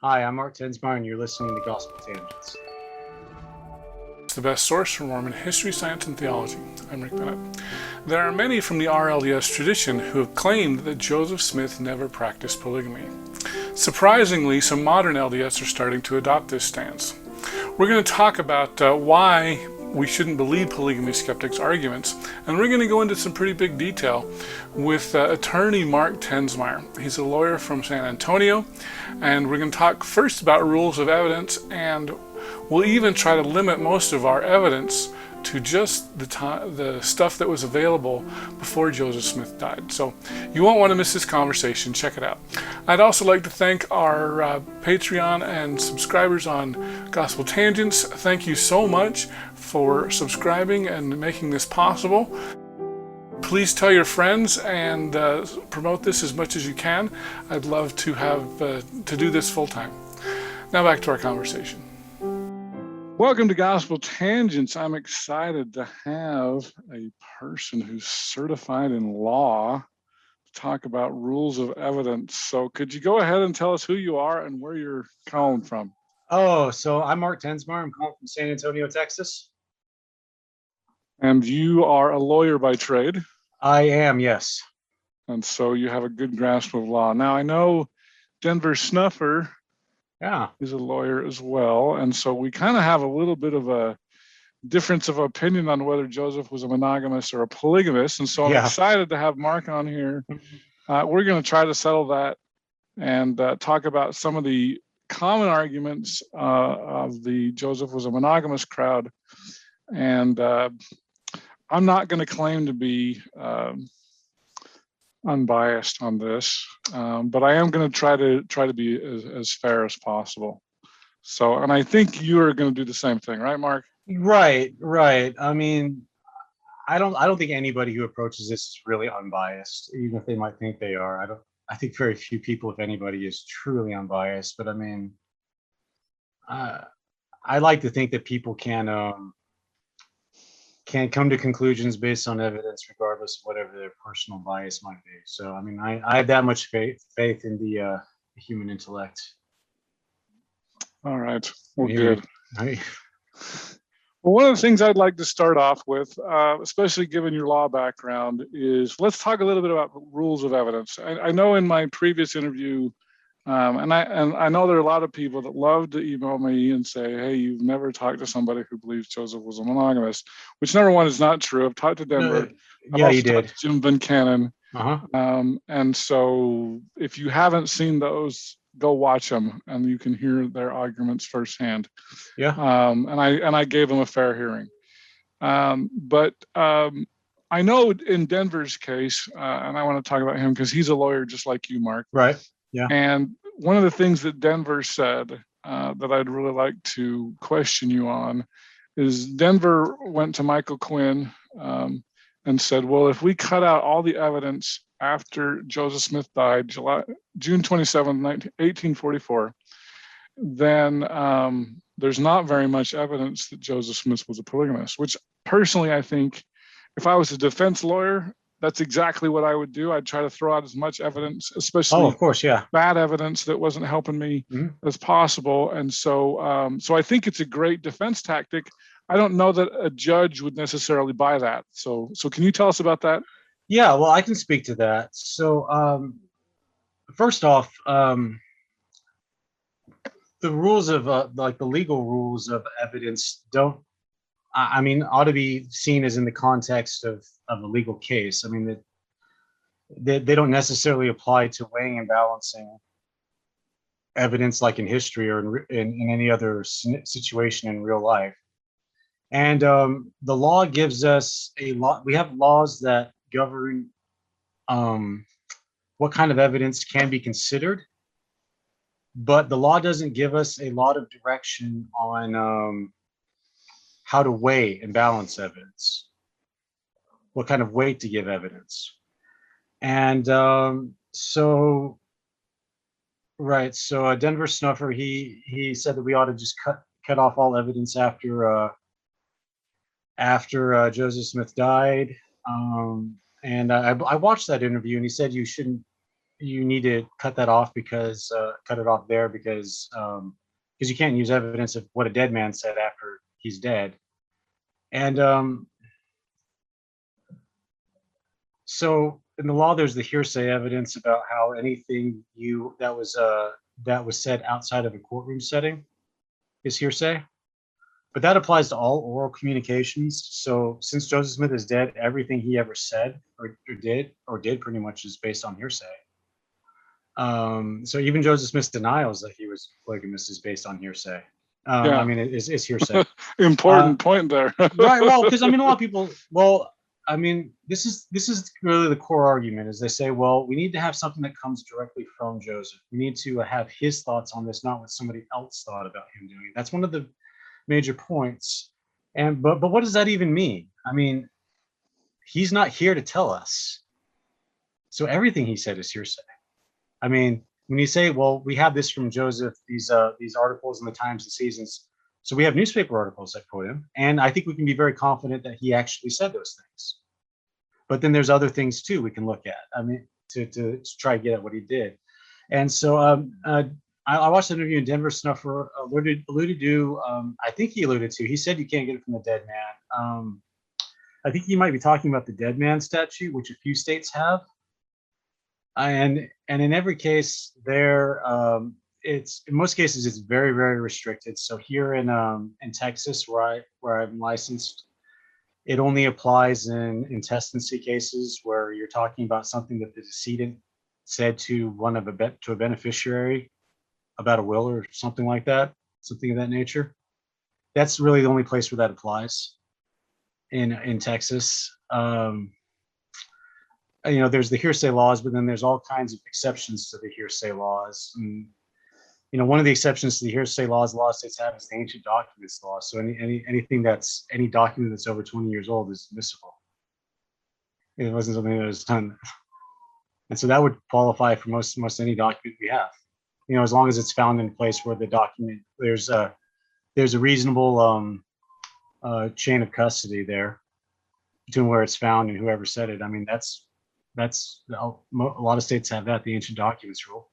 Hi, I'm Mark Tensmeyer, and you're listening to Gospel Tangents. It's the best source for Mormon history, science, and theology. I'm Rick Bennett. There are many from the RLDS tradition who have claimed that Joseph Smith never practiced polygamy. Surprisingly, some modern LDS are starting to adopt this stance. We're going to talk about why we shouldn't believe polygamy skeptics' arguments, and we're going to go into some pretty big detail with attorney Mark Tensmeyer. He's a lawyer from San Antonio, and we're going to talk first about rules of evidence, and we'll even try to limit most of our evidence to just the stuff that was available before Joseph Smith died. So you won't want to miss this conversation. Check it out. I'd also like to thank our Patreon and subscribers on Gospel Tangents. Thank you so much for subscribing and making this possible. Please tell your friends and promote this as much as you can. I'd love to have to do this full time. Now back to our conversation. Welcome to Gospel Tangents. I'm excited to have a person who's certified in law to talk about rules of evidence. So could you go ahead and tell us who you are and where you're calling from? Oh, so I'm Mark Tensmeyer. I'm calling from San Antonio, Texas. And you are a lawyer by trade. I am, yes. And so you have a good grasp of law. Now I know Denver Snuffer is a lawyer as well. And so we kind of have a little bit of a difference of opinion on whether Joseph was a monogamist or a polygamist. And so I'm excited to have Mark on here. We're going to try to settle that and talk about some of the common arguments of the Joseph was a monogamous crowd. And I'm not going to claim to be unbiased on this, but I am going to try to be as fair as possible. So, and I think you are going to do the same thing, right, Mark? Right. I mean, I don't think anybody who approaches this is really unbiased, even if they might think they are. I think very few people, if anybody, is truly unbiased. But I mean, I like to think that people can come to conclusions based on evidence, regardless of whatever their personal bias might be. So, I mean, I have that much faith in the human intellect. All right. Well, good. Well, one of the things I'd like to start off with, especially given your law background, is let's talk a little bit about rules of evidence. I know in my previous interview, and I know there are a lot of people that love to email me and say, hey, you've never talked to somebody who believes Joseph was a monogamist, which number one is not true. I've talked to Denver. Yeah, you did. Jim Van Cannon. And so if you haven't seen those, go watch them and you can hear their arguments firsthand. Yeah. And I gave them a fair hearing. But I know in Denver's case, and I want to talk about him because he's a lawyer just like you, Mark. Right. Yeah. And one of the things that Denver said that I'd really like to question you on is Denver went to Michael Quinn and said, well, if we cut out all the evidence after Joseph Smith died, June 27, 1844, then there's not very much evidence that Joseph Smith was a polygamist, which personally I think if I was a defense lawyer, that's exactly what I would do. I'd try to throw out as much evidence, especially bad evidence that wasn't helping me as possible. And so so I think it's a great defense tactic. I don't know that a judge would necessarily buy that. So can you tell us about that? Yeah, well, I can speak to that. So first off, the rules of like the legal rules of evidence ought to be seen as in the context of a legal case. I mean, they don't necessarily apply to weighing and balancing evidence like in history or in any other situation in real life. And the law gives us a lot. We have laws that govern what kind of evidence can be considered, but the law doesn't give us a lot of direction on how to weigh and balance evidence, what kind of weight to give evidence. And so Denver Snuffer, he said that we ought to just cut off all evidence after Joseph Smith died. And I watched that interview, and he said you shouldn't you need to cut that off cut it off there because you can't use evidence of what a dead man said after he's dead. And so in the law, there's the hearsay evidence about how anything that was said outside of a courtroom setting is hearsay. But that applies to all oral communications. So since Joseph Smith is dead, everything he ever said or did pretty much is based on hearsay. So even Joseph Smith's denials that he was polygamist is based on hearsay. Yeah. I mean, it's hearsay. Important point there. Right. Well, because I mean, a lot of people. Well, I mean, this is really the core argument. Is they say, well, we need to have something that comes directly from Joseph. We need to have his thoughts on this, not what somebody else thought about him doing. That's one of the major points. And but what does that even mean? I mean, he's not here to tell us. So everything he said is hearsay. I mean, when you say, well, we have this from Joseph, these articles in the Times and Seasons. So we have newspaper articles that quote him, and I think we can be very confident that he actually said those things. But then there's other things too we can look at. I mean, to try to get at what he did. And so I watched an interview in Denver. Snuffer alluded to. I think he alluded to. He said you can't get it from the dead man. I think he might be talking about the dead man statute, which a few states have. And in every case, it's in most cases it's very, very restricted. So here in Texas, where I'm licensed, it only applies in intestacy cases where you're talking about something that the decedent said to a beneficiary about a will or something like that, something of that nature. That's really the only place where that applies in Texas. There's the hearsay laws, but then there's all kinds of exceptions to the hearsay laws. And, one of the exceptions to the hearsay laws a lot of states have is the ancient documents law. So any document that's over 20 years old is admissible. It wasn't something that was done. And so that would qualify for most any document we have, as long as it's found in a place where the document, there's a reasonable chain of custody there between where it's found and whoever said it. I mean, that's a lot of states have that, the ancient documents rule.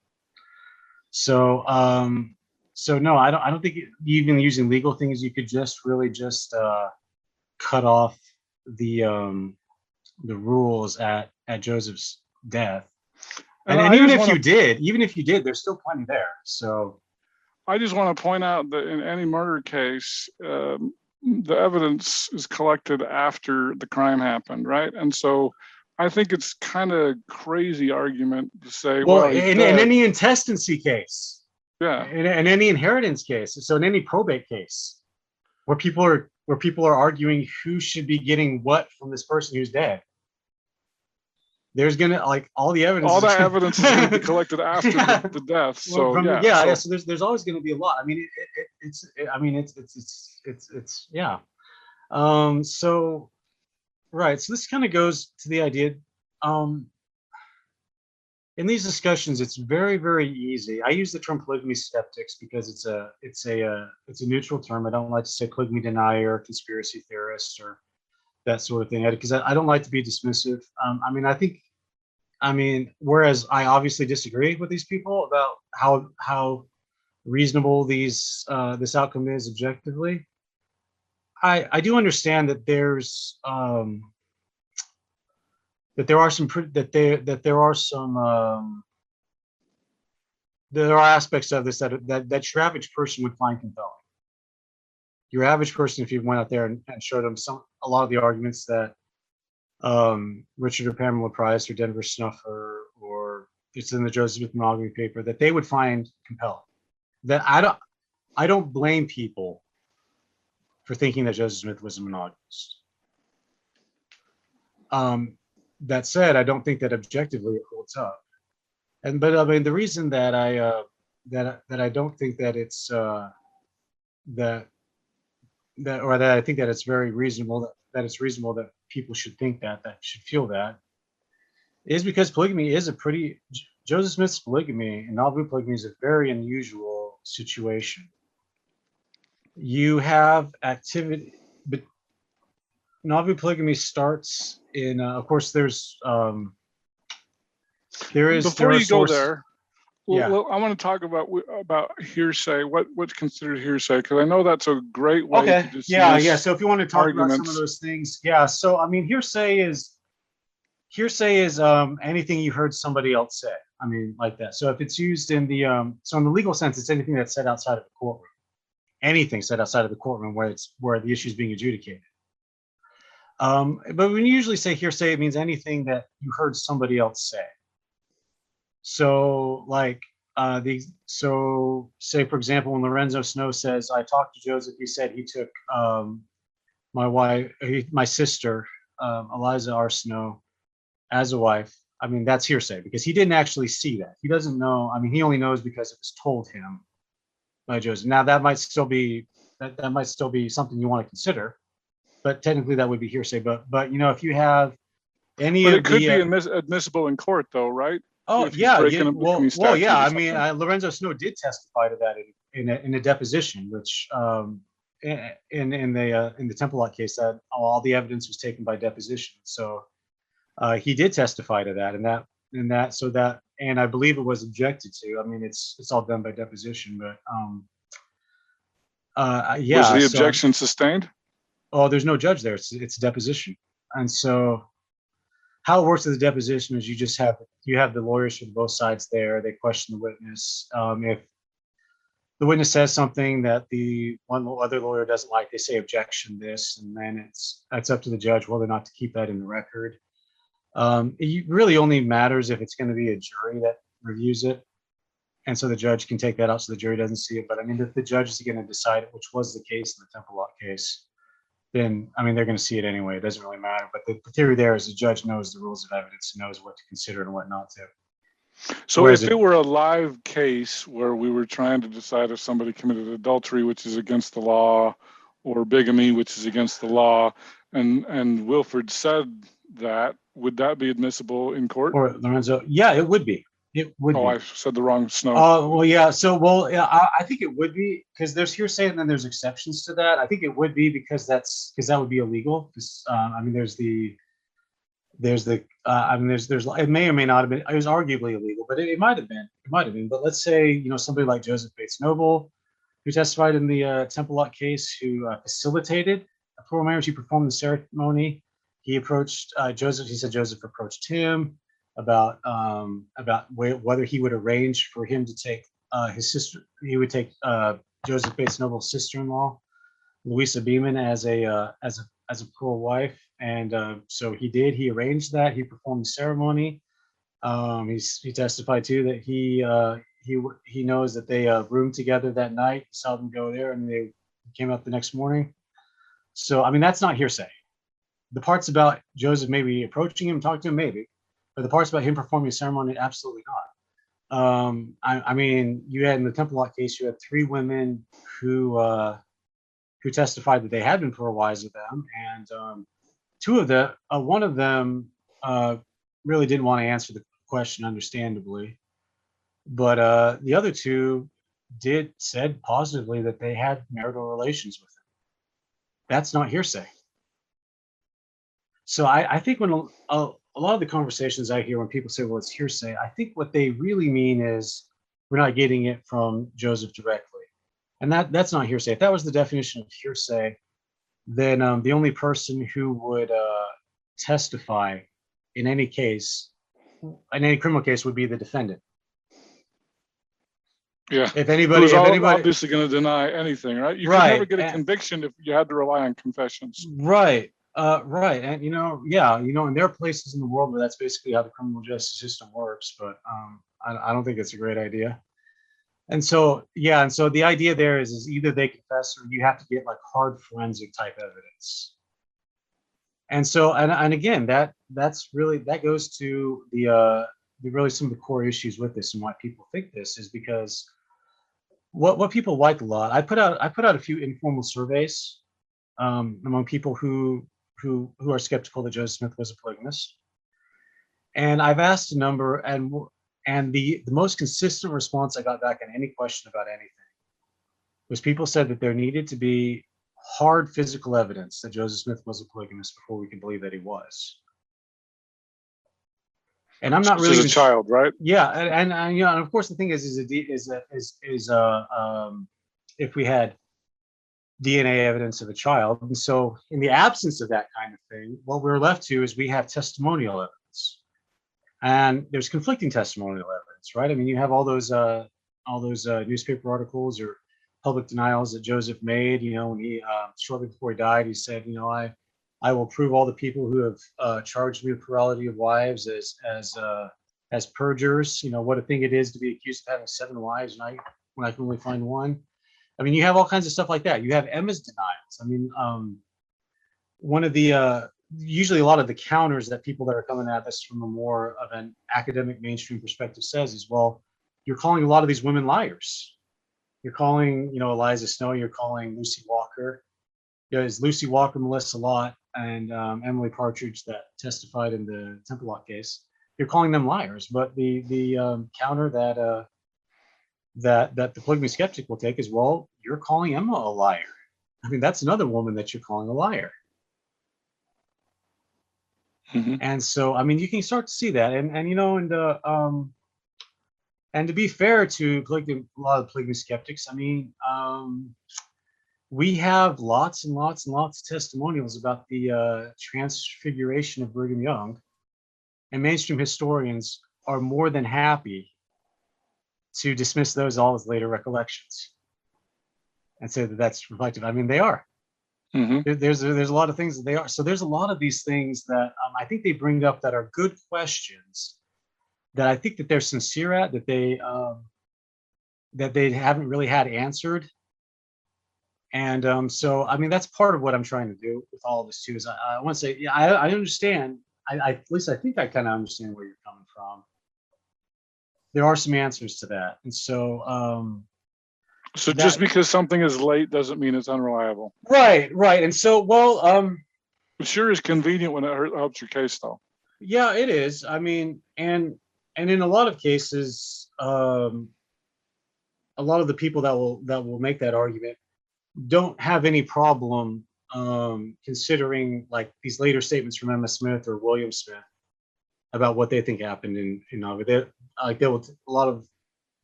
So no, I don't think even using legal things, you could just cut off the rules at Joseph's death. And even if you did, there's still plenty there. So I just want to point out that in any murder case, the evidence is collected after the crime happened, right? And so I think it's kind of crazy argument to say, well, in any intestacy case, yeah, in any inheritance case, so in any probate case, where people are arguing who should be getting what from this person who's dead, there's gonna all that evidence is going to be collected after the death. So so there's always going to be a lot. I mean, it's so. Right. So this kind of goes to the idea. In these discussions, it's very, very easy. I use the term polygamy skeptics because it's a neutral term. I don't like to say polygamy denier, conspiracy theorist, or that sort of thing, because I don't like to be dismissive. Whereas I obviously disagree with these people about how reasonable this outcome is objectively. I do understand that there are aspects of this that your average person would find compelling. Your average person, if you went out there and showed them a lot of the arguments that Richard or Pamela Price or Denver Snuffer, or it's in the Joseph Smith monogamy paper, that they would find compelling. That I don't blame people for thinking that Joseph Smith was a monogamist. That said, I don't think that objectively it holds up. But I mean, the reason that I don't think that it's that I think that it's very reasonable that it's reasonable that people should think that should feel that is because polygamy is Joseph Smith's polygamy and Nauvoo polygamy is a very unusual situation. You have activity, but Nauvoo polygamy starts in, of course, there's Before you go there, Yeah. I want to talk about hearsay. What's considered hearsay? Because I know that's a great way to dismiss yeah. So if you want to talk arguments. about some of those things, yeah. So I mean, hearsay is anything you heard somebody else say. I mean, like that. So if it's used in the so in the legal sense, it's anything that's said outside of the courtroom. Anything said outside of the courtroom where the issue is being adjudicated. But when you usually say hearsay, it means anything that you heard somebody else say. So like so say for example, when Lorenzo Snow says, I talked to Joseph, he said he took my sister, Eliza R. Snow, as a wife. I mean, that's hearsay because he didn't actually see that. He doesn't know. I mean, he only knows because it was told him by Joseph. Now that might still be something you want to consider, but technically that would be hearsay. But you know, if you have any but of it could the be admissible in court, though, right? oh If yeah, well, yeah. I mean, Lorenzo Snow did testify to that in a deposition, which in the Temple Lot case, that all the evidence was taken by deposition. So he did testify to that, and I believe it was objected to. I mean, it's all done by deposition, but yeah. Was the objection sustained? Oh, there's no judge there. It's a deposition, and so how it works with the deposition is you have the lawyers from both sides there. They question the witness. If the witness says something that the one other lawyer doesn't like, they say objection this, and then it's up to the judge whether or not to keep that in the record. It really only matters if it's going to be a jury that reviews it, and so the judge can take that out so the jury doesn't see it. But I mean, if the judge is going to decide it, which was the case in the Temple Lot case, then I mean they're going to see it anyway. It doesn't really matter. But the theory there is the judge knows the rules of evidence, knows what to consider and what not to. So whereas if it were a live case where we were trying to decide if somebody committed adultery, which is against the law, or bigamy, which is against the law, and Wilford said that, would that be admissible in court? Or Lorenzo, yeah, it would be. It would. I said the wrong Snow. Well, yeah. So, yeah, I think it would be because there's hearsay and then there's exceptions to that. I think it would be because that would be illegal. I mean, there's it may or may not have been. It was arguably illegal, but it might have been. It might have been. But let's say, you know, somebody like Joseph Bates Noble, who testified in the Temple Lot case, who facilitated a plural marriage, he performed the ceremony. He approached Joseph. He said Joseph approached him about whether he would arrange for him to take his sister. He would take Joseph Bates Noble's sister-in-law, Louisa Beeman, as a plural wife, and so he did. He arranged that. He performed the ceremony. He testified too that he knows that they roomed together that night. He saw them go there, and they came out the next morning. So I mean, that's not hearsay. The parts about Joseph maybe approaching him, talking to him, maybe, but the parts about him performing a ceremony, absolutely not. I mean, you had in the Temple Lot case, you had 3 women who testified that they had been plural wives with them, and one of them really didn't want to answer the question, understandably, but the other 2 said positively that they had marital relations with him. That's not hearsay. So I think when a lot of the conversations I hear when people say, well, it's hearsay, I think what they really mean is we're not getting it from Joseph directly. And that's not hearsay. If that was the definition of hearsay, then the only person who would testify in any case, in any criminal case, would be the defendant. Yeah. If anybody, obviously going to deny anything, right? You could never get a conviction if you had to rely on confessions. Right. Right. And, and there are places in the world where that's basically how the criminal justice system works, but I don't think it's a great idea. And so, the idea there is either they confess or you have to get like hard forensic type evidence. And so, and again, that goes to the really some of the core issues with this and why people think this is because what people like a lot. I put out a few informal surveys among people who are skeptical that Joseph Smith was a polygamist, and I've asked a number, and the most consistent response I got back on any question about anything was people said that there needed to be hard physical evidence that Joseph Smith was a polygamist before we could believe that he was. And I'm not really She's a child, right? Yeah, and you know, and of course the thing is if we had DNA evidence of a child, and so in the absence of that kind of thing, what we're left to is we have testimonial evidence, and there's conflicting testimonial evidence, right? I mean, you have all those newspaper articles or public denials that Joseph made. You know, when he shortly before he died, he said, you know, I will prove all the people who have charged me with plurality of wives as perjurers. You know, what a thing it is to be accused of having 7 wives, and when I can only find one. I mean, you have all kinds of stuff like that. You have Emma's denials. I mean, one of the usually a lot of the counters that people that are coming at this from a more of an academic mainstream perspective says is, well, you're calling a lot of these women liars. You're calling, you know, Eliza Snow. You're calling Lucy Walker. There's Lucy Walker, Melissa Lott, and Emily Partridge that testified in the Temple Lock case. You're calling them liars, but the counter that the polygamy skeptic will take is, well, you're calling Emma a liar. I mean, that's another woman that you're calling a liar. Mm-hmm. And so, I mean, you can start to see that, and you know, and to be fair to a lot of polygamy skeptics, I mean, we have lots and lots and lots of testimonials about the transfiguration of Brigham Young, and mainstream historians are more than happy to dismiss those all as later recollections and say that that's reflective. I mean, they are. Mm-hmm. There's a lot of things that they are. So there's a lot of these things that I think they bring up that are good questions that I think that they're sincere at, that they haven't really had answered. And so, I mean, that's part of what I'm trying to do with all of this too, is I want to say, yeah, I understand. At least I think I kind of understand where you're coming from. There are some answers to that. And so, so just because something is late doesn't mean it's unreliable. Right. And so, well, it sure is convenient when it helps your case, though. Yeah, it is. I mean, and in a lot of cases, a lot of the people that will make that argument don't have any problem considering like these later statements from Emma Smith or William Smith about what they think happened in Nauvoo. A lot of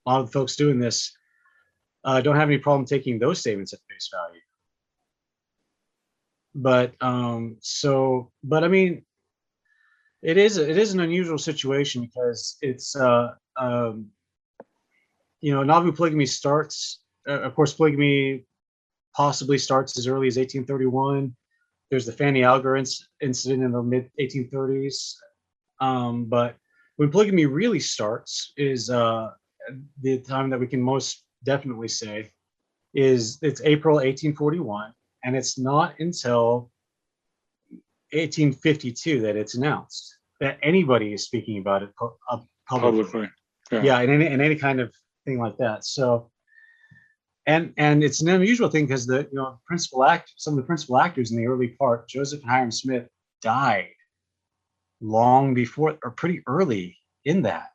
the folks doing this don't have any problem taking those statements at face value. But but I mean, it is an unusual situation because it's you know, Nauvoo polygamy starts. Of course, polygamy possibly starts as early as 1831. There's the Fanny Alger incident in the mid 1830s. But when polygamy really starts is the time that we can most definitely say is it's April 1841, and it's not until 1852 that it's announced that anybody is speaking about it publicly. Yeah, in any kind of thing like that. So, and it's an unusual thing because some of the principal actors in the early part, Joseph and Hyrum Smith, died long before or pretty early in that.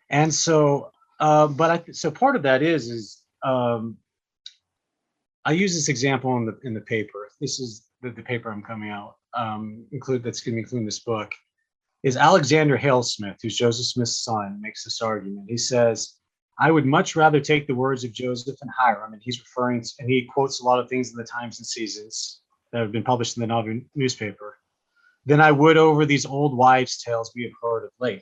And so, so part of that is I use this example in the paper. This is the paper I'm coming out that's going to include in this book. Is Alexander Hale Smith, who's Joseph Smith's son, makes this argument. He says, I would much rather take the words of Joseph and Hyrum, and he's referring to, and he quotes a lot of things in the Times and Seasons that have been published in the Nauvoo newspaper, than I would over these old wives' tales we have heard of late.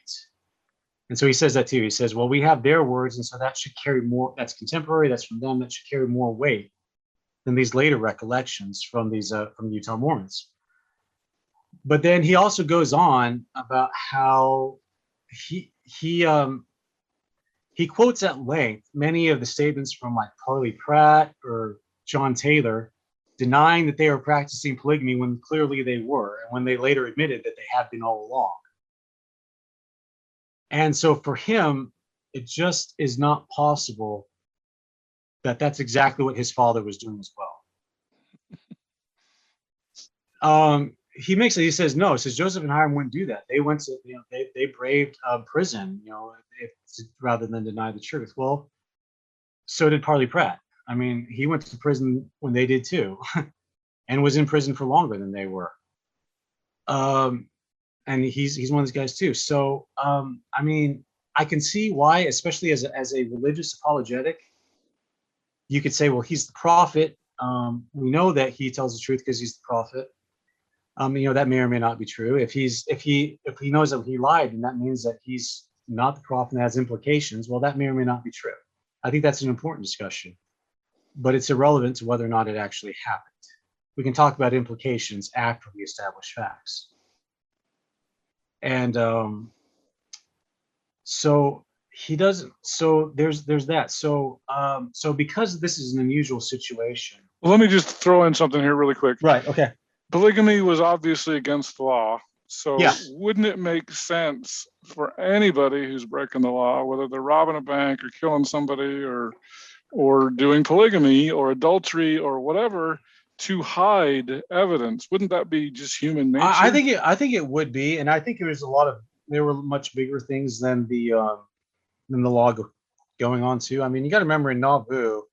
And so he says that too. He says, well, we have their words, and so that should carry more, that's contemporary, that's from them, that should carry more weight than these later recollections from these from the Utah Mormons. But then he also goes on about how he quotes at length many of the statements from like Parley Pratt or John Taylor denying that they were practicing polygamy when clearly they were, and when they later admitted that they had been all along. And so for him, it just is not possible that that's exactly what his father was doing as well. He says, no, he says Joseph and Hyrum wouldn't do that. They went to, they braved prison, rather than deny the truth. Well, so did Parley Pratt. I mean, he went to prison when they did too, and was in prison for longer than they were. and he's one of these guys too. So I mean, I can see why, especially as a religious apologetic, you could say, well, he's the prophet. We know that he tells the truth because he's the prophet. You know, that may or may not be true. If he knows that he lied, and that means that he's not the prophet and has implications, well, that may or may not be true. I think that's an important discussion, but it's irrelevant to whether or not it actually happened. We can talk about implications after we establish facts. And so he doesn't. So there's that. So so because this is an unusual situation. Well, let me just throw in something here really quick. Right. Okay. Polygamy was obviously against the law. So yeah. Wouldn't it make sense for anybody who's breaking the law, whether they're robbing a bank or killing somebody or doing polygamy or adultery or whatever, to hide evidence? Wouldn't that be just human nature? I think it would be, and I think there were much bigger things than the law going on too. I mean, you got to remember in Nauvoo,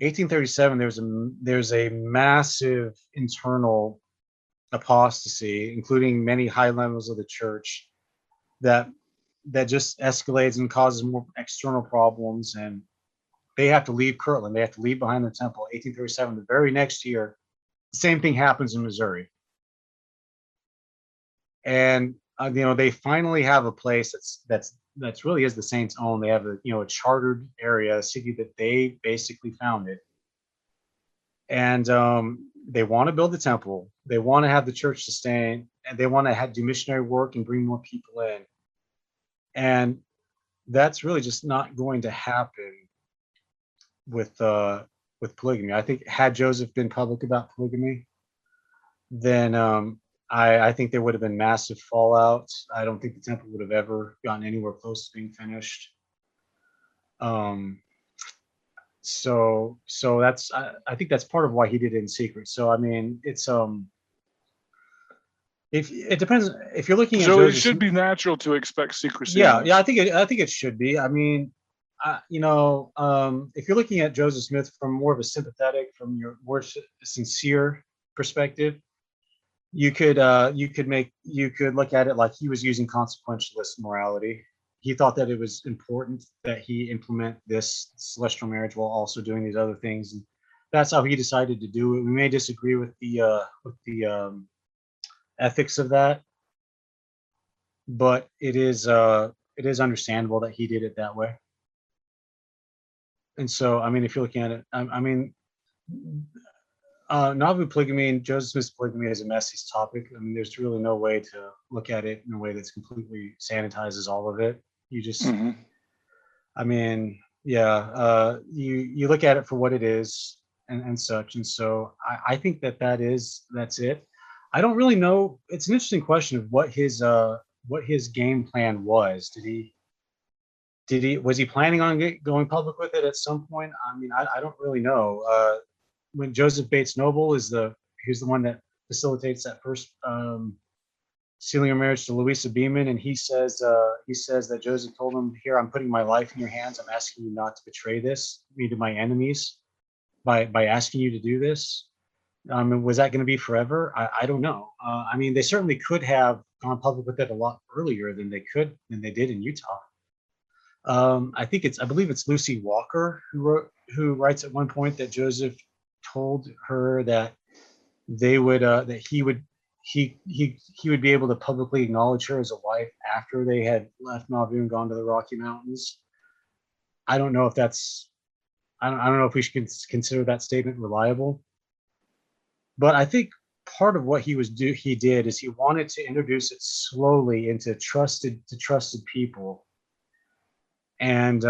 1837, there's a massive internal apostasy, including many high levels of the church, that just escalates and causes more external problems, and they have to leave Kirtland. They have to leave behind the temple. 1837, the very next year, the same thing happens in Missouri. And you know, they finally have a place that's really is the Saints' own. They have a chartered area, a city that they basically founded, and they want to build the temple. They want to have the church sustain, and they want to do missionary work and bring more people in. And that's really just not going to happen with polygamy. I think had Joseph been public about polygamy, then I think there would have been massive fallout. I don't think the temple would have ever gotten anywhere close to being finished. So that's I think that's part of why he did it in secret. So I mean, it's if it depends if you're looking at so Joseph, it should be natural to expect secrecy. Yeah, I think it should be. I mean, if you're looking at Joseph Smith from more of a sympathetic, from your more sincere perspective, you could look at it like he was using consequentialist morality. He thought that it was important that he implement this celestial marriage while also doing these other things, and that's how he decided to do it. We may disagree with the ethics of that, but it is understandable that he did it that way. And so, I mean, if you're looking at it, I mean, Nauvoo polygamy and Joseph Smith's polygamy is a messy topic. I mean, there's really no way to look at it in a way that's completely sanitizes all of it. You just, I mean, yeah, you look at it for what it is and such. And so I think that's it. I don't really know. It's an interesting question of what his game plan was. Was he planning on going public with it at some point? I mean, I don't really know. When Joseph Bates Noble he's the one that facilitates that first sealing of marriage to Louisa Beeman, and he says that Joseph told him, "Here, I'm putting my life in your hands. I'm asking you not to betray me to my enemies by asking you to do this." Was that going to be forever? I don't know. I mean, they certainly could have gone public with it a lot earlier than they did in Utah. I believe it's Lucy Walker who writes at one point that Joseph told her that he would be able to publicly acknowledge her as a wife after they had left Nauvoo and gone to the Rocky Mountains. I don't know if I don't know if we should consider that statement reliable. But I think part of what he did is he wanted to introduce it slowly into trusted people, and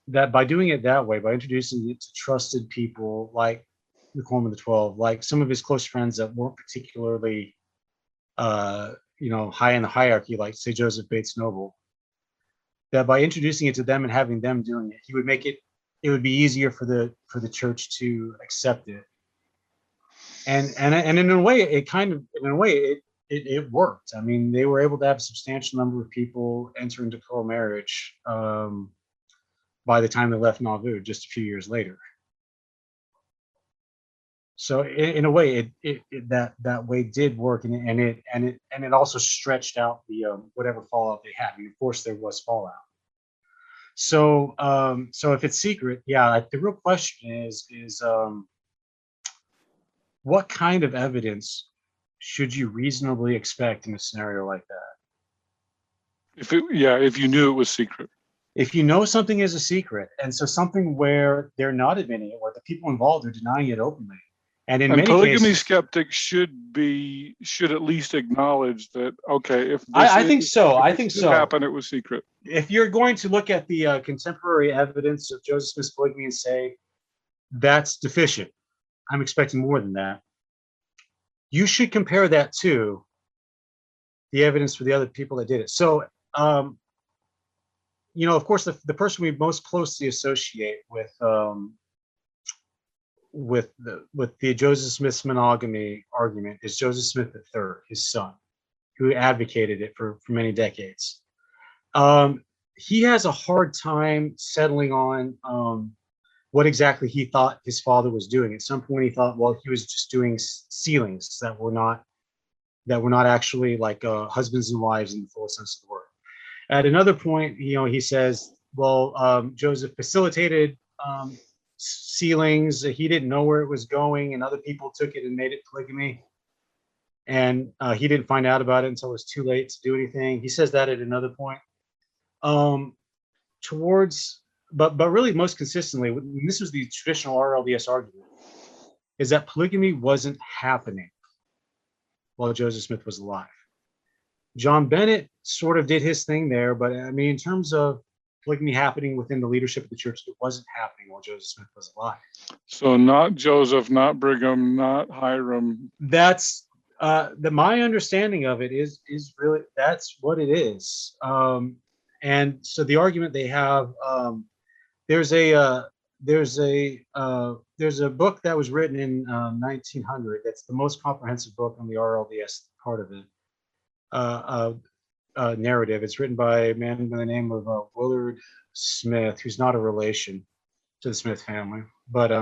that by doing it that way, by introducing it to trusted people like the Quorum of the 12, like some of his close friends that weren't particularly, high in the hierarchy, like say Joseph Bates Noble, that by introducing it to them and having them doing it, he would make it would be easier for the church to accept it. And in a way, it worked. I mean, they were able to have a substantial number of people enter into plural marriage by the time they left Nauvoo, just a few years later. So in a way, that way did work, and it also stretched out the whatever fallout they had. I mean, of course, there was fallout. So so if it's secret, yeah, the real question is what kind of evidence should you reasonably expect in a scenario like that? If you knew it was secret. If you know something is a secret, and so something where they're not admitting it, or the people involved are denying it openly, and in many polygamy cases, skeptics should at least acknowledge that, okay, if I think so. I this think did so. happen, it was secret. If you're going to look at the contemporary evidence of Joseph Smith's polygamy and say that's deficient, I'm expecting more than that. You should compare that to the evidence for the other people that did it. So, you know, of course, the person we most closely associate with the Joseph Smith's monogamy argument is Joseph Smith III, his son, who advocated it for many decades. He has a hard time settling on what exactly he thought his father was doing. At some point, he thought, well, he was just doing sealings that were not actually like husbands and wives in the full sense of the word. At another point, you know, he says, well, Joseph facilitated sealings. He didn't know where it was going, and other people took it and made it polygamy. And he didn't find out about it until it was too late to do anything. He says that at another point. But really most consistently, this was the traditional RLDS argument, is that polygamy wasn't happening while Joseph Smith was alive. John Bennett sort of did his thing there, but I mean, in terms of polygamy happening within the leadership of the church, it wasn't happening while Joseph Smith was alive. So not Joseph, not Brigham, not Hyrum. That's my understanding of it is really that's what it is. And so the argument they have, there's a book that was written in 1900. That's the most comprehensive book on the RLDS part of it. Narrative. It's written by a man by the name of Willard Smith, who's not a relation to the Smith family, but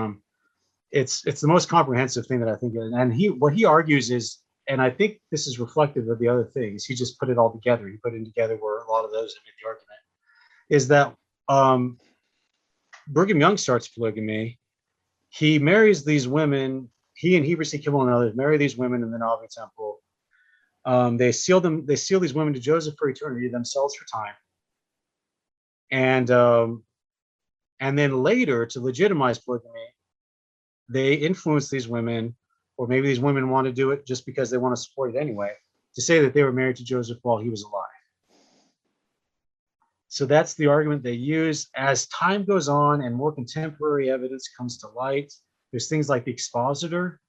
it's the most comprehensive thing that I think. And what he argues is, and I think this is reflective of the other things. He just put it all together. He put it together where a lot of those made the argument is that Brigham Young starts polygamy. He marries these women. He and Heber C. Kimball and others marry these women in the Nauvoo temple. They seal these women to Joseph for eternity, themselves for time. And then later, to legitimize polygamy, they influence these women, or maybe these women want to do it just because they want to support it anyway, to say that they were married to Joseph while he was alive. So that's the argument they use. As time goes on and more contemporary evidence comes to light, there's things like the expositor.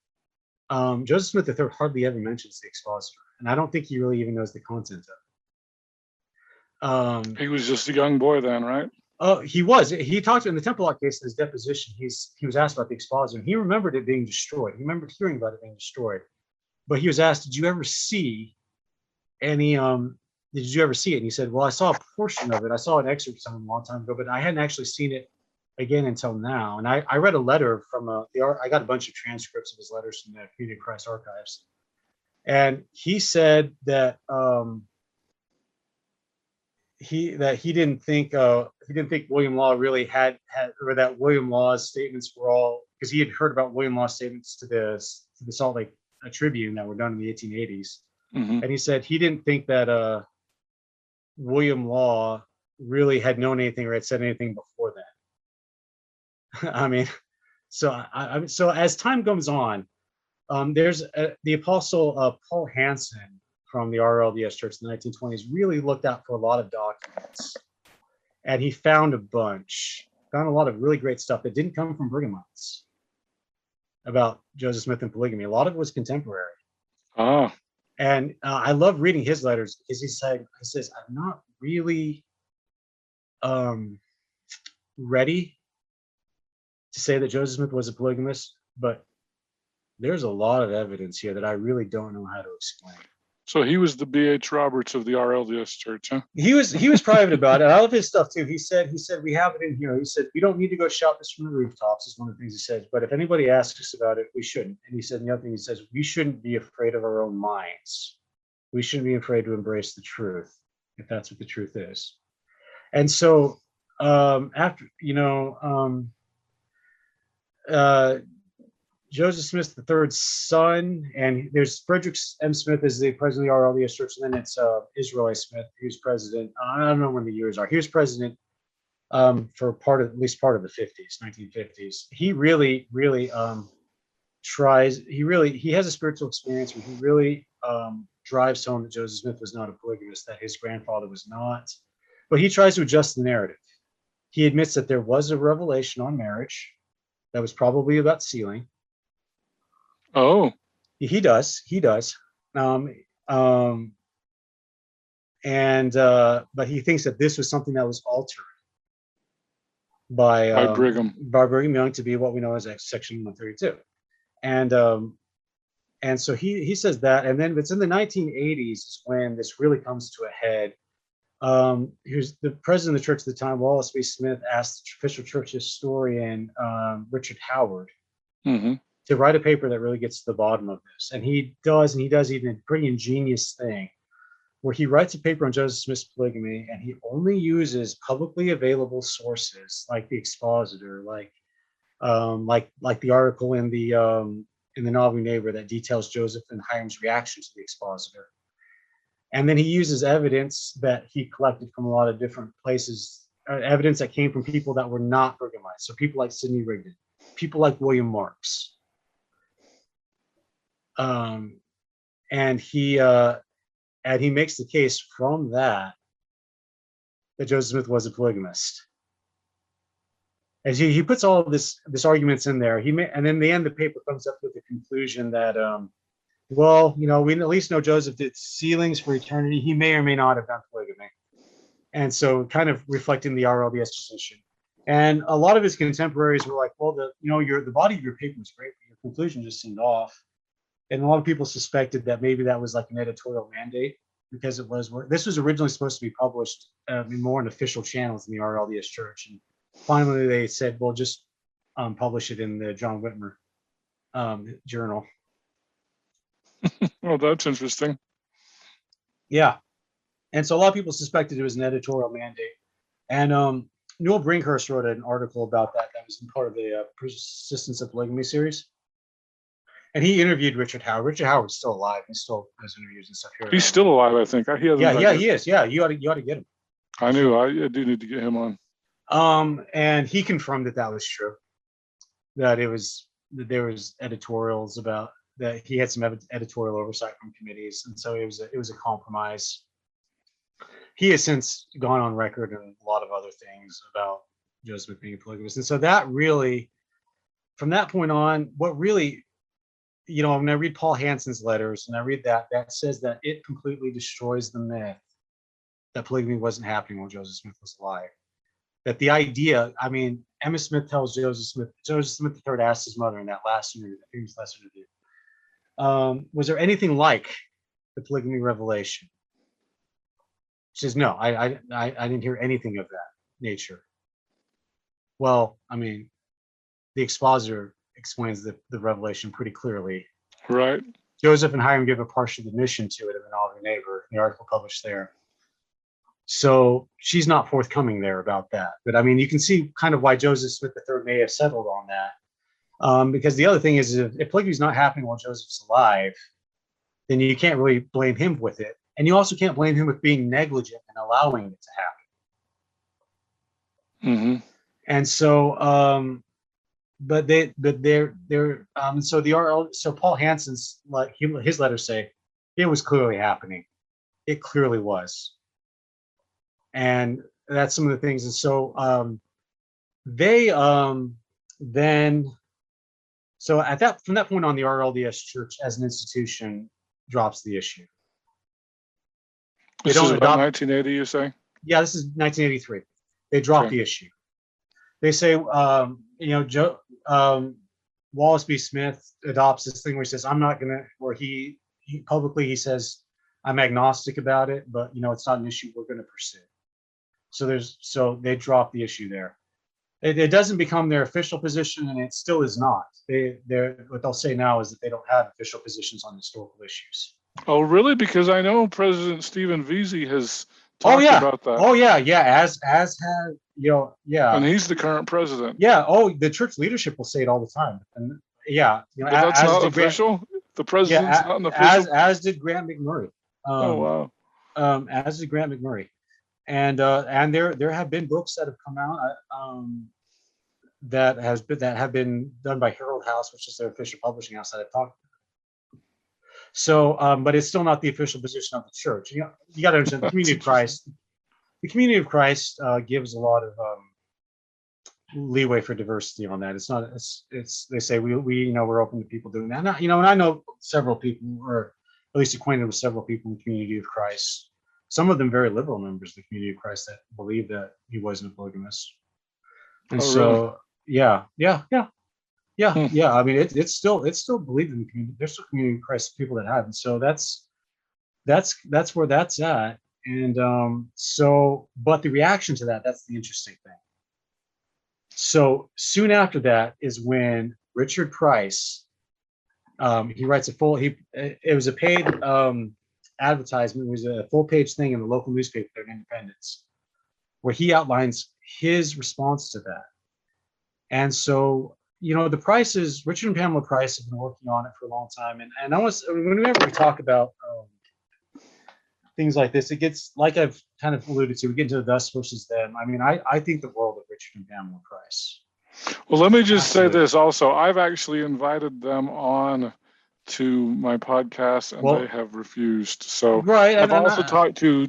Joseph Smith III hardly ever mentions the expositor, and I don't think he really even knows the content of it. He was just a young boy then, right? Oh, he was. He talked in the Temple Lock case in his deposition. He was asked about the expositor, and he remembered it being destroyed. He remembered hearing about it being destroyed, but he was asked, "Did you ever see any? Did you ever see it?" And he said, "Well, I saw a portion of it. I saw an excerpt from a long time ago, but I hadn't actually seen it again until now." And I read a letter from I got a bunch of transcripts of his letters from the Community of Christ archives, and he said that he didn't think William Law really had or that William Law's statements were all, because he had heard about William Law's statements to the Salt Lake Tribune that were done in the 1880s, and he said he didn't think that William Law really had known anything or had said anything before that. I mean, so as time goes on, there's the Apostle Paul Hansen from the RLDS Church in the 1920s really looked out for a lot of documents, and he found a lot of really great stuff that didn't come from Brighamites about Joseph Smith and polygamy. A lot of it was contemporary. Oh. And I love reading his letters because he says, "I'm not really ready to say that Joseph Smith was a polygamist, but there's a lot of evidence here that I really don't know how to explain." So he was the B.H. Roberts of the RLDS church, huh? He was private about it. I love his stuff too. He said we have it in here. He said we don't need to go shout this from the rooftops. Is one of the things he said. But if anybody asks us about it, we shouldn't. And he said the other thing he says, we shouldn't be afraid of our own minds. We shouldn't be afraid to embrace the truth, if that's what the truth is. And so after Joseph Smith III's son, and there's Frederick M. Smith is the president of the RLDS Church, and then it's Israel A. Smith, who's president. I don't know when the years are. He was president for at least part of the 50s, 1950s. He really tries. He has a spiritual experience where he really drives home that Joseph Smith was not a polygamist, that his grandfather was not. But he tries to adjust the narrative. He admits that there was a revelation on marriage that was probably about sealing. Oh, he does. But he thinks that this was something that was altered by Brigham Young to be what we know as Section 132. And so he says that, and then it's in the 1980s is when this really comes to a head. Here's the president of the church at the time, Wallace B. Smith, asked the official church historian Richard Howard to write a paper that really gets to the bottom of this. And he does even a pretty ingenious thing where he writes a paper on Joseph Smith's polygamy, and he only uses publicly available sources like the Expositor, like the article in the Nauvoo Neighbor that details Joseph and Hyrum's reaction to the Expositor. And then he uses evidence that he collected from a lot of different places, evidence that came from people that were not Pergamites. So people like Sidney Rigdon, people like William Marks. And he makes the case from that Joseph Smith was a polygamist. As he puts all of this arguments in there, and then in the end, the paper comes up with the conclusion that, we at least know Joseph did sealings for eternity. He may or may not have done polygamy. And so kind of reflecting the RLDS position. And a lot of his contemporaries were like, well, the body of your paper was great, but your conclusion just seemed off. And a lot of people suspected that maybe that was like an editorial mandate, because this was originally supposed to be published in more in official channels in the RLDS Church. And finally they said, well, just publish it in the John Whitmer journal. Well, that's interesting. Yeah. And so a lot of people suspected it was an editorial mandate. And Newell Brinkhurst wrote an article about that was in part of the Persistence of Polygamy series. And he interviewed Richard Howard. Richard Howard's still alive. He still does interviews and stuff here. He's still alive, I think. He is. Yeah, you ought to get him. I knew. I do need to get him on. And he confirmed that was true. That there was editorials about that. He had some editorial oversight from committees, and so it was a compromise. He has since gone on record and a lot of other things about Joseph Smith being a polygamist. And so that really, from that point on, what really, when I read Paul Hansen's letters and I read that says that it completely destroys the myth that polygamy wasn't happening when Joseph Smith was alive. That the idea, Emma Smith tells Joseph Smith III asked his mother in that last interview, the famous last interview, was there anything like the polygamy revelation? She says, no, I didn't hear anything of that nature. Well, the Expositor explains the revelation pretty clearly. Right. Joseph and Hyrum give a partial admission to it in the Nauvoo Neighbor, the article published there. So she's not forthcoming there about that. But you can see kind of why Joseph Smith III may have settled on that. Because the other thing is, if polygamy is not happening while Joseph's alive, then you can't really blame him with it. And you also can't blame him with being negligent and allowing it to happen. And so, so Paul Hansen's, his letters say it was clearly happening. It clearly was. And that's some of the things. And so they then, so from that point on, the RLDS Church as an institution drops the issue. This is about 1980, you say? Yeah, this is 1983. They drop the issue. They say, Wallace B. Smith adopts this thing where he says, I'm not going to, where he publicly, he says, I'm agnostic about it, but it's not an issue we're going to pursue. So they drop the issue there. It doesn't become their official position, and it still is not. What they'll say now is that they don't have official positions on historical issues. Oh, really? Because I know President Stephen Vesey has Oh talked yeah. about that. Oh yeah, yeah. As has yeah. And he's the current president. Yeah. Oh, the church leadership will say it all the time, and yeah, But that's not official. The president's not an official. As did Grant McMurray. Oh wow. As did Grant McMurray, and there have been books that have come out that have been done by Herald House, which is their official publishing house that I've talked to. So, but it's still not the official position of the church. You got to understand the community of Christ. The community of Christ gives a lot of leeway for diversity on that. It's not. It's they say we we're open to people doing that. And I know several people, or at least acquainted with several people in the community of Christ. Some of them very liberal members of the community of Christ that believe that he wasn't a polygamist. And really? Yeah. I mean, it's still believed in the community. There's still community of Christ people that have, and so that's where that's at. And but the reaction to that's the interesting thing. So soon after that is when Richard Price, he writes it was a paid advertisement. It was a full page thing in the local newspaper in Independence, where he outlines his response to that. And so, the Prices, Richard and Pamela Price, have been working on it for a long time. And whenever we talk about things like this, it gets, like I've kind of alluded to, we get into the us versus them. I mean, I think the world of Richard and Pamela Price. Well, let me just say this also. I've actually invited them on to my podcast, and they have refused. So right, I've also talked to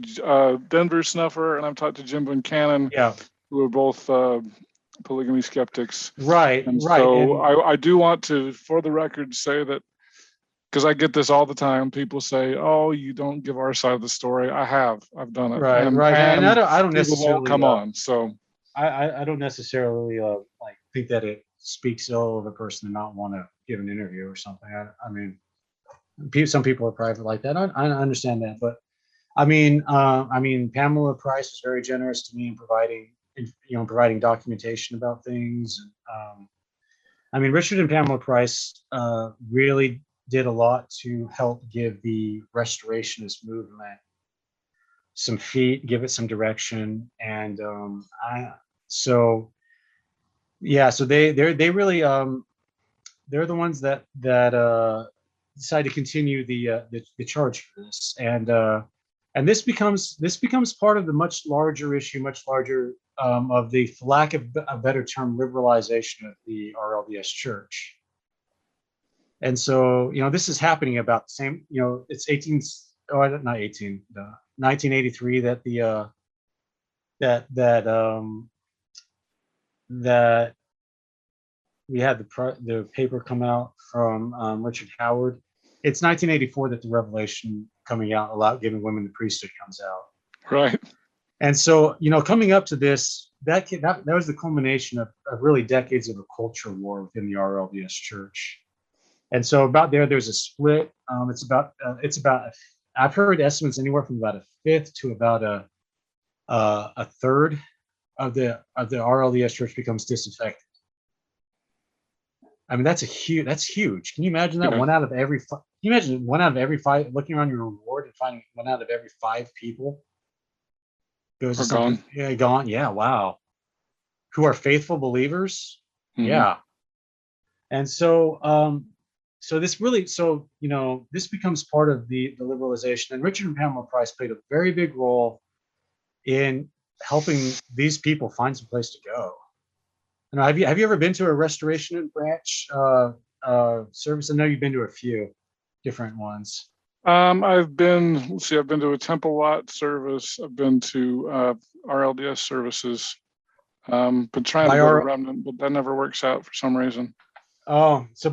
Denver Snuffer, and I've talked to Jim Buchanan, who are both polygamy skeptics. Right, and right. So I do want to, for the record, say that, because I get this all the time. People say, "Oh, you don't give our side of the story." I've done it. Right, and I don't necessarily won't come on. So I don't necessarily think that it speaks ill of a person to not want to give an interview or something. I mean, some people are private like that. I understand that, but I mean, Pamela Price was very generous to me in providing documentation about things. I mean, Richard and Pamela Price really did a lot to help give the restorationist movement some feet, give it some direction, and so they really they're the ones that decide to continue the charge for this, and this becomes part of the much larger issue, of the, for lack of a better term, liberalization of the RLDS Church. And so, this is happening about the same, it's 1983 that that we had the paper come out from Richard Howard. It's 1984 that the revelation coming out giving women the priesthood comes out. Right. And so, coming up to this, that was the culmination of really decades of a culture war within the RLDS Church. And so there's a split. It's about I've heard estimates anywhere from about a fifth to about a third of the RLDS Church becomes disaffected. I mean, that's huge. Can you imagine that? Can you imagine 1 out of every 5, looking around your reward and finding 1 out of every 5 people goes to something? Yeah, gone. Yeah, wow. Who are faithful believers? Mm-hmm. Yeah. And so this becomes part of the liberalization. And Richard and Pamela Price played a very big role in helping these people find some place to go. Have you ever been to a Restoration Branch service? I know you've been to a few different ones. I've been to a Temple Lot service. I've been to RLDS services. Been trying to go to Remnant, but that never works out for some reason. Oh, so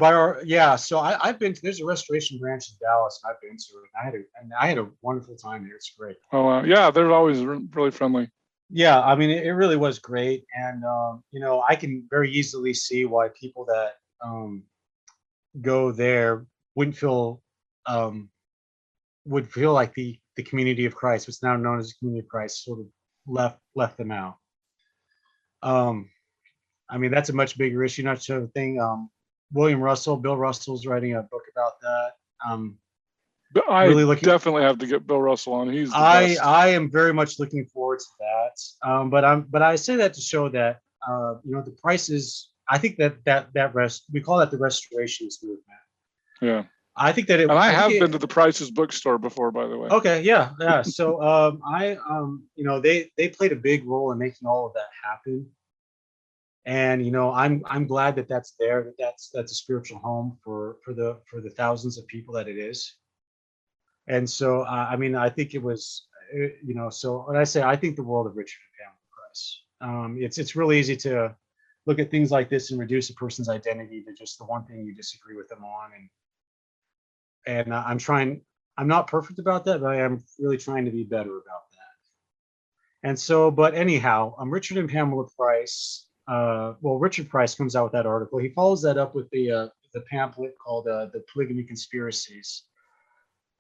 so I've been to, there's a Restoration Branch in Dallas, and I've been to it, and I had a wonderful time there. It's great. Oh, yeah, they're always really friendly. Yeah, I mean, it really was great, and I can very easily see why people that go there wouldn't feel would feel like the community of Christ, what's now known as the community of Christ, sort of left them out. I mean, that's a much bigger issue, not sure the thing. Bill Russell's writing a book about that. But I really looking, definitely have to get Bill Russell on. He's the best. I am very much looking forward to that. But I say that to show that the prices. I think we call that the restorationist movement. Yeah. I think that and I have been to the Price's bookstore before, by the way. Okay, yeah. So they played a big role in making all of that happen. And I'm glad that that's there, that's a spiritual home for the thousands of people that it is. And so I think it was so when I say I think the world of Richard and Pamela Price, it's really easy to look at things like this and reduce a person's identity to just the one thing you disagree with them on. And I'm not perfect about that, but I am really trying to be better about that. And so, but anyhow, Richard and Pamela Price, Richard Price comes out with that article. He follows that up with the pamphlet called The Polygamy Conspiracies.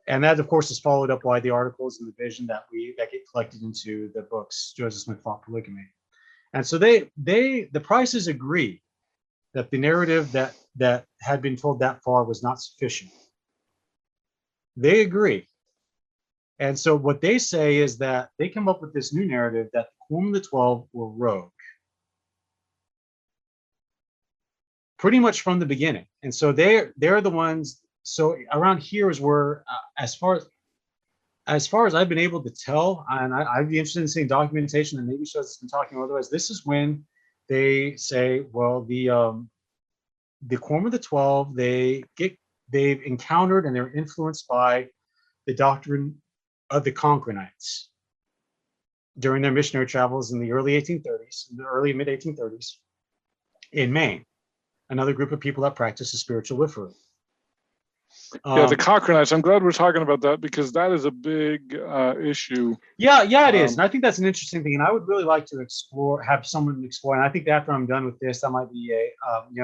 And that, of course, is followed up by the articles in the Vision that get collected into the books Joseph Smith Fought Polygamy. And so the Prices agree that the narrative that had been told that far was not sufficient. They agree. And so what they say is that they come up with this new narrative that the Quorum of the 12 were rogue. Pretty much from the beginning. And so they're the ones. So around here is where, as far as I've been able to tell, and I'd be interested in seeing documentation and maybe shows us been talking otherwise. This is when they say, well, the Quorum of the 12, they've encountered and they're influenced by the doctrine of the Cocharanites during their missionary travels in the early 1830s, in the early mid 1830s, in Maine. Another group of people that practice a spiritual wiffery. The Cocharanites. I'm glad we're talking about that because that is a big issue. Yeah, it is, and I think that's an interesting thing. And I would really like to have someone explore. And I think that after I'm done with this, I might be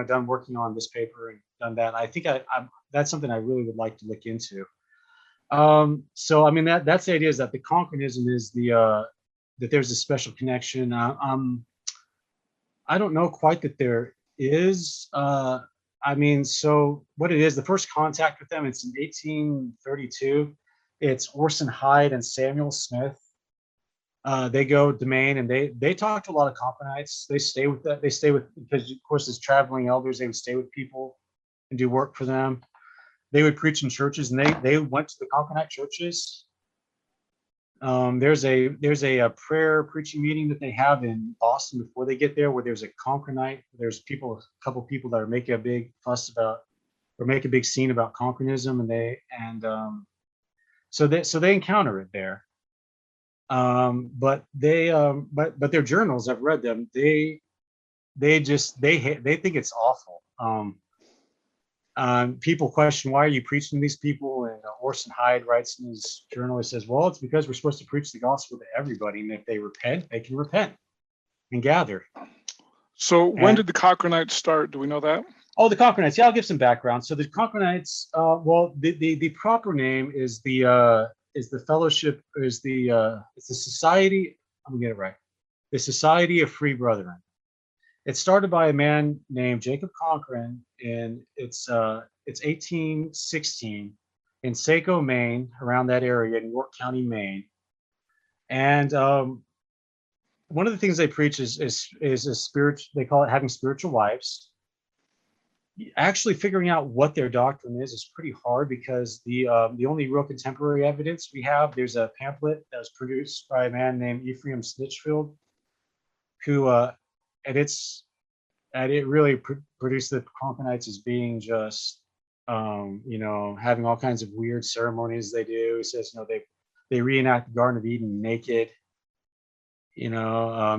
done working on this paper and done that. I think that's something I really would like to look into. So I mean that's the idea, is that the Cocharganism is that there's a special connection. I don't know quite that there is. So what it is, the first contact with them, it's in 1832. It's Orson Hyde and Samuel Smith. They go to Maine and they talk to a lot of Cocharanites. They stay with because of course as traveling elders, they would stay with people and do work for them. They would preach in churches, and they went to the Cocharanite churches. There's a prayer preaching meeting that they have in Boston before they get there, where there's a Cocharanite. There's a couple people that are making a big fuss about, or make a big scene about Cochranism, so they encounter it there. But their journals, I've read them. They think it's awful. People question, why are you preaching to these people? And Orson Hyde writes in his journal, he says, well, it's because we're supposed to preach the gospel to everybody. And if they repent, they can repent and gather. So when did the Cocharanites start? Do we know that? Oh, the Cocharanites. Yeah, I'll give some background. So the Cocharanites, the proper name is the fellowship, it's the society, I'm gonna get it right. The Society of Free Brethren. It started by a man named Jacob Cochran, and it's 1816 in Saco, Maine, around that area in York County, Maine. And one of the things they preach is a spirit. They call it having spiritual wives. Actually, figuring out what their doctrine is pretty hard, because the only real contemporary evidence we have, there's a pamphlet that was produced by a man named Ephraim Snitchfield, who it really produced the Cocharanites as being just having all kinds of weird ceremonies they do. He says they reenact the Garden of Eden naked. He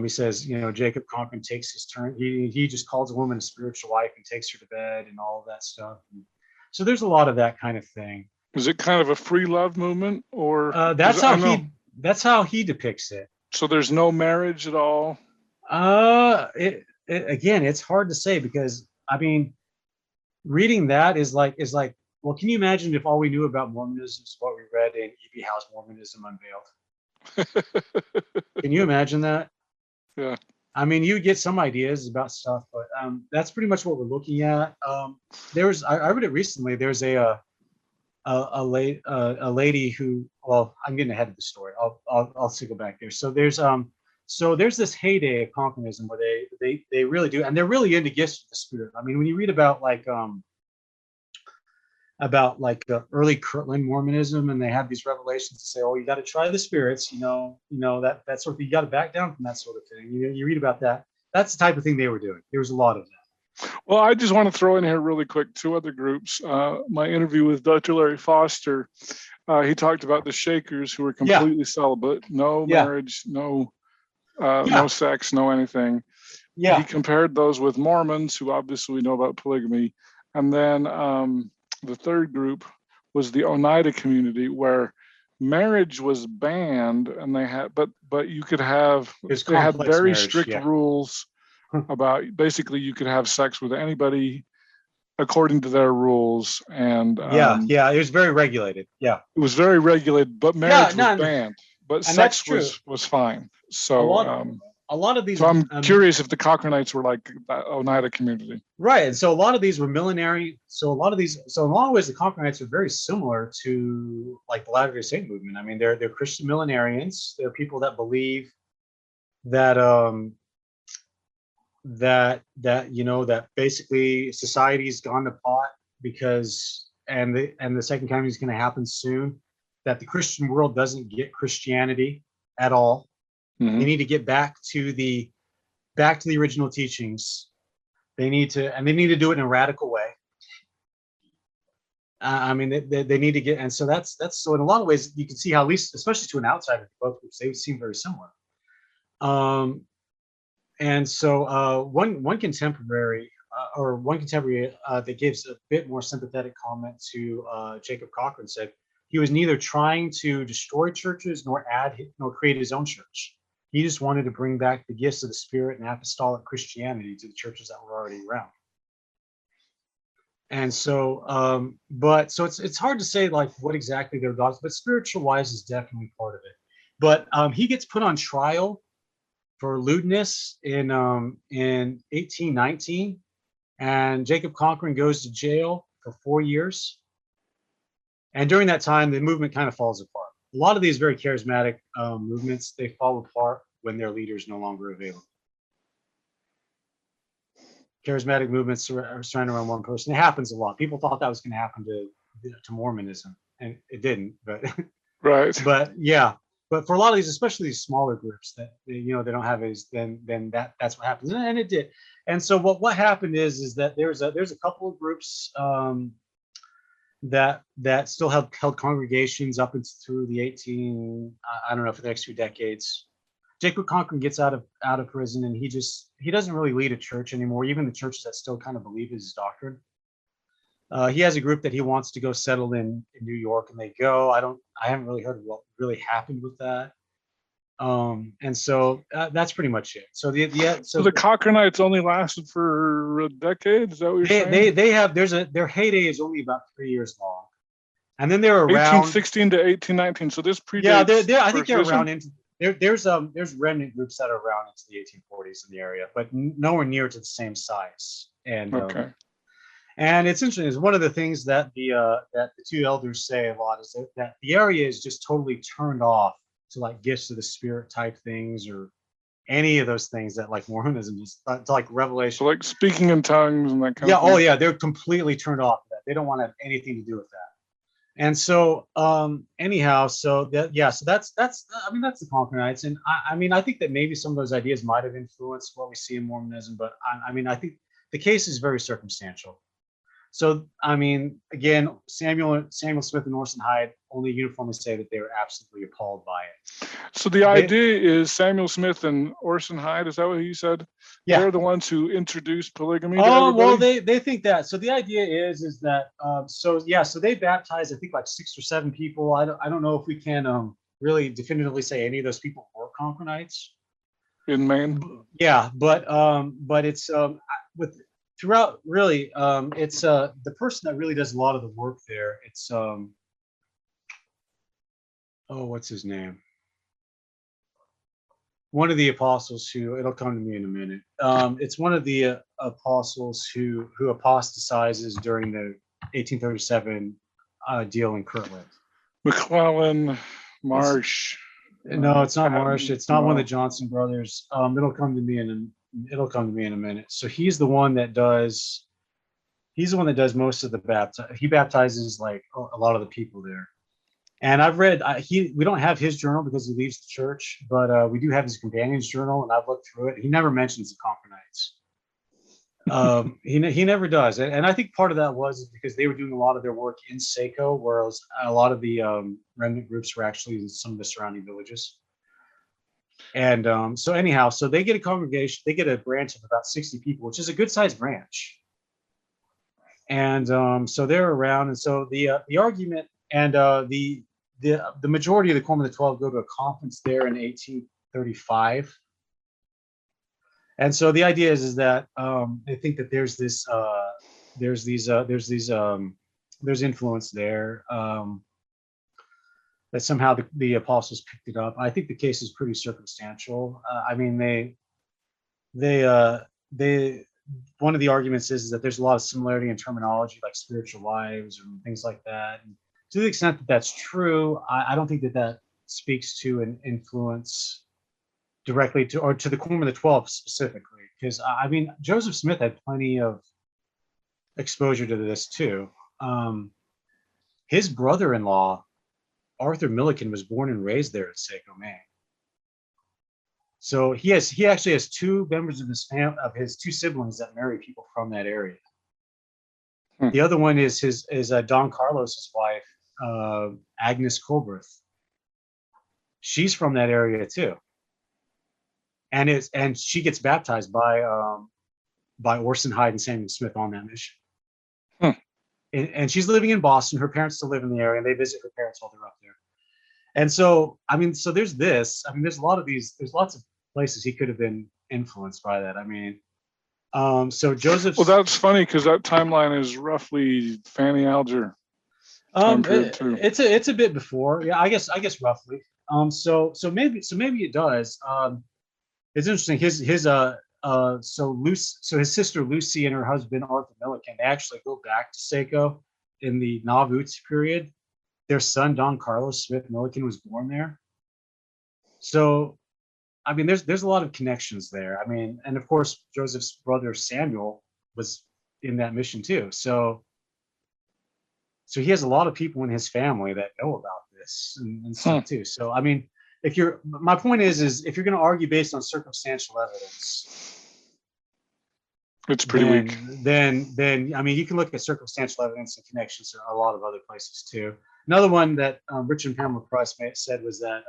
says Jacob Cochran takes his turn. He just calls a woman a spiritual wife and takes her to bed and all of that stuff. And so there's a lot of that kind of thing. Is it kind of a free love movement, or that's how he depicts it. So there's no marriage at all. Again, it's hard to say, because I mean, reading that is like, well, can you imagine if all we knew about Mormonism is what we read read in E.B. House Mormonism Unveiled. Can you imagine that? Yeah. I mean, you get some ideas about stuff, but that's pretty much what we're looking at. I read it recently. There's a lady who, well, I'm getting ahead of the story. I'll circle back there. So there's this heyday of conformism where they really do, and they're really into gifts of the spirit. I mean, when you read about the early Kirtland Mormonism, and they have these revelations to say, oh, you got to try the spirits, that sort of thing. You got to back down from that sort of thing. You read about that. That's the type of thing they were doing. There was a lot of that. Well, I just want to throw in here really quick 2 other groups. My interview with Dr. Larry Foster, he talked about the Shakers, who were completely celibate, no marriage, no sex, no anything. Yeah. He compared those with Mormons, who obviously know about polygamy. And then the third group was the Oneida community, where marriage was banned, and they had, but you could have, they had very strict rules about, basically you could have sex with anybody according to their rules. And it was very regulated. Yeah, it was very regulated, but marriage was banned, but sex was fine. So a lot of these. So I'm curious if the Cocharanites were like the Oneida community. Right. And so a lot of these were millenary. So in a lot of ways, the Cocharanites are very similar to like the Latter-day Saint movement. I mean, they're Christian millenarians. They're people that believe that that basically society's gone to pot because and the second coming is going to happen soon, that the Christian world doesn't get Christianity at all. Mm-hmm. They need to get back to the original teachings. They need to do it in a radical way. I mean, they need to get, and so that's so in a lot of ways you can see how, at least especially to an outsider, both groups, they seem very similar. And so one contemporary that gives a bit more sympathetic comment to Jacob Cochran said he was neither trying to destroy churches nor create his own church. He just wanted to bring back the gifts of the Spirit and apostolic Christianity to the churches that were already around. And so, so it's hard to say like what exactly their gods, but spiritual wise is definitely part of it. But he gets put on trial for lewdness in 1819, and Jacob Cochran goes to jail for 4 years. And during that time, the movement kind of falls apart. A lot of these very charismatic movements, they fall apart when their leader is no longer available. Charismatic movements are surrounded around one person. It happens a lot. People thought that was going to happen to Mormonism, and it didn't. But right. But yeah. But for a lot of these, especially these smaller groups that they don't have then that's what happens, and it did. And so what happened is that there's a couple of groups that still held congregations up into through the I don't know, for the next few decades. Jacob Cochran gets out of prison, and he doesn't really lead a church anymore, even the churches that still kind of believe his doctrine. He has a group that he wants to go settle in New York, and they go. I haven't really heard what really happened with that. And so that's pretty much it. So the Cocharanites only lasted for a decade. Is that what you're saying? They have their heyday is only about 3 years long, and then they're around 1816 to 1819. So this predates. Yeah, I think they're around into there's remnant groups that are around into the 1840s in the area, but nowhere near to the same size. And okay. And it's interesting. Is one of the things that the two elders say a lot is that the area is just totally turned off to like gifts of the Spirit type things or any of those things that like Mormonism is, to like Revelation. So like speaking in tongues and that kind of thing. Oh yeah, they're completely turned off to that. They don't want to have anything to do with that. And so anyhow, so that's I mean that's the Cocharanites, and I think that maybe some of those ideas might have influenced what we see in Mormonism, but I think the case is very circumstantial. So, I mean, again, Samuel Smith and Orson Hyde only uniformly say that they were absolutely appalled by it. So the idea is Samuel Smith and Orson Hyde, is that what you said? Yeah. They're the ones who introduced polygamy to everybody? Well, they think that. So the idea is that, so they baptized, I think, like 6 or 7 people. I don't know if we can really definitively say any of those people were Cocharanites. In Maine? Yeah, but it's with... Throughout, really, it's the person that really does a lot of the work there. It's oh, what's his name? One of the apostles who, it'll come to me in a minute. It's one of the apostles who apostatizes during the 1837 deal in Kirtland. McClellan, Marsh. No, it's not Marsh. Patton, It's not one of no. the Johnson brothers. It'll come to me in a minute. So he's the one that does. He's the one that does most of the baptize. He baptizes like a lot of the people there. And I've read we don't have his journal because he leaves the church, but we do have his companion's journal, and I've looked through it. He never mentions the Cocharanites. He never does, and I think part of that was because they were doing a lot of their work in Seco, whereas a lot of the remnant groups were actually in some of the surrounding villages. And so anyhow, so they get a congregation, they get a branch of about 60 people, which is a good sized branch. And so they're around, and so the argument and the majority of the Quorum of the 12 go to a conference there in 1835. And so the idea is that they think that there's influence there, that somehow the apostles picked it up. I think the case is pretty circumstantial. I mean, one of the arguments is that there's a lot of similarity in terminology, like spiritual lives and things like that. And to the extent that that's true, I don't think that speaks to an influence directly to the Quorum of the 12 specifically, because I mean, Joseph Smith had plenty of exposure to this too. His brother-in-law, Arthur Milliken, was born and raised there at Saco, Maine. So he actually has two members of his family, of his two siblings, that marry people from that area. The other one is Don Carlos's wife, Agnes Colbreth. She's from that area too, and she gets baptized by Orson Hyde and Samuel Smith on that mission. And she's living in Boston. Her parents still live in the area, and they visit her parents while they're up there. And so, I mean, so there's this. I mean, there's lots of places he could have been influenced by that. I mean, so Joseph. Well, that's funny because that timeline is roughly Fanny Alger. It's a bit before, yeah. I guess roughly. So maybe it does. It's interesting. So his sister Lucy and her husband Arthur Milliken, they actually go back to Saco in the Nauvoo period. Their son Don Carlos Smith Milliken was born there. So, I mean, there's a lot of connections there. I mean, and of course Joseph's brother Samuel was in that mission too. So he has a lot of people in his family that know about this and stuff too. So, I mean, my point is if you're going to argue based on circumstantial evidence, it's pretty weak. Then, I mean, you can look at circumstantial evidence and connections to a lot of other places too. Another one that Richard and Pamela Price said was that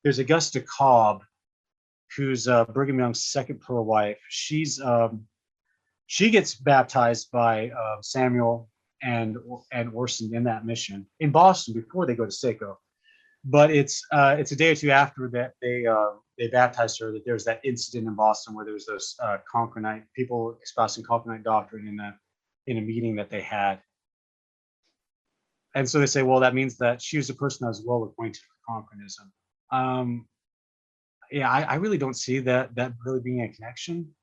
there's Augusta Cobb, who's Brigham Young's second pearl wife. She gets baptized by Samuel and Orson in that mission in Boston before they go to Saco. But it's a day or two after that they baptized her that there's that incident in Boston where there was those Coccharanite people espousing Coccharanite doctrine in a meeting that they had. And so they say, well, that means that she was a person that was well acquainted with Coccharanism. Yeah, I really don't see that really being a connection.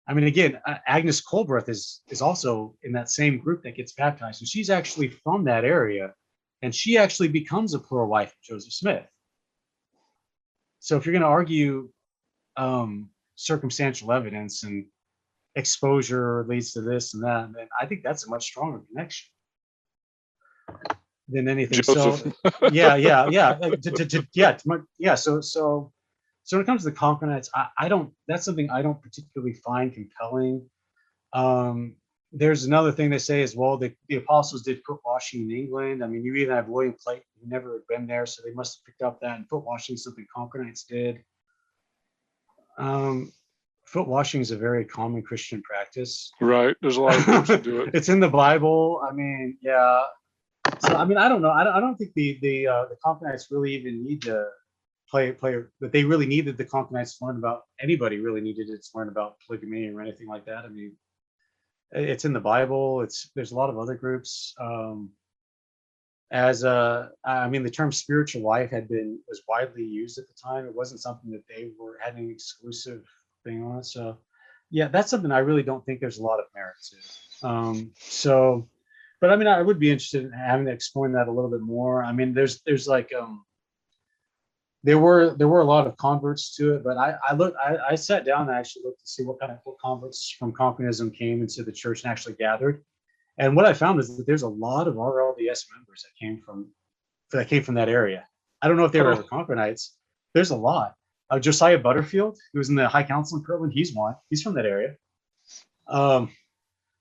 I mean, again, Agnes Colbreth is also in that same group that gets baptized, and she's actually from that area, and she actually becomes a plural wife of Joseph Smith. So if you're going to argue circumstantial evidence and exposure leads to this and that, then I think that's a much stronger connection than anything. Joseph. So yeah. So when it comes to the Cocharanites, that's something I don't particularly find compelling. There's another thing they say as well, the apostles did foot washing in England. I mean, you even have William Clayton, who never had been there, so they must have picked up that, and foot washing is something Cocharanites did. Foot washing is a very common Christian practice. Right. There's a lot of groups that do it. It's in the Bible. I mean, yeah. So I mean, I don't know. I don't think the Cocharanites really even need to play, but they really needed the Cocharanites to learn about. Anybody really needed it to learn about polygamy or anything like that. I mean, it's in the Bible. There's a lot of other groups. as a, I mean, the term spiritual wife was widely used at the time. It wasn't something that they had an exclusive thing on. So yeah, that's something I really don't think there's a lot of merit to. So, but I mean, I would be interested in having to exploring that a little bit more. I mean, there's like, there were a lot of converts to it, but I sat down and actually looked to see what converts from Communism came into the church and actually gathered. And what I found is that there's a lot of RLDS members that came from that area. I don't know if they were ever Cocharanites. There's a lot. Josiah Butterfield, who was in the High Council in Kirtland, he's one. He's from that area.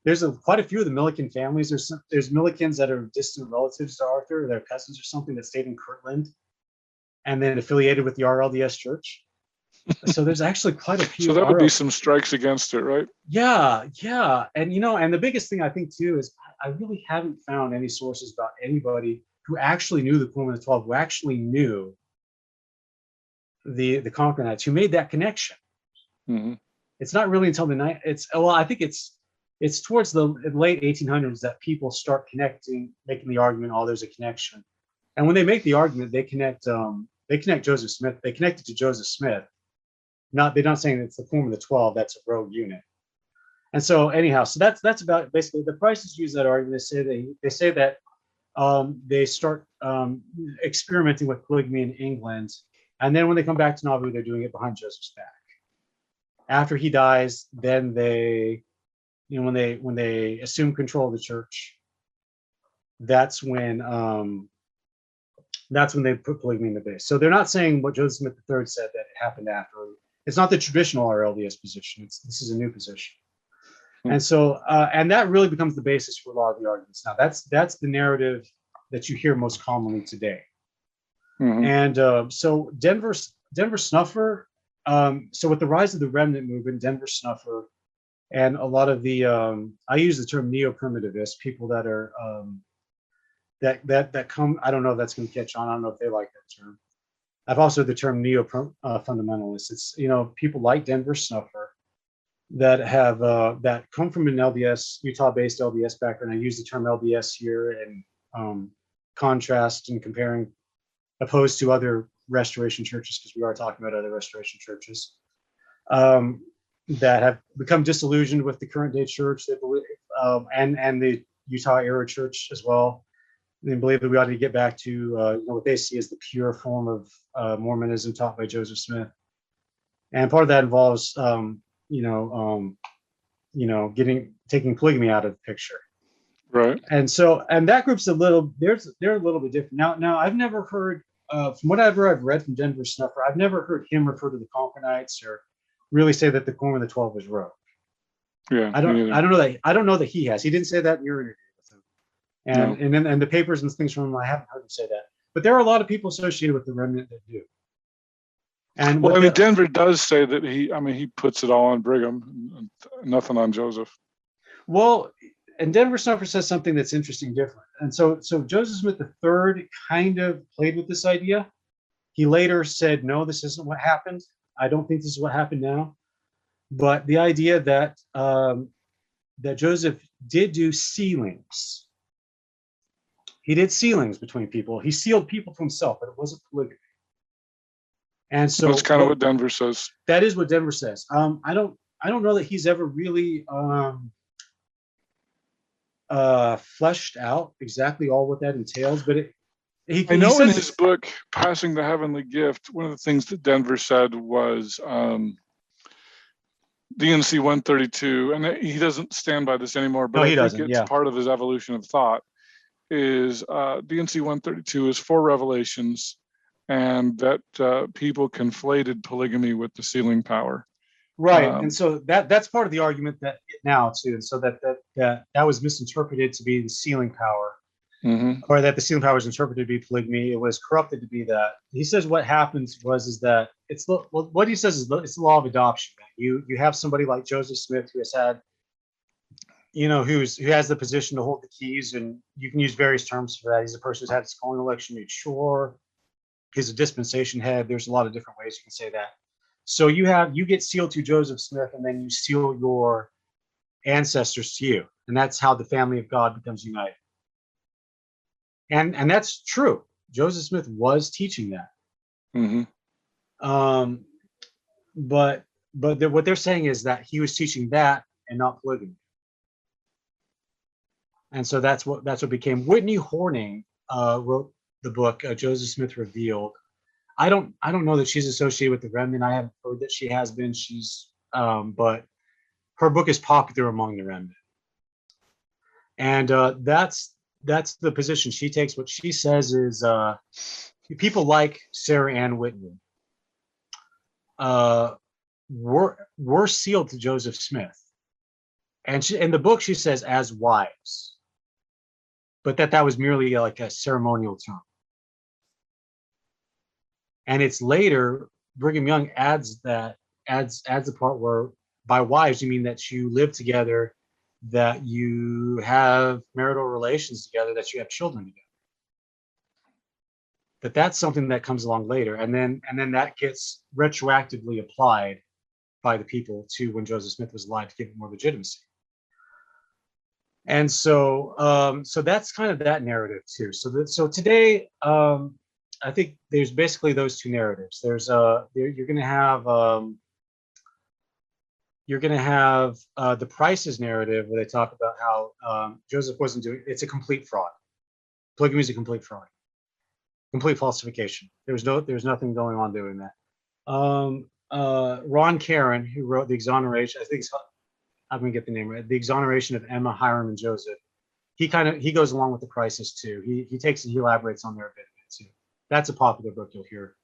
There's quite a few of the Milliken families. There's Millikens that are distant relatives to Arthur, their cousins or something, that stayed in Kirtland and then affiliated with the RLDS church. So there's actually quite a few. So that would be some strikes against it, right? Yeah. And and the biggest thing I think too is I really haven't found any sources about anybody who actually knew the Quorum of the 12, who actually knew the Cocharanites, who made that connection. Mm-hmm. It's not really until the night. I think it's towards the late 1800s that people start making the argument. Oh, there's a connection, and when they make the argument, they connect Joseph Smith. They connect it to Joseph Smith. They're not saying it's the Quorum of the 12. That's a rogue unit. And so anyhow, so that's about basically the Prices use that argument. They say that they start experimenting with polygamy in England, and then when they come back to Nauvoo, they're doing it behind Joseph's back. After he dies, then they, when they assume control of the church, that's when they put polygamy in the base. So they're not saying what Joseph Smith III said that it happened after. It's not the traditional RLDS position. This is a new position. And so, and that really becomes the basis for a lot of the arguments. Now, that's the narrative that you hear most commonly today. Mm-hmm. And so Denver Snuffer, so with the rise of the remnant movement, Denver Snuffer, and a lot of the, I use the term neo-primitivists, people that are, that come, I don't know if that's going to catch on. I don't know if they like that term. I've also the term neo-fundamentalists. It's, people like Denver Snuffer that have, that come from an LDS, Utah-based LDS background. I use the term LDS here in contrast and comparing, opposed to other Restoration churches, because we are talking about other Restoration churches that have become disillusioned with the current day church, they believe, and the Utah era church as well. They believe that we ought to get back to what they see as the pure form of Mormonism taught by Joseph Smith, and part of that involves taking polygamy out of the picture, right? And so, and that group's they're a little bit different. Now I've never heard from whatever I've read from Denver Snuffer, I've never heard him refer to the Cocharanites or really say that the Quorum of the 12 was rogue. Yeah, I don't know that he has. He didn't say that in your interview with him, and the papers and things from him, I haven't heard him say that. But there are a lot of people associated with the remnant that do. And Denver does say that he puts it all on Brigham, nothing on Joseph. Well, and Denver Snuffer says something that's interesting, different. And so Joseph Smith III kind of played with this idea. He later said, no, this isn't what happened. I don't think this is what happened now. But the idea that that Joseph did do sealings. He did sealings between people. He sealed people to himself, but it wasn't polygamy. And so that's kind of what Denver says. That is what Denver says. I don't know that he's ever really fleshed out exactly all what that entails, but I know in his book Passing the Heavenly Gift, one of the things that Denver said was DNC 132, and he doesn't stand by this anymore, but I think it's part of his evolution of thought, is DNC 132 is 4 revelations, and that people conflated polygamy with the sealing power. Right, and so that's part of the argument that now too, and so that was misinterpreted to be the sealing power, or that the sealing power was interpreted to be polygamy. It was corrupted to be that. He says what happens is that it's what he says is it's the law of adoption. You have somebody like Joseph Smith who has had, who has the position to hold the keys, and you can use various terms for that. He's a person who's had his calling election made sure. He's a dispensation head. There's a lot of different ways you can say that. So you get sealed to Joseph Smith, and then you seal your ancestors to you, and that's how the family of God becomes united. And that's true. Joseph Smith was teaching that. But what they're saying is that he was teaching that and not polygamy. And so that's what became. Whitney Horning wrote the book Joseph Smith Revealed. I don't know that she's associated with the Remnant. I haven't heard that she has been. She's but her book is popular among the Remnant. And that's the position she takes. What she says is people like Sarah Ann Whitney were sealed to Joseph Smith. And in the book, she says as wives, but that was merely like a ceremonial term. And it's later, Brigham Young adds the part where by wives, you mean that you live together, that you have marital relations together, that you have children together. That's something that comes along later. And then that gets retroactively applied by the people to when Joseph Smith was alive to give it more legitimacy. And so that's kind of that narrative too. So today, I think there's basically those two narratives. There's you're going to have the Price's narrative where they talk about how Joseph wasn't doing. It's a complete fraud. Polygamy is a complete fraud, complete falsification. There's nothing going on doing that. Ron Caron, who wrote The Exoneration, I think I'm gonna get the name right. The Exoneration of Emma, Hyrum, and Joseph. He goes along with the Prices too. He takes and he elaborates on their bit too. That's a popular book you'll hear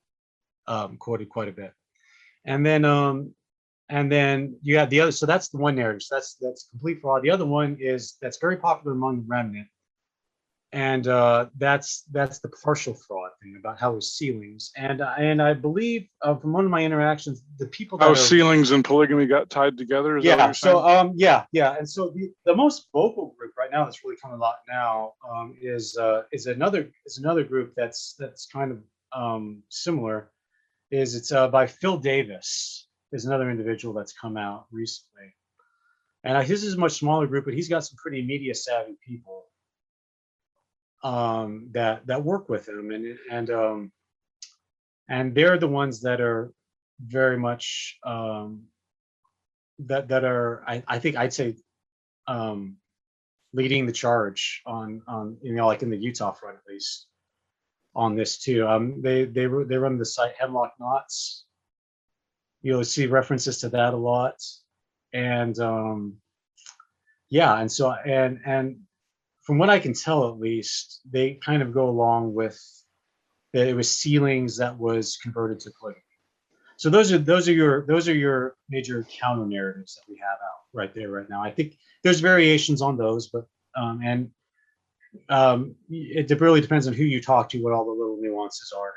quoted quite a bit. And then you have the other. So that's the one narrative. So that's complete fraud. The other one is that's very popular among the Remnant, and that's the partial fraud thing about how his sealings. And I believe from one of my interactions, the people that sealings and polygamy got tied together. Is yeah. That so yeah. And so the most vocal group right now that's really coming a lot now is another group that's kind of similar. It's by Phil Davis. Is another individual that's come out recently, and his is a much smaller group, but he's got some pretty media savvy people that work with him, and they're the ones that are very much that are I think I'd say leading the charge on like in the Utah front at least on this too. They run the site Hemlock Knots. You'll see references to that a lot, and and so from what I can tell, at least they kind of go along with that it was sealings that was converted to polygamy. So those are your major counter narratives that we have out right there right now. I think there's variations on those, but it really depends on who you talk to, what all the little nuances are.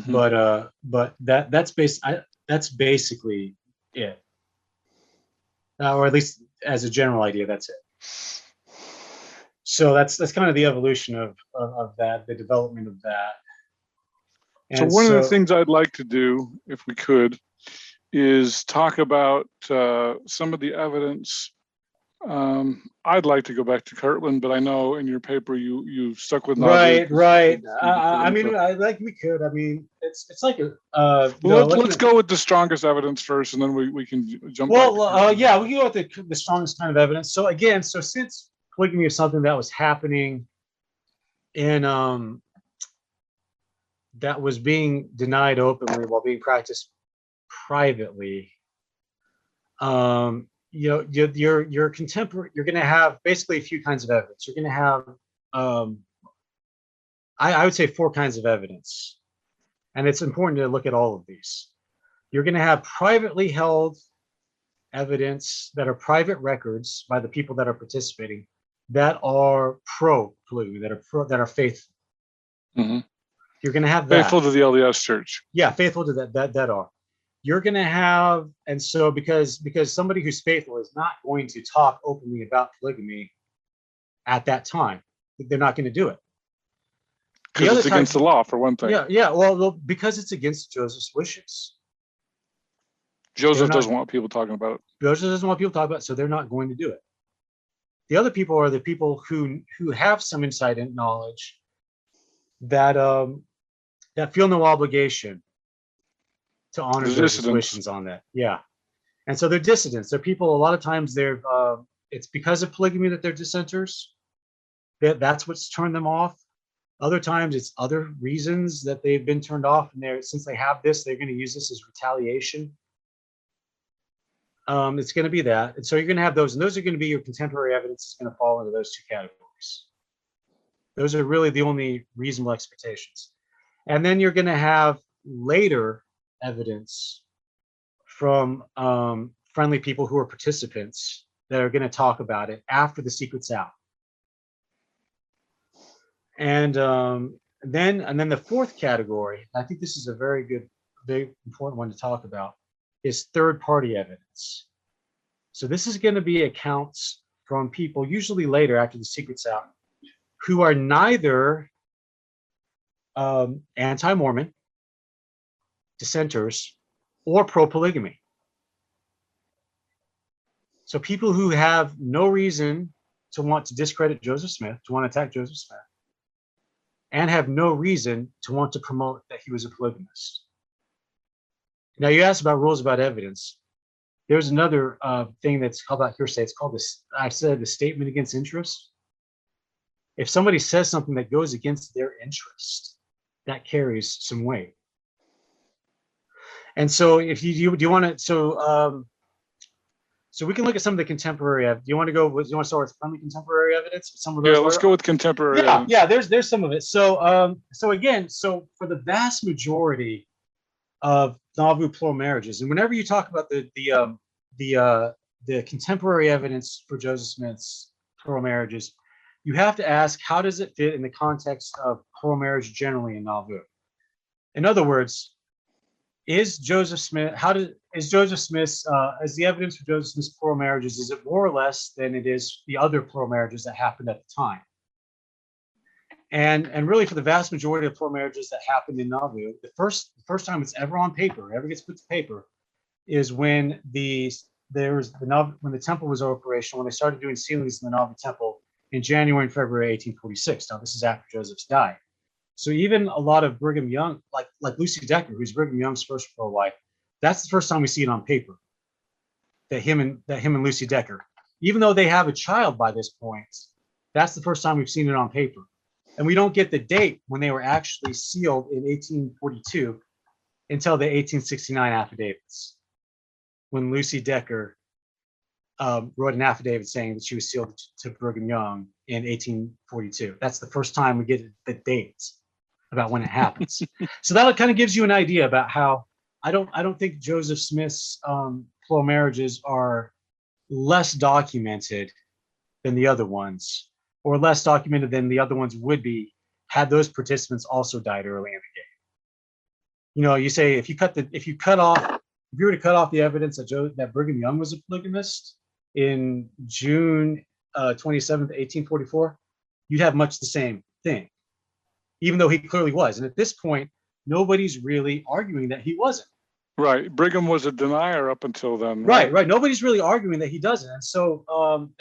But that's basically it, or at least as a general idea, that's it. So that's kind of the evolution of that, the development of that. And so one of the things I'd like to do, if we could, is talk about some of the evidence. I'd like to go back to Kirtland, but I know in your paper you stuck with Nauvoo. Right. I mean, we could. I mean, it's like a. Let's go with the strongest evidence first, and then we can jump. Well, yeah, we can go with the strongest kind of evidence. So again, since polygamy is something that was happening in that was being denied openly while being practiced privately. Your contemporary, you're going to have basically a few kinds of evidence. You're going to have, I would say 4 kinds of evidence, and it's important to look at all of these. You're going to have privately held evidence that are private records by the people that are participating that are pro polygamy, that are faithful. Mm-hmm. You're going to have that. Faithful to the LDS Church. Yeah, faithful to that are. You're going to have, and so because somebody who's faithful is not going to talk openly about polygamy at that time, they're not going to do it. Because it's against the law, for one thing. Yeah. Well, because it's against Joseph's wishes. Joseph doesn't want people talking about it. Joseph doesn't want people talking about it, so they're not going to do it. The other people are the people who have some insight and knowledge that that feel no obligation to honor The Joseph's dissidents. wishes on that. Yeah, and so they're dissidents. They're people. A lot of times they're it's because of polygamy that they're dissenters. That's what's turned them off. Other times it's other reasons that they've been turned off, and since they have this, they're going to use this as retaliation. It's going to be that, and so you're going to have those, and those are going to be your contemporary evidence is going to fall into those two categories. Those are really the only reasonable expectations. And then you're going to have later evidence from friendly people who are participants that are going to talk about it after the secret's out. And then the fourth category, I think this is a very good, very important one to talk about, is third-party evidence. So this is going to be accounts from people, usually later after the secret's out, who are neither anti-Mormon, dissenters, or pro-polygamy. So people who have no reason to want to discredit Joseph Smith, to want to attack Joseph Smith, and have no reason to want to promote that he was a polygamist. Now, you asked about rules about evidence. There's another thing that's called about hearsay. It's called this, I said, the statement against interest. If somebody says something that goes against their interest, that carries some weight. And so, if do you want to, so we can look at some of the contemporary. Do you want to go? Do you want to start with friendly contemporary evidence? Some of those. Yeah, let's go with contemporary. Yeah, there's some of it. So so for the vast majority of Nauvoo plural marriages, and whenever you talk about the contemporary evidence for Joseph Smith's plural marriages, you have to ask, how does it fit in the context of plural marriage generally in Nauvoo? In other words, is Joseph Smith's as the evidence for Joseph Smith's plural marriages, is it more or less than it is the other plural marriages that happened at the time? And really, for the vast majority of plural marriages that happened in Nauvoo, the first time it's ever on paper, ever gets put to paper, is when the temple was operational, when they started doing sealings in the Nauvoo temple in January and February 1846. Now, this is after Joseph's died. So even a lot of Brigham Young, like Lucy Decker, who's Brigham Young's first plural wife, that's the first time we see it on paper. That him and Lucy Decker, even though they have a child by this point, that's the first time we've seen it on paper. And we don't get the date when they were actually sealed in 1842 until the 1869 affidavits, when Lucy Decker wrote an affidavit saying that she was sealed to Brigham Young in 1842. That's the first time we get the dates about when it happens. So that kind of gives you an idea about how I don't think Joseph Smith's plural marriages are less documented than the other ones, or less documented than the other ones would be had those participants also died early in the game. You know, you say if you were to cut off the evidence that Brigham Young was a polygamist in June 27th, 1844, you'd have much the same thing, even though he clearly was. And at this point, nobody's really arguing that he wasn't. Right. Brigham was a denier up until then. Right. Nobody's really arguing that he doesn't. And so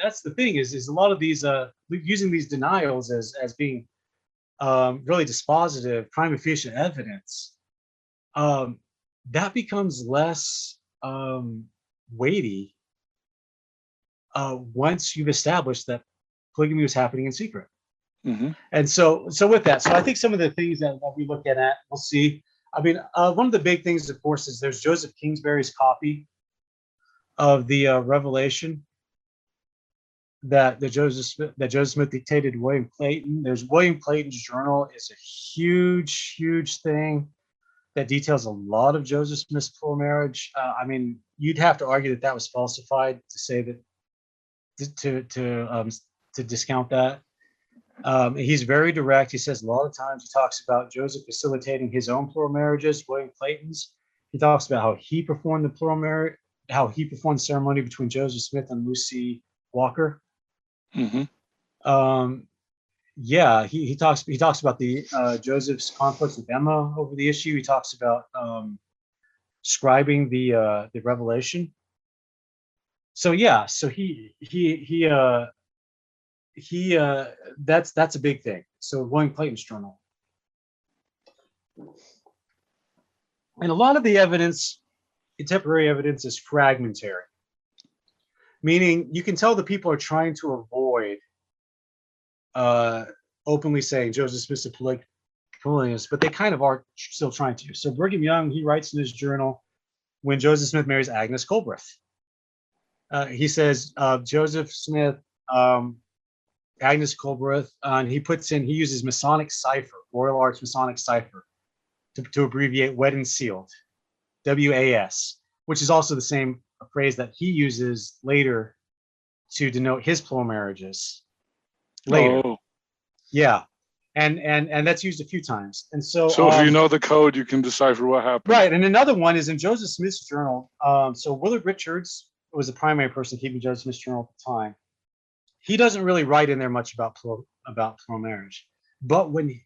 that's the thing is a lot of these using these denials as being really dispositive, prima facie evidence, that becomes less weighty once you've established that polygamy was happening in secret. Mm-hmm. And so with that, so I think some of the things that we look at, we'll see. I mean, one of the big things, of course, is there's Joseph Kingsbury's copy of the Revelation that Joseph Smith dictated to William Clayton. There's William Clayton's journal is a huge thing that details a lot of Joseph Smith's plural marriage. I mean, you'd have to argue that was falsified to say that to discount that. He's very direct. He says a lot of times he talks about Joseph facilitating his own plural marriages, William Clayton's. He talks about how he performed the plural marriage, how he performed the ceremony between Joseph Smith and Lucy Walker. Mm-hmm. Yeah, he talks about the Joseph's conflicts with Emma over the issue. He talks about scribing the Revelation. So yeah, so he he that's a big thing. So William Clayton's journal. And a lot of the evidence, contemporary evidence, is fragmentary, meaning you can tell the people are trying to avoid openly saying Joseph Smith's a polygamist, but they kind of are still trying to. So Brigham Young, he writes in his journal when Joseph Smith marries Agnes Goldbreath. He says Joseph Smith, Agnes Goldbreath, and he uses Masonic cipher, Royal Arts Masonic cipher, to abbreviate wed and sealed, WAS, which is also the same phrase that he uses later to denote his plural marriages. Later. Oh. Yeah. And that's used a few times. And so if you know the code, you can decipher what happened. Right. And another one is in Joseph Smith's journal. So Willard Richards was the primary person keeping Joseph Smith's journal at the time. He doesn't really write in there much about plural marriage. But when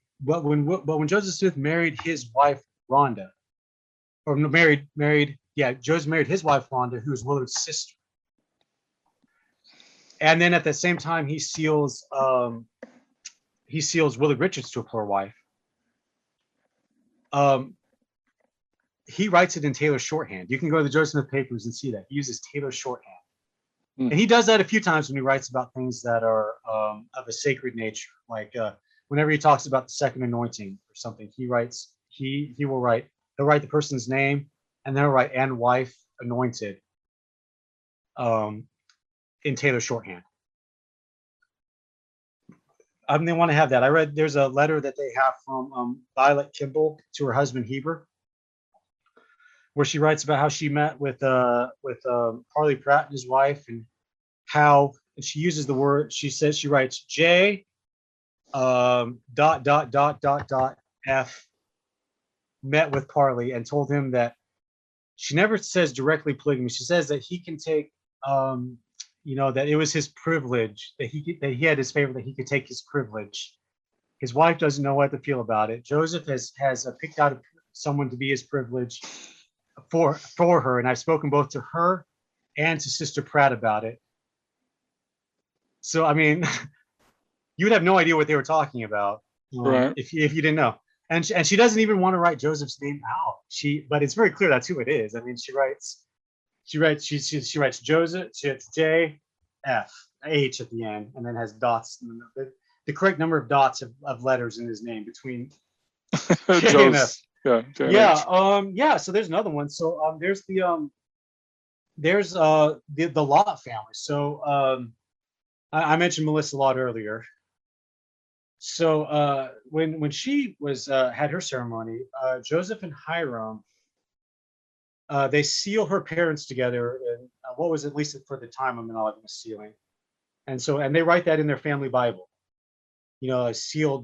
Joseph Smith married his wife Rhonda, Joseph married his wife Rhonda, who was Willard's sister. And then at the same time he seals Willard Richards to a plural wife. He writes it in Taylor shorthand. You can go to the Joseph Smith papers and see that. He uses Taylor shorthand. And he does that a few times when he writes about things that are of a sacred nature. Like whenever he talks about the second anointing or something, he'll write the person's name, and then he'll write "and wife anointed" in Taylor shorthand. They want to have that. I read there's a letter that they have from Violet Kimball to her husband Heber, where she writes about how she met with Parley Pratt and his wife, and how she uses the word. She writes J F met with Parley and told him that she never says directly polygamy. She says that he can take that it was his privilege, that he had his favor, that he could take his privilege. His wife doesn't know what to feel about it. Joseph has picked out someone to be his privilege for her, and I've spoken both to her and to Sister Pratt about it. So I mean, you would have no idea what they were talking about, right, if you didn't know. And she doesn't even want to write Joseph's name out. But it's very clear that's who it is. I mean, she writes Joseph. It's J F H at the end, and then has dots. The correct number of dots of letters in his name between J and F. Yeah. So there's another one. So there's the Lott family. So I mentioned Melissa Lott earlier. So when she was had her ceremony, Joseph and Hyrum, they seal her parents together, and what was, at least for the time, a sealing. And they write that in their family Bible. Sealing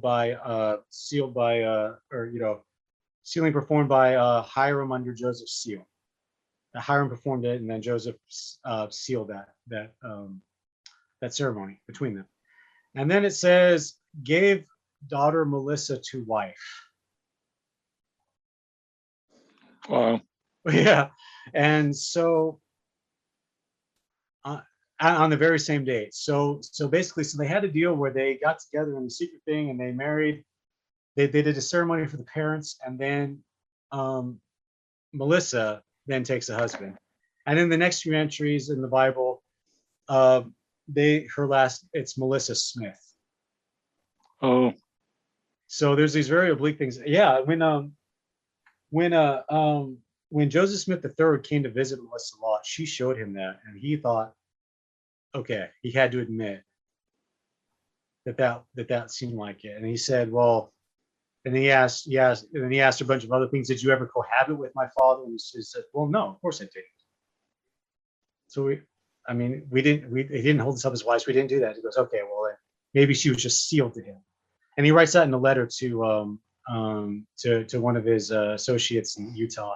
performed by Hyrum under Joseph's seal. Hyrum performed it, and then Joseph sealed that ceremony between them. And then it says, gave daughter Melissa to wife. Wow. Yeah. And so on the very same date. So basically, they had a deal where they got together in the secret thing, and they married. They did a ceremony for the parents, and then Melissa then takes a husband. And in the next few entries in the Bible, it's Melissa Smith. Oh. So there's these very oblique things. Yeah, when Joseph Smith III came to visit Melissa Lott, she showed him that, and he thought, okay, he had to admit that seemed like it. And he said, well, and he asked a bunch of other things. Did you ever cohabit with my father? And he said, well, no, of course I didn't. So he didn't hold us up as wives. We didn't do that. He goes, okay, well, then maybe she was just sealed to him. And he writes that in a letter to one of his associates in Utah.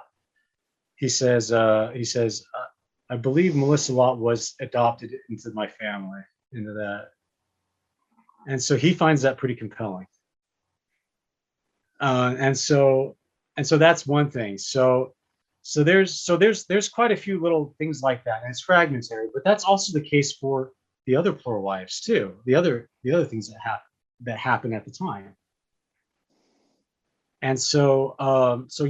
He says, I believe Melissa Lott was adopted into my family, into that. And so he finds that pretty compelling. And so that's one thing. So there's quite a few little things like that, and it's fragmentary, but that's also the case for the other plural wives too, the other things that happen at the time. And so so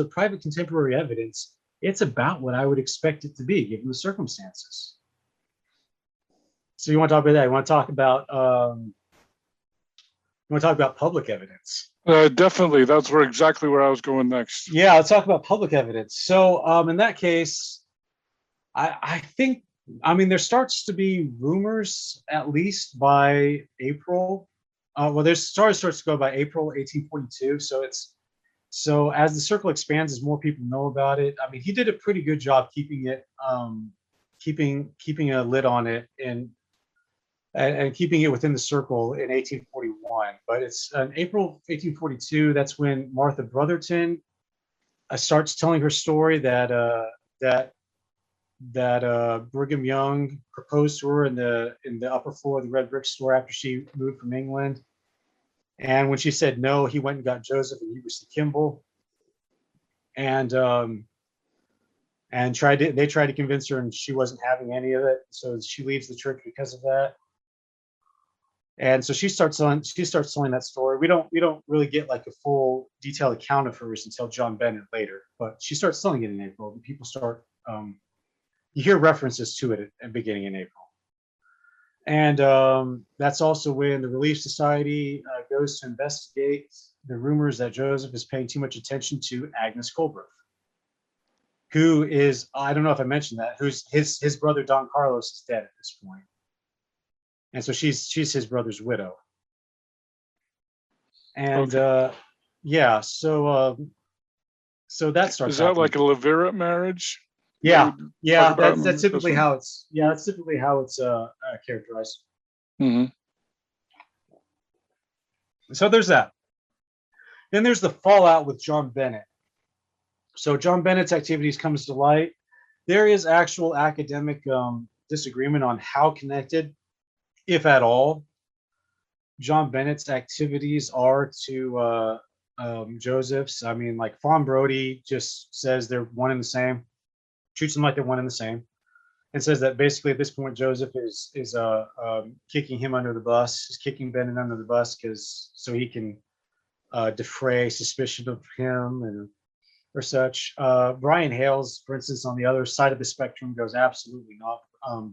private contemporary evidence, it's about what I would expect it to be given the circumstances. So you want to talk about that? You want to talk about public evidence? Definitely, that's exactly where I was going next. Yeah, let's talk about public evidence. So in that case, I think, I mean, there starts to be rumors, at least by April. Well, there's starts to go by April 1842. So as the circle expands, as more people know about it, I mean, he did a pretty good job keeping it, keeping a lid on it, and keeping it within the circle in 1841. But it's in April 1842. That's when Martha Brotherton starts telling her story that Brigham Young proposed to her in the upper floor of the red brick store after she moved from England. And when she said no, he went and got Joseph and Hubert Kimball, and they tried to convince her, and she wasn't having any of it. So she leaves the church because of that. And so she starts telling that story. We don't really get like a full detailed account of hers until John Bennett later, but she starts telling it in April, and people start you hear references to it at beginning in April. And that's also when the Relief Society goes to investigate the rumors that Joseph is paying too much attention to Agnes Colbreth, who is, I don't know if I mentioned that, who's his brother Don Carlos is dead at this point. And so she's his brother's widow. And okay. So that starts. Is that happening. Like a levirate marriage? Yeah, that's typically how it's. Yeah, that's typically how it's characterized. Mm-hmm. So there's that. Then there's the fallout with John Bennett. So John Bennett's activities comes to light. There is actual academic disagreement on how connected, if at all, John Bennett's activities are to Joseph's. I mean, like Fawn Brody just says they're one and the same. Treats them like they're one and the same, and says that basically at this point Joseph is kicking him under the bus, is kicking Bennett under the bus so he can defray suspicion of him and or such. Brian Hales, for instance, on the other side of the spectrum, goes absolutely not.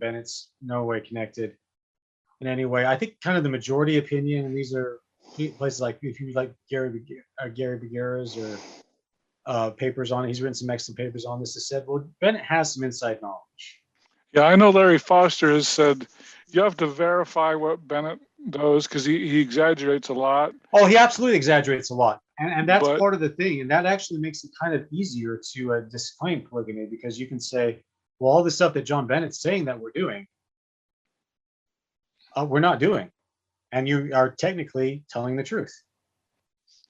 Bennett's no way connected in any way. I think kind of the majority opinion, and these are places like, if you like Gary Begara's or papers on it. He's written some excellent papers on this. Has said, well, Bennett has some inside knowledge. Yeah, I know Larry Foster has said you have to verify what Bennett does because he exaggerates a lot. Oh, he absolutely exaggerates a lot, and that's part of the thing, and that actually makes it kind of easier to disclaim polygamy, because you can say, well, all the stuff that John Bennett's saying that we're doing, we're not doing, and you are technically telling the truth.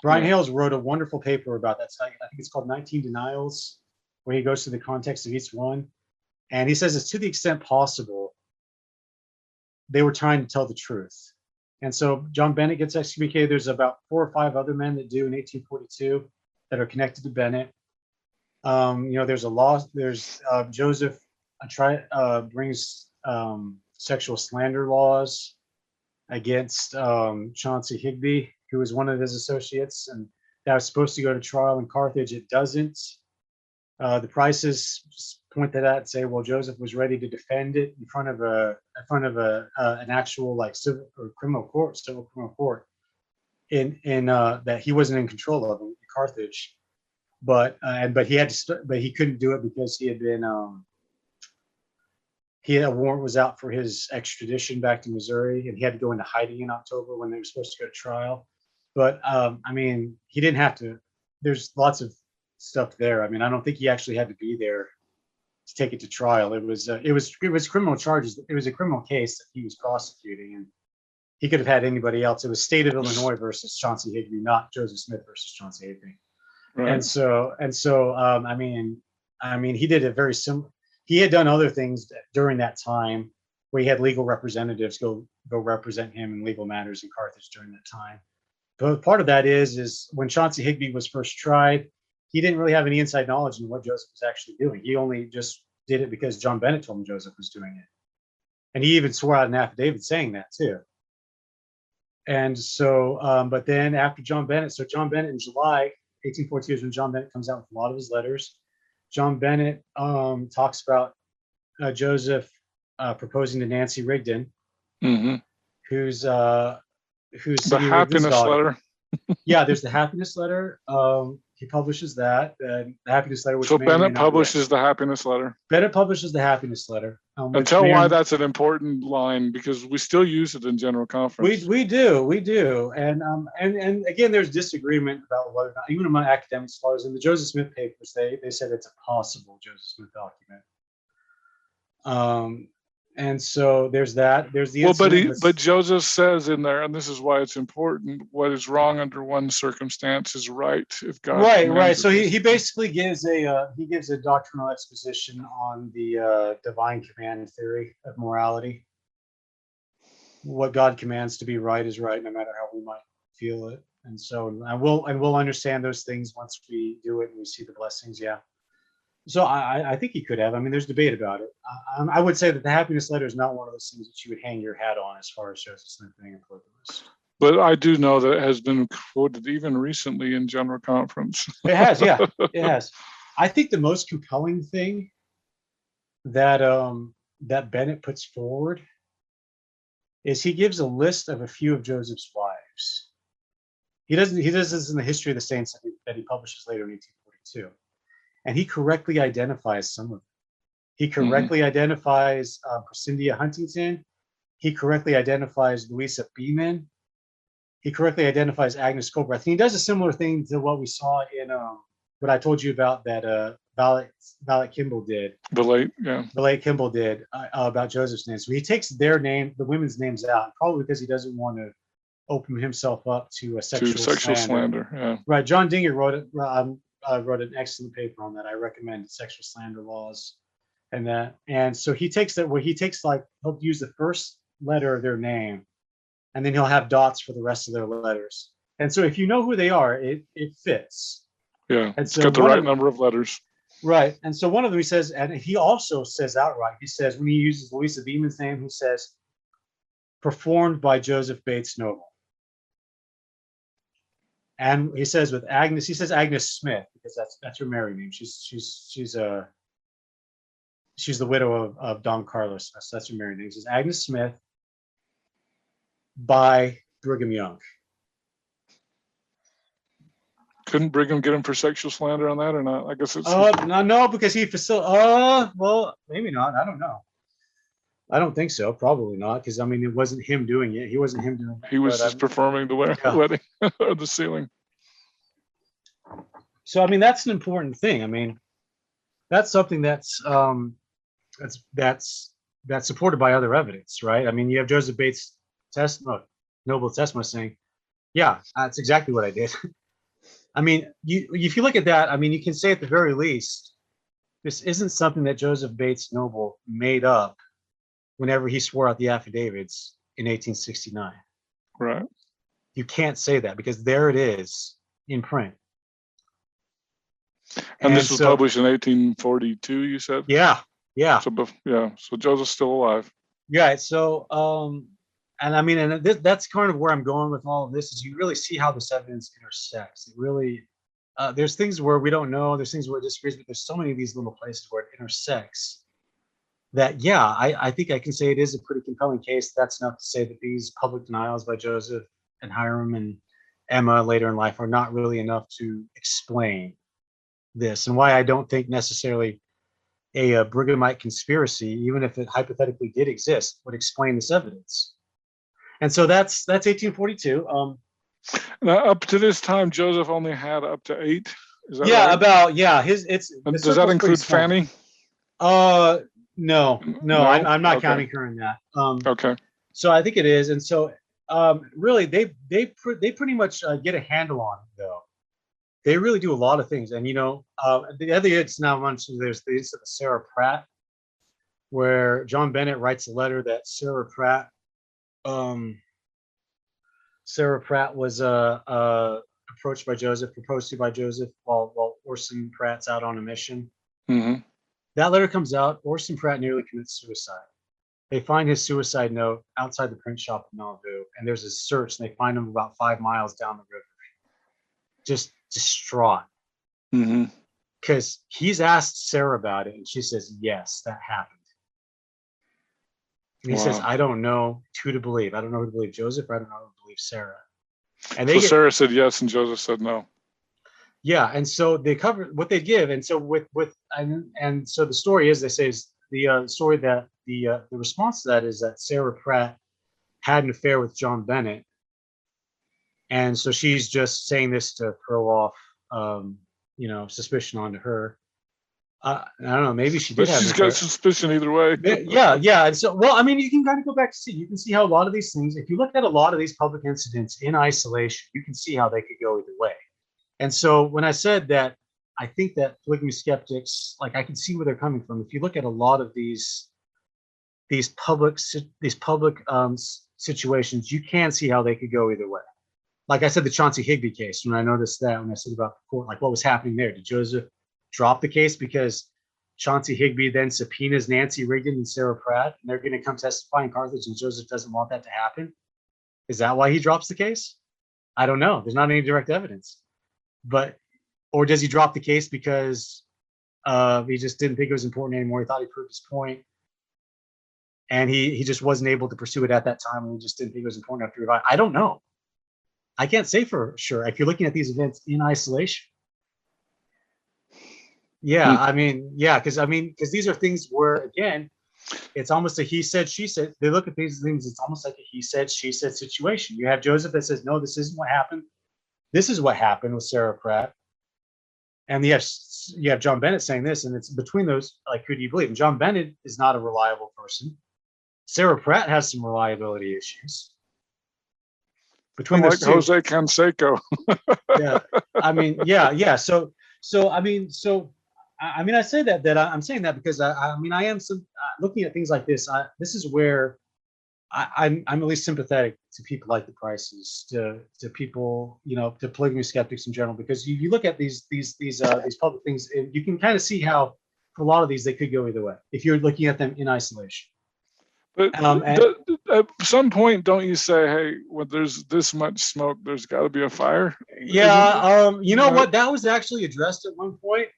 Brian Hales wrote a wonderful paper about that. I think it's called 19 Denials, where he goes through the context of each one. And he says it's to the extent possible, they were trying to tell the truth. And so John Bennett gets excommunicated. There's about 4 or 5 other men that do in 1842 that are connected to Bennett. There's a law. There's Joseph brings sexual slander laws against Chauncey Higby, who was one of his associates, and that was supposed to go to trial in Carthage. It doesn't. The Prices point that out and say, well, Joseph was ready to defend it in front of an actual like civil or criminal court, in that he wasn't in control of in Carthage, but he couldn't do it because he had been a warrant was out for his extradition back to Missouri, and he had to go into hiding in October when they were supposed to go to trial. But I mean, he didn't have to. There's lots of stuff there. I mean, I don't think he actually had to be there to take it to trial. It was criminal charges. It was a criminal case that he was prosecuting, and he could have had anybody else. It was state of Illinois versus Chauncey Higby, not Joseph Smith versus Chauncey Higby. Right. And so I mean, he did a very similar. He had done other things during that time where he had legal representatives go represent him in legal matters in Carthage during that time. But part of that is when Chauncey Higby was first tried, he didn't really have any inside knowledge in what Joseph was actually doing. He only just did it because John Bennett told him Joseph was doing it. And he even swore out an affidavit saying that too. And so, but then after John Bennett, so John Bennett in July 1842 is when John Bennett comes out with a lot of his letters. John Bennett talks about Joseph proposing to Nancy Rigdon, who's the happiness letter. Yeah, there's the happiness letter. He publishes that. The happiness letter. Which so Bennett publishes the happiness letter. Bennett publishes the happiness letter. And tell why that's an important line, because we still use it in general conference. We do, and again, there's disagreement about whether or not, even among academic scholars in the Joseph Smith papers, they said it's a possible Joseph Smith document. And so there's that. There's the but Joseph says in there, and this is why it's important: what is wrong under one circumstance is right if God. Right. So he basically gives a doctrinal exposition on the divine command theory of morality. What God commands to be right is right, no matter how we might feel it. And so we'll understand those things once we do it and we see the blessings. Yeah. So I think he could have. I mean, there's debate about it. I would say that the happiness letter is not one of those things that you would hang your hat on as far as Joseph Smith being a polygamist. But I do know that it has been quoted even recently in general conference. It has, yeah, it has. I think the most compelling thing that that Bennett puts forward is he gives a list of a few of Joseph's wives. He does this in the History of the Saints that he publishes later in 1842. And he correctly identifies some of them. He correctly identifies Prescindia Huntington. He correctly identifies Louisa Beeman. He correctly identifies Agnes Cobrath. And he does a similar thing to what we saw in what I told you about that Violet Kimball did. The late Kimball did about Joseph's name. So he takes their name, the women's names out, probably because he doesn't want to open himself up to a sexual slander. Yeah. Right. John Dinger wrote it. Wrote an excellent paper on that. I recommend Sexual Slander Laws and that. And so he takes that where he'll use the first letter of their name, and then he'll have dots for the rest of their letters. And so if you know who they are, it fits. Yeah. And so it's got the right number of letters. Right. And so one of them he says, and he also says outright, he says when he uses Louisa Beeman's name, he says performed by Joseph Bates Noble. And he says with Agnes, he says Agnes Smith, because that's her married name. She's the widow of Don Carlos. That's her married name. He says Agnes Smith by Brigham Young. Couldn't Brigham get him for sexual slander on that or not? I guess it's no, because he well, maybe not. I don't know. I don't think so. Probably not, because I mean, it wasn't him doing it. He wasn't him doing it. He was just performing the wedding or the sealing. So I mean, that's an important thing. I mean, that's something that's supported by other evidence, right? I mean, you have Joseph Bates' noble testimony saying, "Yeah, that's exactly what I did." I mean, if you look at that, I mean, you can say at the very least, this isn't something that Joseph Bates Noble made up whenever he swore out the affidavits in 1869. Right. You can't say that because there it is in print. And this was published in 1842, you said? Yeah. So Joseph's still alive. Yeah. So, and I mean, and that's kind of where I'm going with all of this is you really see how this evidence intersects. It really, there's things where we don't know, there's things where it disagrees, but there's so many of these little places where it intersects. That, yeah, I think I can say it is a pretty compelling case. That's enough to say that these public denials by Joseph and Hyrum and Emma later in life are not really enough to explain this, and why I don't think necessarily a Brighamite conspiracy, even if it hypothetically did exist, would explain this evidence. And so that's 1842. Now, up to this time, Joseph only had up to 8. Is that right? Does that include Fanny? No, I'm not counting her in that. Okay. So I think it is, and so really they pretty much get a handle on it, though. They really do a lot of things, and the other it's now mentioned. There's the incident of Sarah Pratt, where John Bennett writes a letter that Sarah Pratt was approached by Joseph, proposed to by Joseph while Orson Pratt's out on a mission. Mm-hmm. That letter comes out. Orson Pratt nearly commits suicide. They find his suicide note outside the print shop in Nauvoo, and there's a search, and they find him about 5 miles down the river, just distraught. Because he's asked Sarah about it, and she says, yes, that happened. And he says, I don't know who to believe. I don't know who to believe, Joseph, or I don't know who to believe Sarah. And so Sarah said yes, and Joseph said no. Yeah, and so they cover what they give, and so and so the story is, they say, is the story that the response to that is that Sarah Pratt had an affair with John Bennett, and so she's just saying this to throw off suspicion onto her. I don't know, maybe she did have. She's got suspicion either way. Yeah. And so, well, I mean, you can kind of go back to see. You can see how a lot of these things, if you look at a lot of these public incidents in isolation, you can see how they could go either way. And so when I said that, I think that polygamy skeptics, like, I can see where they're coming from. If you look at a lot of these public situations, you can see how they could go either way. Like I said, the Chauncey Higby case, when I noticed that, when I said about the court, like, what was happening there? Did Joseph drop the case because Chauncey Higby then subpoenas Nancy Reagan and Sarah Pratt, and they're going to come testify in Carthage, and Joseph doesn't want that to happen? Is that why he drops the case? I don't know. There's not any direct evidence. But, or does he drop the case because he just didn't think it was important anymore? He thought he proved his point, and he just wasn't able to pursue it at that time, and he just didn't think it was important enough to revive. I don't know. I can't say for sure if you're looking at these events in isolation. Yeah, I mean, yeah, because these are things where, again, it's almost a he said, she said. They look at these things, it's almost like a he said, she said situation. You have Joseph that says, no, this isn't what happened. This is what happened with Sarah Pratt. And you have John Bennett saying this, and it's between those, like, who do you believe? And John Bennett is not a reliable person. Sarah Pratt has some reliability issues. Between those two, Jose Canseco. Yeah, I mean, yeah. So I say that I'm saying that because I am looking at things like this. This is where I'm at least sympathetic to people like the Prices, to people, to polygamy skeptics in general, because you look at these public things, and you can kind of see how for a lot of these they could go either way if you're looking at them in isolation. But at some point, don't you say, hey, when there's this much smoke, there's got to be a fire? Yeah, what? That was actually addressed at one point.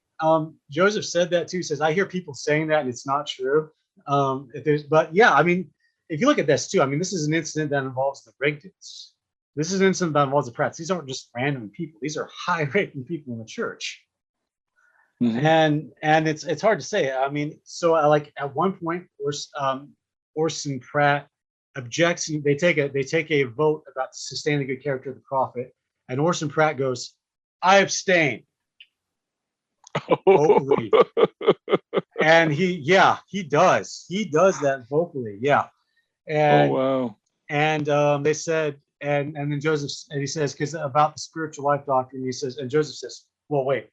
Joseph said that too. He says, I hear people saying that, and it's not true. But yeah, I mean, if you look at this too, I mean, this is an incident that involves the Rigdons. This is an incident that involves the Pratts. These aren't just random people. These are high-ranking people in the church. And it's hard to say. I mean, so like at one point, Orson Pratt objects. They take a vote about to sustain the good character of the prophet, and Orson Pratt goes, I abstain. Vocally. And he does that vocally. Yeah. And wow. And they said, and then Joseph, and he says, because about the spiritual life doctrine, he says, and Joseph says, well, wait,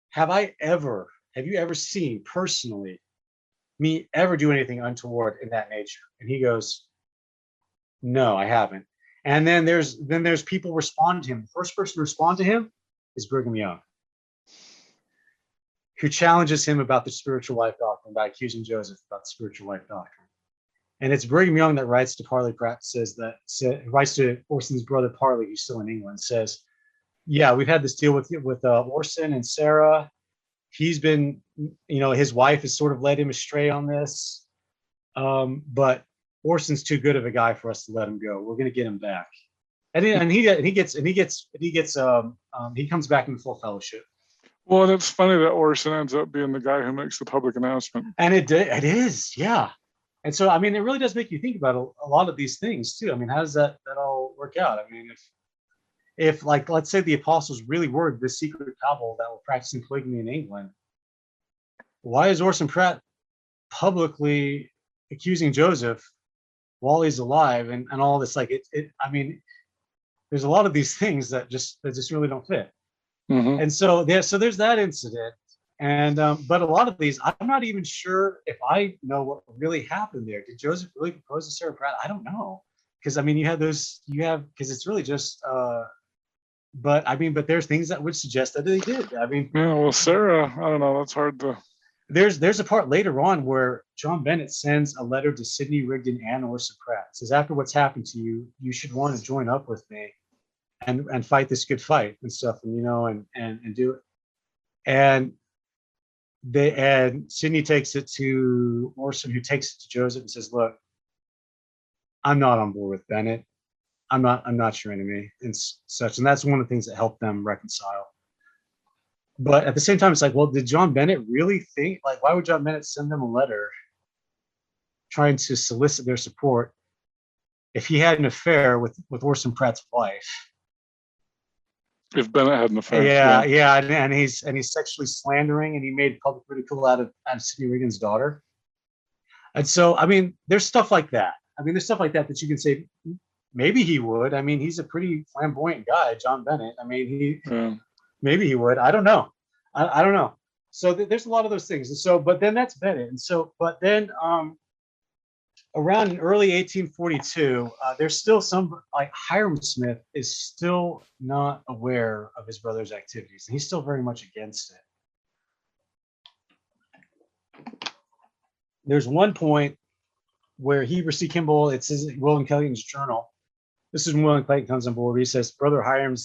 have you ever seen personally me ever do anything untoward in that nature? And he goes, no, I haven't. And then there's people respond to him. The first person to respond to him is Brigham Young, who challenges him about the spiritual life doctrine by accusing Joseph about the spiritual life doctrine. And it's Brigham Young that writes to Parley Pratt, writes to Orson's brother Parley, who's still in England, says, yeah, we've had this deal with Orson and Sarah. He's been, his wife has sort of led him astray on this. But Orson's too good of a guy for us to let him go. We're going to get him back. And he comes back in full fellowship. Well, and it's funny that Orson ends up being the guy who makes the public announcement. And it is, yeah. And so, I mean, it really does make you think about a lot of these things too. I mean, how does that all work out? I mean, if like, let's say the apostles really were the secret cabal that were practicing polygamy in England, why is Orson Pratt publicly accusing Joseph while he's alive and all this? Like I mean, there's a lot of these things that just really don't fit. And so there's that incident. And but a lot of these, I'm not even sure if I know what really happened there. Did Joseph really propose to Sarah Pratt? I don't know, because I mean, because it's really just. But there's things that would suggest that they did. I mean, yeah. Well, Sarah, I don't know. That's hard to. there's a part later on where John Bennett sends a letter to Sidney Rigdon and Orson Pratt. Says, after what's happened to you, you should want to join up with me and fight this good fight and stuff, and and do it. And Sidney takes it to Orson, who takes it to Joseph and says, look, I'm not on board with Bennett. I'm not your enemy and such. And that's one of the things that helped them reconcile. But at the same time, it's like, well, did John Bennett really think, like, why would John Bennett send them a letter trying to solicit their support if he had an affair with Orson Pratt's wife? If Bennett had an affair. Yeah, and he's sexually slandering, and he made public ridicule out of Sidney Rigdon's daughter. And so, I mean, there's stuff like that. That you can say maybe he would. I mean, he's a pretty flamboyant guy, John Bennett. I mean, maybe he would. I don't know. I don't know. So there's a lot of those things. And so, but then that's Bennett. And so, but then around in early 1842, there's still some, like, Hyrum Smith is still not aware of his brother's activities, and he's still very much against it. There's one point where Heber C. Kimball, it says William Clayton's journal. This is when William Clayton comes on board. He says, Brother Hyrum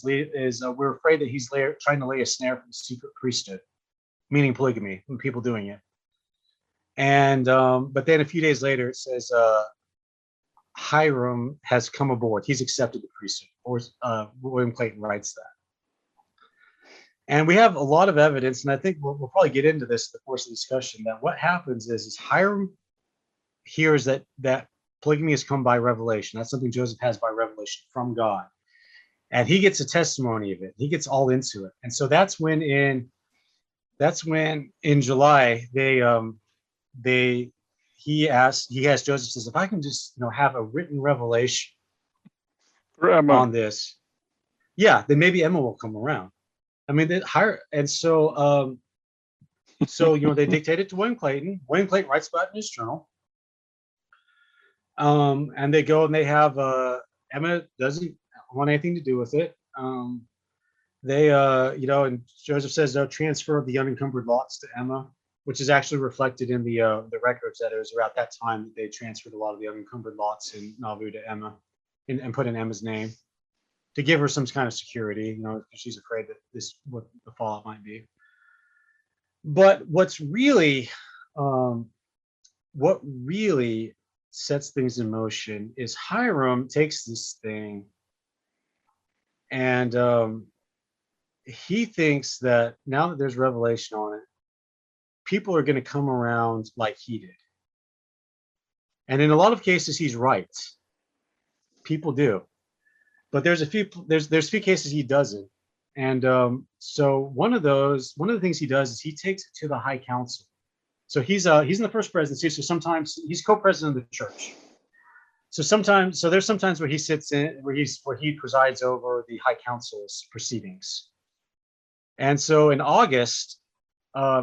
we're afraid that he's trying to lay a snare for the secret priesthood, meaning polygamy, and people doing it. And but then a few days later, it says Hyrum has come aboard. He's accepted the priesthood. Or William Clayton writes that. And we have a lot of evidence, and I think we'll probably get into this in the course of the discussion, that what happens is Hyrum hears that polygamy has come by revelation. That's something Joseph has by revelation from God. And he gets a testimony of it. He gets all into it. And so that's when in July he asked Joseph, says, if I can just have a written revelation for Emma on this, then maybe Emma will come around. I mean, so they dictate it to William Clayton. William Clayton writes about it in his journal. And they go and they have Emma doesn't want anything to do with it. And Joseph says they'll transfer the unencumbered lots to Emma, which is actually reflected in the records that it was around that time that they transferred a lot of the unencumbered lots in Nauvoo to Emma and put in Emma's name to give her some kind of security, because she's afraid that what the fallout might be. But what really sets things in motion is Hyrum takes this thing and he thinks that now that there's revelation on it, people are going to come around like he did. And in a lot of cases, he's right. People do. But there's a few cases he doesn't. And so one of the things he does is he takes it to the High Council. So he's in the first presidency. So sometimes he's co-president of the church. So there's sometimes where he sits in, where he presides over the High Council's proceedings. And so in August,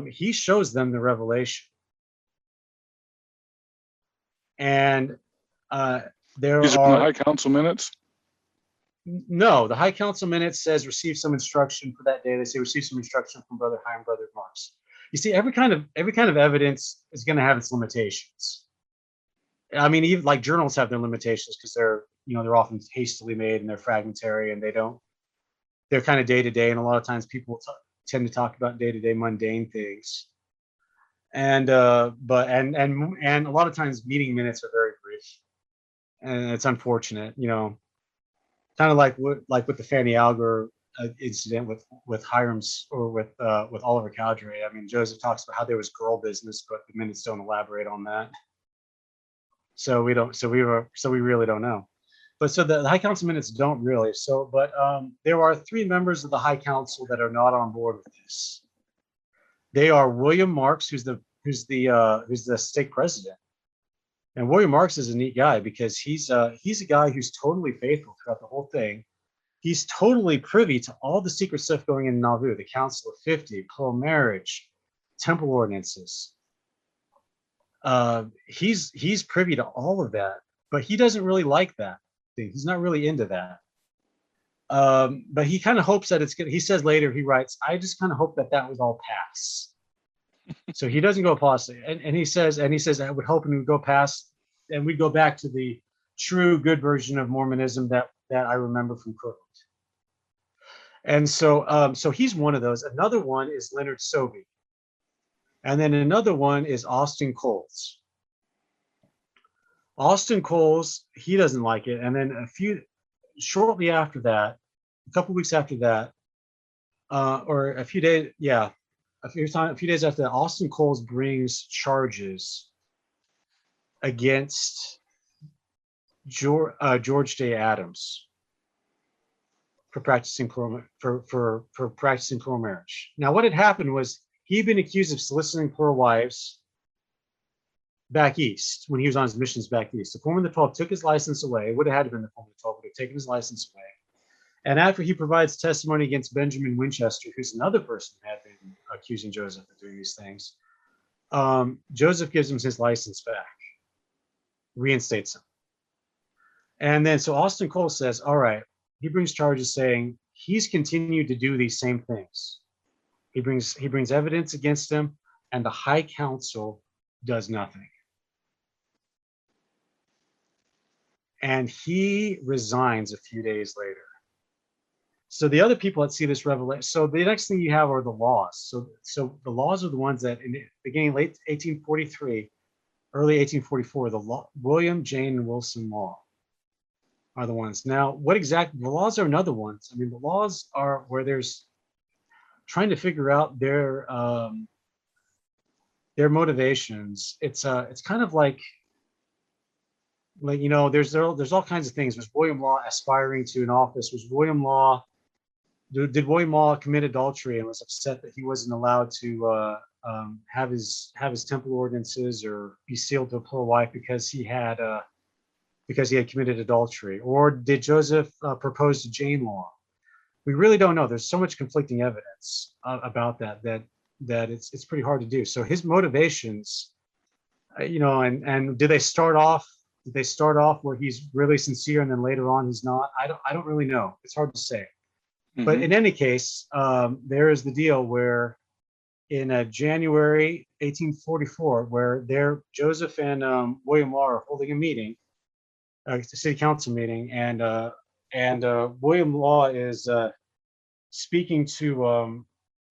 he shows them the revelation. And These are the High Council minutes? No, the High Council minutes says receive some instruction for that day. They say receive some instruction from Brother Hyrum, Brother Marks. You see, every kind of evidence is going to have its limitations. I mean, even like journals have their limitations because they're often hastily made and they're fragmentary and they're kind of day to day. And a lot of times people tend to talk about day to day mundane things. And a lot of times meeting minutes are very brief, and it's unfortunate, kind of like with the Fanny Alger incident with Hyrum's or with Oliver Cowdery. I mean, Joseph talks about how there was girl business, but the minutes don't elaborate on that. So we really don't know. But so the High Council minutes don't really. So, but there are 3 members of the High Council that are not on board with this. They are William Marks, who's the stake president. And William Marks is a neat guy because he's a guy who's totally faithful throughout the whole thing. He's totally privy to all the secret stuff going in Nauvoo, the Council of 50, plural marriage, temple ordinances. He's privy to all of that, but he doesn't really like that thing. He's not really into that. But he kind of hopes that it's good. He says later, he writes, I just kind of hope that would all pass. So he doesn't go apostate. And he says, I would hope and we'd go past, and we'd go back to the true good version of Mormonism that I remember from Kirtland. And so he's one of those. Another one is Leonard Sobey. And then another one is Austin Coles. Austin Coles, he doesn't like it. And then shortly after that, a couple weeks after that, or a few days, a few days after that, Austin Coles brings charges against George J. Adams for practicing plural marriage. Now, what had happened was he'd been accused of soliciting plural wives back east when he was on his missions back east. The Foreman of the 12 took his license away. It would have had to been the Foreman of the 12 would have taken his license away. And after he provides testimony against Benjamin Winchester, who's another person who had been accusing Joseph of doing these things, Joseph gives him his license back, reinstates him. And then so Austin Cole says, all right, he brings charges saying he's continued to do these same things. He brings evidence against him, and the High Council does nothing. And he resigns a few days later. So the other people that see this revelation, so the next thing you have are the laws. So the laws are the ones that in the beginning, late 1843, early 1844, the law, William, Jane, and Wilson law are the ones. Now, the laws are another ones. I mean, the laws are where there's trying to figure out their motivations. It's kind of like there's all kinds of things. There's William Law aspiring to an office. Did William Law commit adultery and was upset that he wasn't allowed to have his temple ordinances or be sealed to a plural wife because he had committed adultery? Or did Joseph propose to Jane Law? We really don't know. There's so much conflicting evidence about that it's pretty hard to do. So his motivations, and did they start off where he's really sincere and then later on he's not? I don't really know. It's hard to say. Mm-hmm. But in any case, there is the deal where in January 1844, where Joseph and William Law are holding a meeting, a city council meeting, and William Law is speaking to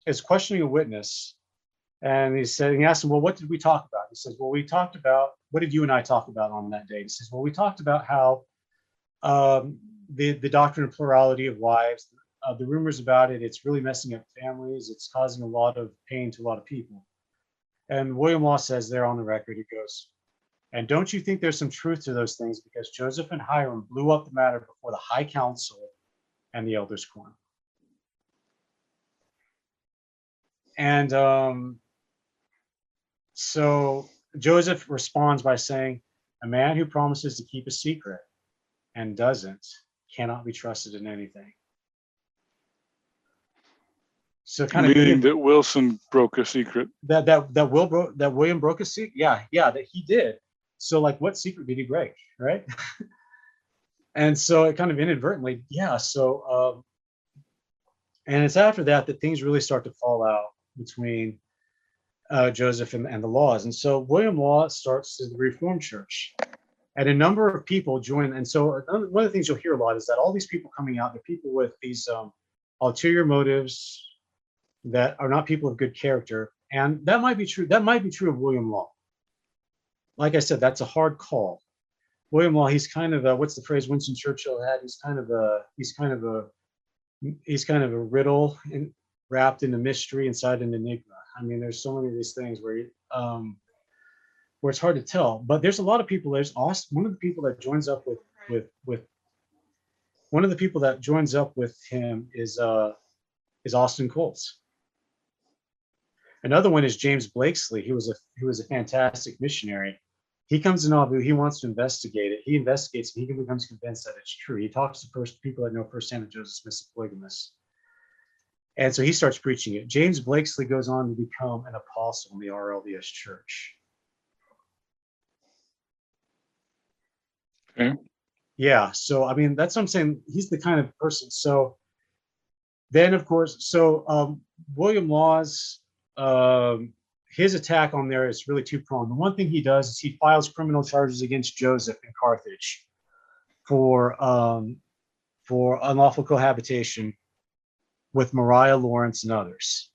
is questioning a witness, and he asked him, well, what did we talk about? He says, well, we talked about, what did you and I talk about on that day? He says, well, we talked about how the doctrine of plurality of wives, the rumors about it, it's really messing up families, it's causing a lot of pain to a lot of people. And William Law says there on the record, he goes, and don't you think there's some truth to those things, because Joseph and Hyrum blew up the matter before the High Council and the Elders' Quorum. And so Joseph responds by saying, a man who promises to keep a secret and doesn't cannot be trusted in anything. So kind of meaning that Wilson broke a secret. That William broke a secret. Yeah, that he did. So like, what secret did he break, right? And so it kind of inadvertently, so and it's after that things really start to fall out between Joseph and the Laws. And so William Law starts the Reformed Church, and a number of people join. And so one of the things you'll hear a lot is that all these people coming out, they're people with these ulterior motives that are not people of good character. And that might be true. That might be true of William Law. Like I said, that's a hard call. William Law, he's kind of what's the phrase Winston Churchill had? He's kind of a riddle wrapped in a mystery inside an enigma. I mean, there's so many of these things where it's hard to tell. But there's a lot of people. There's Austin. One of the people that joins up with him is Austin Coles. Another one is James Blakesley. He was a fantastic missionary. He comes to Nauvoo. He wants to investigate it. He investigates it. He becomes convinced that it's true. He talks to people that know firsthand that Joseph Smith's a polygamist. And so he starts preaching it. James Blakesley goes on to become an apostle in the RLDS church. Okay. Yeah. So, I mean, that's what I'm saying. He's the kind of person. So then, of course, William Law's, his attack on there is really two-pronged. The one thing he does is he files criminal charges against Joseph in Carthage for unlawful cohabitation with Mariah Lawrence and others.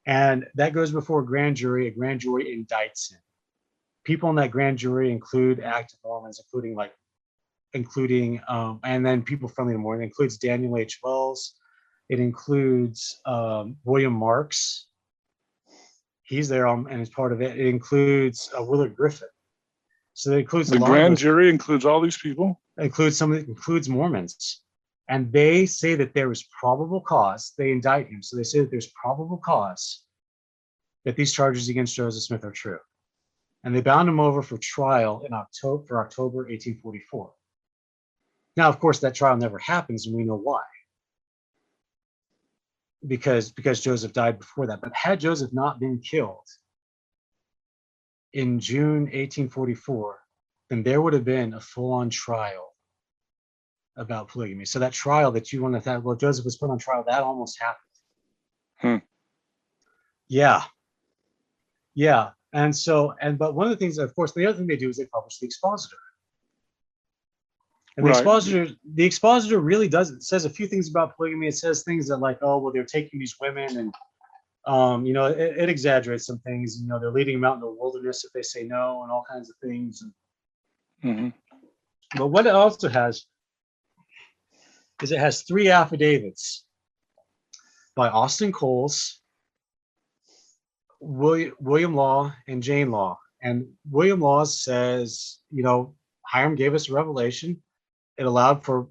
And that goes before a grand jury. A grand jury indicts him. People in that grand jury include active Mormons, including and then people friendly to Mormon. It includes Daniel H. Wells. It includes William Marks. He's there and is part of it. It includes Willard Griffin. So it includes the grand jury includes all these people. Includes Mormons, and they say that there is probable cause. They indict him, so they say that there's probable cause that these charges against Joseph Smith are true, and they bound him over for trial in October 1844. Now, of course, that trial never happens, and we know why. Because Joseph died before that. But had Joseph not been killed in June 1844, then there would have been a full-on trial about polygamy. So that trial that you want to have, well, Joseph was put on trial, that almost happened. Yeah. But one of the things, of course, the other thing they do is they publish the expositor. And the expositor really says a few things about polygamy. It says things that like, oh, well, they're taking these women and, it exaggerates some things. They're leading them out in the wilderness if they say no and all kinds of things. But what it also has is it has 3 affidavits by Austin Coles, William Law, and Jane Law. And William Law says, Hyrum gave us a revelation. It allowed for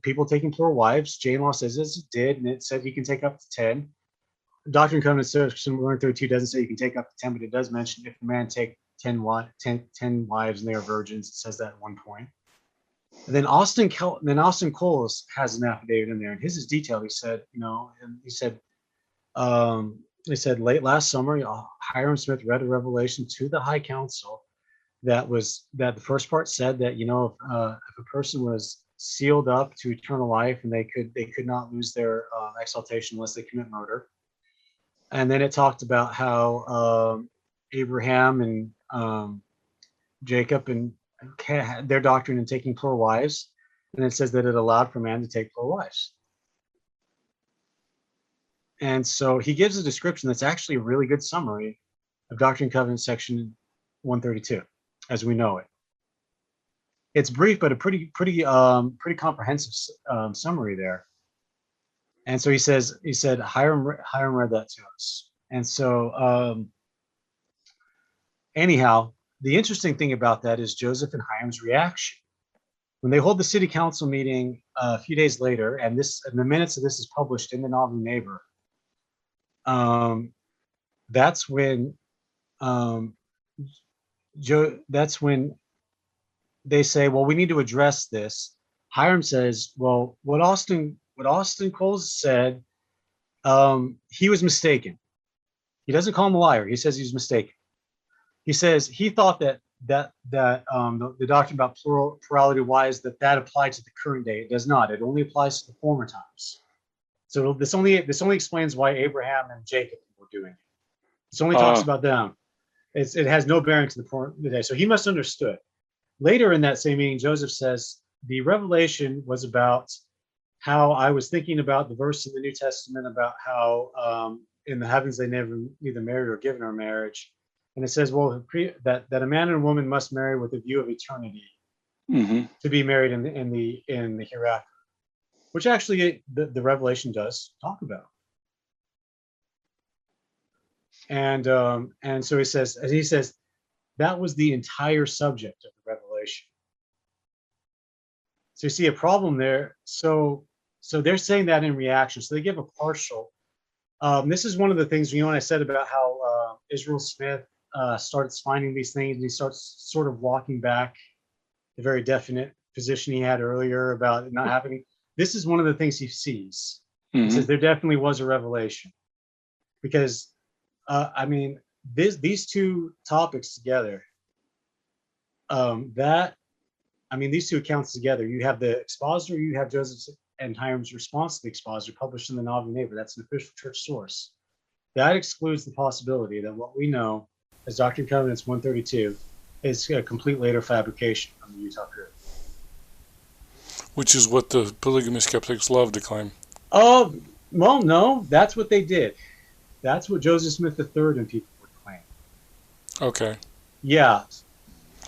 people taking plural wives. Jane Law says it did, and it said he can take up to 10. Doctrine and Covenants section 132 doesn't say you can take up to 10, but it does mention if a man take 10 wives and they are virgins. It says that at one point. And then Austin Coles has an affidavit in there, and his is detailed. He said, they said late last summer, Hyrum Smith read a revelation to the High Council that the first part said that if a person was sealed up to eternal life and they could not lose their exaltation unless they commit murder. And then it talked about how Abraham and Jacob and their doctrine in taking plural wives, and it says that it allowed for man to take plural wives. And so he gives a description that's actually a really good summary of Doctrine and Covenants section 132 as we know it. It's brief, but a pretty comprehensive summary there. And so he said Hyrum read that to us. And so anyhow, the interesting thing about that is Joseph and Hyrum's reaction. When they hold the city council meeting a few days later, and the minutes of this is published in the Nauvoo Neighbor, that's when they say, well, we need to address this. Hyrum says, well, what Austin Coles said, he was mistaken. He doesn't call him a liar. He says he's mistaken. He says he thought that the doctrine about plurality wise that applied to the current day. It does not. It only applies to the former times. So this only explains why Abraham and Jacob were doing it. This only talks about them. It has no bearing to the day. So he must have understood. Later in that same meeting, Joseph says the revelation was about how I was thinking about the verse in the New Testament about how in the heavens they never neither married or given her marriage. And it says, well, that a man and a woman must marry with a view of eternity to be married in the hereafter, which actually the Revelation does talk about. And so he says that was the entire subject of the Revelation. So you see a problem there. So they're saying that in reaction. So they give a partial. This is one of the things when I said about how Israel Smith starts finding these things and he starts sort of walking back the very definite position he had earlier about it not happening. This is one of the things he sees. He says there definitely was a revelation because these two topics together, these two accounts together, you have the expositor, you have Joseph and Hyrum's response to the expositor published in the Nauvoo Neighbor. That's an official church source. that excludes the possibility that what we know as Doctrine and Covenants 132 is a complete later fabrication from the Utah period. Which is what the polygamy skeptics love to claim. Oh, well, no, that's what they did. That's what Joseph Smith III and people would claim. Okay. Yeah.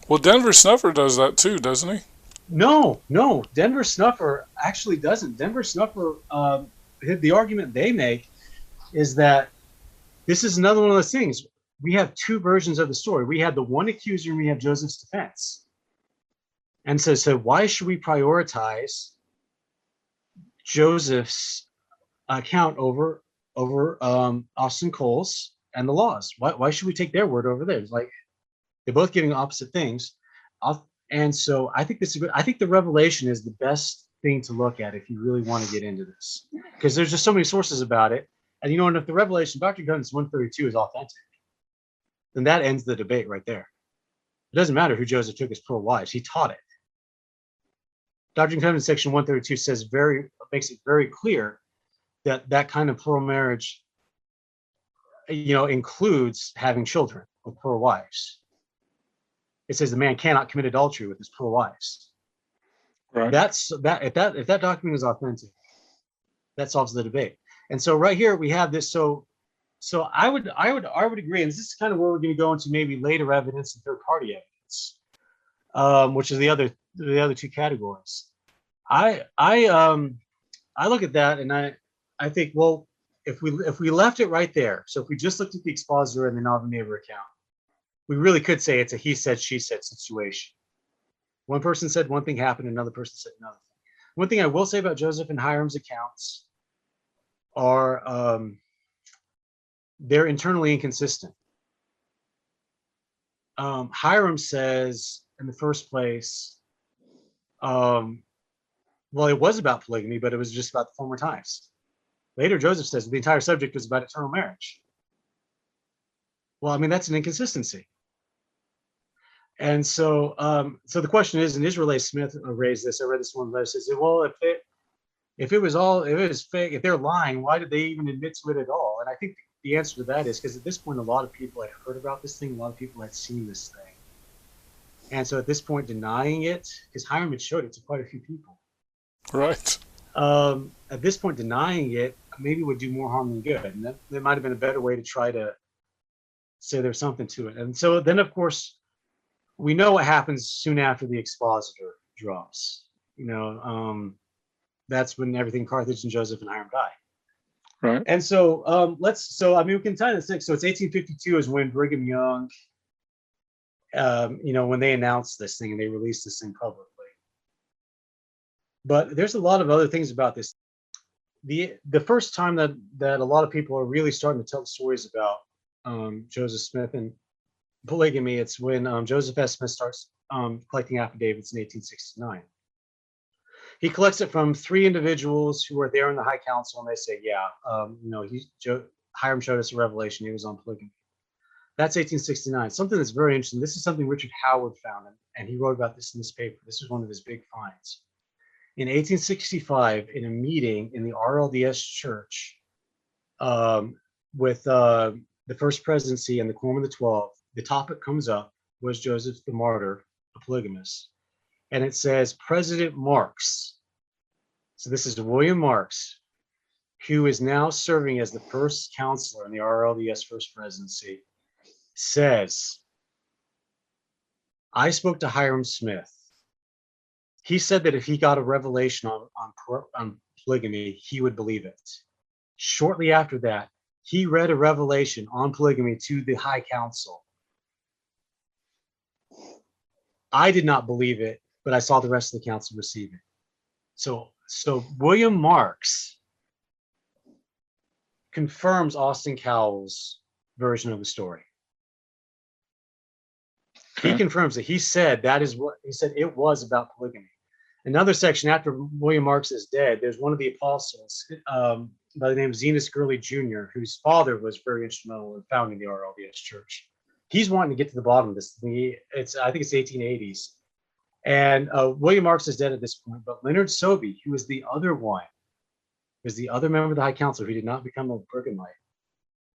Well, Denver Snuffer does that too, doesn't he? No. Denver Snuffer actually doesn't. Denver Snuffer, the argument they make is that this is another one of those things. We have two versions of the story. We have the one accuser and we have Joseph's defense. And so why should we prioritize Joseph's account over Austin Cole's and the laws? Why should we take their word over theirs? Like, they're both giving opposite things. And so I think I think the revelation is the best thing to look at if you really want to get into this, because there's just so many sources about it. And and if the revelation, Doctrine and Covenants 132 is authentic, then that ends the debate right there. It doesn't matter who Joseph took as plural wives. He taught it. Doctrine and Covenants section 132 makes it very clear that that kind of plural marriage, includes having children with plural wives. It says the man cannot commit adultery with his plural wives. Right. If that document is authentic, that solves the debate. And so right here we have this. So I would agree, and this is kind of where we're going to go into maybe later evidence and third party evidence, which is the other two categories. I look at that and I think, well, if we left it right there, so if we just looked at the expositor and the Nauvoo neighbor account, we really could say it's a he said, she said situation. One person said one thing happened, another person said another thing. One thing I will say about Joseph and Hyrum's accounts are they're internally inconsistent. Hyrum says in the first place, well, it was about polygamy, but it was just about the former times. Later, Joseph says the entire subject was about eternal marriage. Well, I mean, that's an inconsistency. And so the question is, and Israel A. Smith raised this. I read this one letter. Says, well, if it was fake, if they're lying, why did they even admit to it at all? And I think the answer to that is because at this point, a lot of people had heard about this thing. A lot of people had seen this thing. And so at this point, denying it, because Hyrum had showed it to quite a few people. Right. At this point, denying it maybe would do more harm than good. And there might have been a better way to try to say there's something to it. And so then, of course, we know what happens soon after the expositor drops. That's when everything Carthage and Joseph and Hyrum die. Right. And so we can tie this thing. So it's 1852 is when Brigham Young, when they announced this thing and they released this thing publicly. But there's a lot of other things about this. The first time that a lot of people are really starting to tell stories about Joseph Smith and polygamy, it's when Joseph S. Smith starts collecting affidavits in 1869. He collects it from three individuals who were there in the High Council, and they say, Hyrum showed us a revelation. He was on polygamy. That's 1869. Something that's very interesting. This is something Richard Howard found, and he wrote about this in this paper. This is one of his big finds. In 1865, in a meeting in the RLDS church with the First Presidency and the Quorum of the 12, the topic comes up, was Joseph the Martyr a polygamist? And it says President Marks. So this is William Marks, who is now serving as the first counselor in the RLDS First Presidency, says, I spoke to Hyrum Smith. He said that if he got a revelation on polygamy, he would believe it. Shortly after that, he read a revelation on polygamy to the High Council. I did not believe it, but I saw the rest of the council receive it. So William Marks confirms Austin Cowell's version of the story. He confirms that. He said it was about polygamy. Another section after William Marks is dead, there's one of the apostles by the name of Zenas Gurley Jr., whose father was very instrumental in founding the RLDS Church. He's wanting to get to the bottom of this thing. I think it's 1880s. And William Marks is dead at this point, but Leonard Sobey, who was the other one, was the other member of the High Council who did not become a Brigham Knight.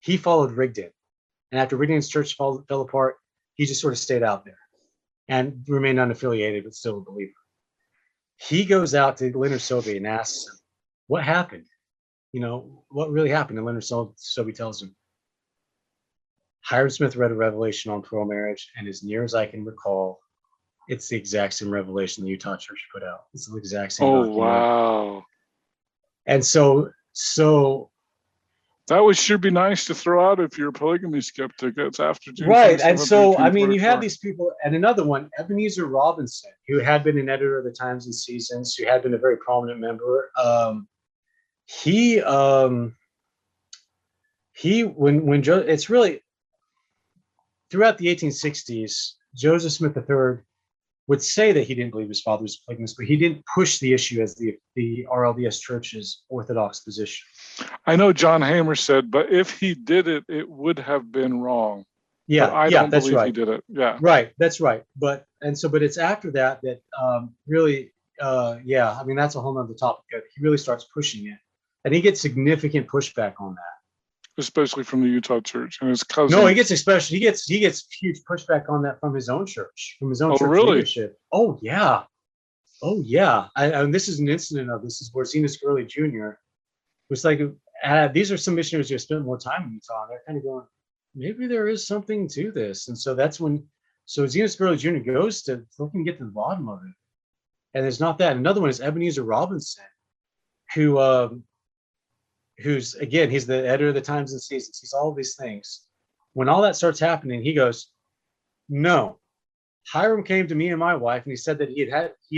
He followed Rigdon. And after Rigdon's church fell apart, he just sort of stayed out there and remained unaffiliated, but still a believer. He goes out to Leonard Sobey and asks him, what happened? What really happened? And Leonard Sobey tells him, Hyrum Smith read a revelation on plural marriage, and as near as I can recall, it's the exact same revelation the Utah Church put out. It's the exact same document. Wow. And so that would sure be nice to throw out if you're a polygamy skeptic. It's after June. Right. And so, I mean, you have these people, and another one, Ebenezer Robinson, who had been an editor of the Times and Seasons, who had been a very prominent member. It's really throughout the 1860s, Joseph Smith III would say that he didn't believe his father was a polygamist, but he didn't push the issue as the RLDS Church's orthodox position. I know John Hamer said, but if he did it, it would have been wrong. Yeah, but I don't believe he did it. Yeah, right. That's right. But it's after that really, I mean, that's a whole nother topic. He really starts pushing it, and he gets significant pushback on that, especially from the Utah Church and his cousin. No, he gets huge pushback on that from his own church, church really? leadership. Oh yeah. And this is an incident of this is where Zenas Gurley Jr. was like, these are some missionaries who have spent more time in Utah. They're kind of going, maybe there is something to this. And so that's when, Zenas Gurley Jr. goes to looking to get to the bottom of it. And there's not that. Another one is Ebenezer Robinson, who's, again, he's the editor of the Times and Seasons. He's all of these things. When all that starts happening, he goes, no. Hyrum came to me and my wife, and he said that he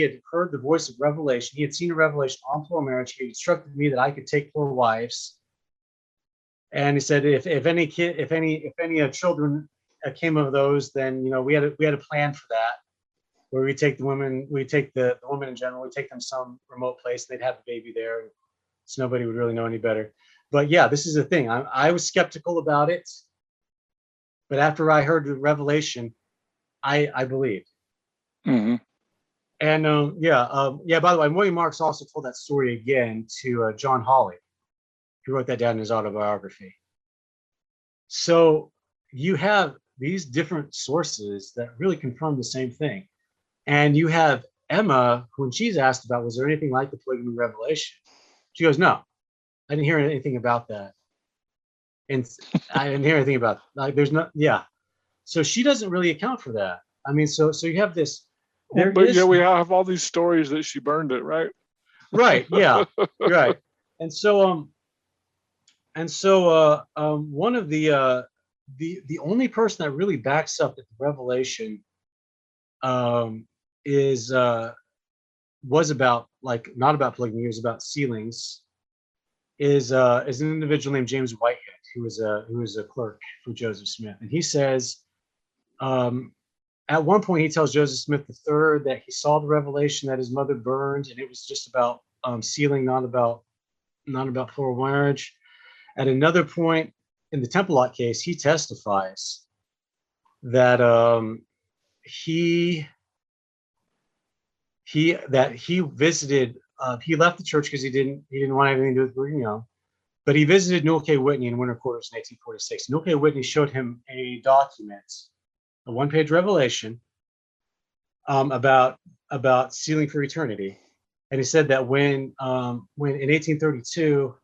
had heard the voice of revelation. He had seen a revelation on plural marriage. He instructed me that I could take 4 wives. And he said, if any children came of those, then we had a plan for that, where we take the women in general, we take them some remote place, they'd have a baby there, so nobody would really know any better. But yeah, this is the thing. I was skeptical about it, but after I heard the revelation, I believed. Mm-hmm. And by the way, William Marks also told that story again to John Hawley, who wrote that down in his autobiography. So you have these different sources that really confirm the same thing. And you have Emma, when she's asked about, was there anything like the polygamy revelation? She goes, no, I didn't hear anything about that. And I didn't hear anything about, there's no, yeah. So she doesn't really account for that. I mean, so you have this. We have all these stories that she burned it, right? Right. Yeah. Right. And so one of the only person that really backs up that the revelation was about, like, not about polygamy, it was about sealings, is an individual named James Whitehead, who was a clerk for Joseph Smith. And he says, at one point he tells Joseph Smith III that he saw the revelation that his mother burned, and it was just about sealing, not about plural marriage. At another point in the Temple Lot case, he testifies that he visited. He left the church because he didn't want anything to do with Brigham Young, but he visited Newell K. Whitney in winter quarters in 1846. Newell K. Whitney showed him a document, a one-page revelation about sealing for eternity, and he said that when in 1832,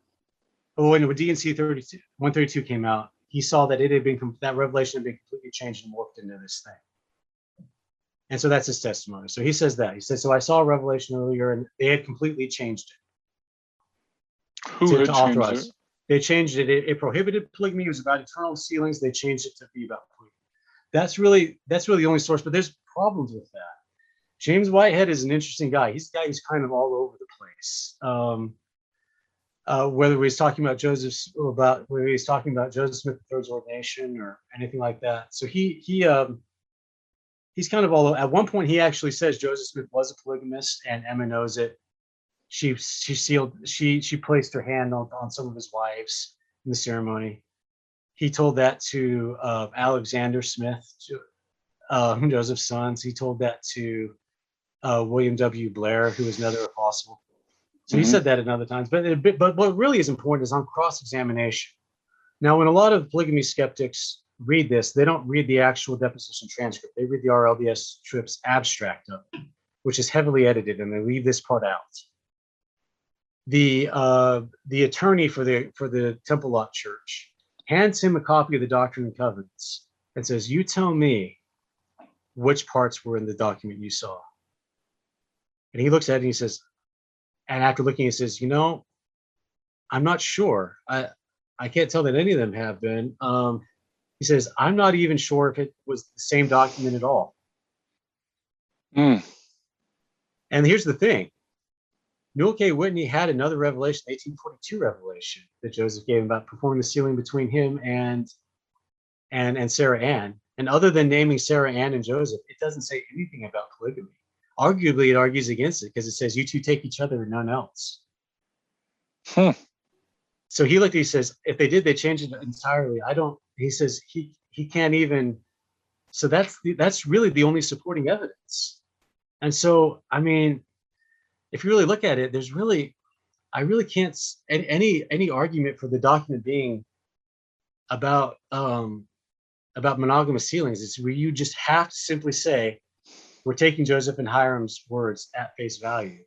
when D&C 132 came out, he saw that that revelation had been completely changed and morphed into this thing. And so that's his testimony. So he says that. He says, so I saw a revelation earlier, and they had completely changed it. Who had changed it? They changed it. It prohibited polygamy. It was about eternal sealings. They changed it to be about polygamy. That's really the only source, but there's problems with that. James Whitehead is an interesting guy. He's a guy who's kind of all over the place. Whether he's talking about Joseph Smith III's ordination or anything like that. So he's kind of all over. At one point, he actually says Joseph Smith was a polygamist, and Emma knows it. She placed her hand on some of his wives in the ceremony. He told that to Alexander Smith, Joseph's sons. He told that to William W. Blair, who was another apostle. So he said that at other times. But what really is important is on cross-examination. Now, when a lot of polygamy skeptics read this, they don't read the actual deposition transcript. They read the RLDS trip's abstract of it, which is heavily edited, and they leave this part out. The attorney for the Temple Lot Church hands him a copy of the Doctrine and Covenants and says, "You tell me which parts were in the document you saw." And he looks at it and he says, and after looking, he says, "I'm not sure. I can't tell that any of them have been." He says, "I'm not even sure if it was the same document at all." Mm. And here's the thing. Newell K. Whitney had another revelation, 1842 revelation, that Joseph gave him about performing the sealing between him and Sarah Ann. And other than naming Sarah Ann and Joseph, it doesn't say anything about polygamy. Arguably, it argues against it because it says you two take each other and none else. So he says, if they did, they changed it entirely. He says he can't even. So that's really the only supporting evidence. And so, I mean, if you really look at it, I really can't any argument for the document being about monogamous sealings. It's where you just have to simply say, we're taking Joseph and Hyrum's words at face value.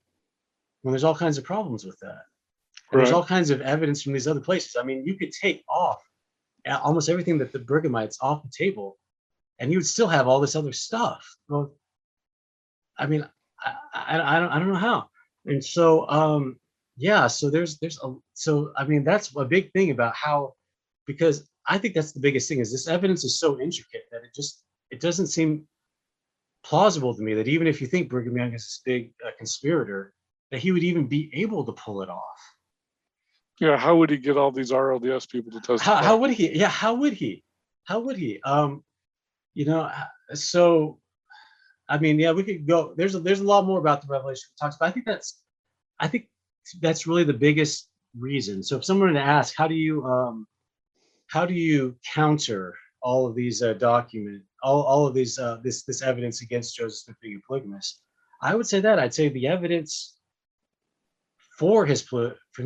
Well, there's all kinds of problems with that. And there's all kinds of evidence from these other places. I mean, you could take off almost everything that the Brighamites off the table, and you would still have all this other stuff. Well, I mean, I don't know how. And so, so I mean, that's a big thing about how, because I think that's the biggest thing is this evidence is so intricate that it doesn't seem plausible to me that even if you think Brigham Young is this big conspirator, that he would even be able to pull it off. Yeah, how would he get all these RLDS people to testify? How would he? Yeah, how would he? So I mean, yeah, we could go. There's a lot more about the revelation we talked about. I think that's really the biggest reason. So if someone were to ask, how do you counter all of these all of these this evidence against Joseph Smith being a polygamist? I'd say the evidence from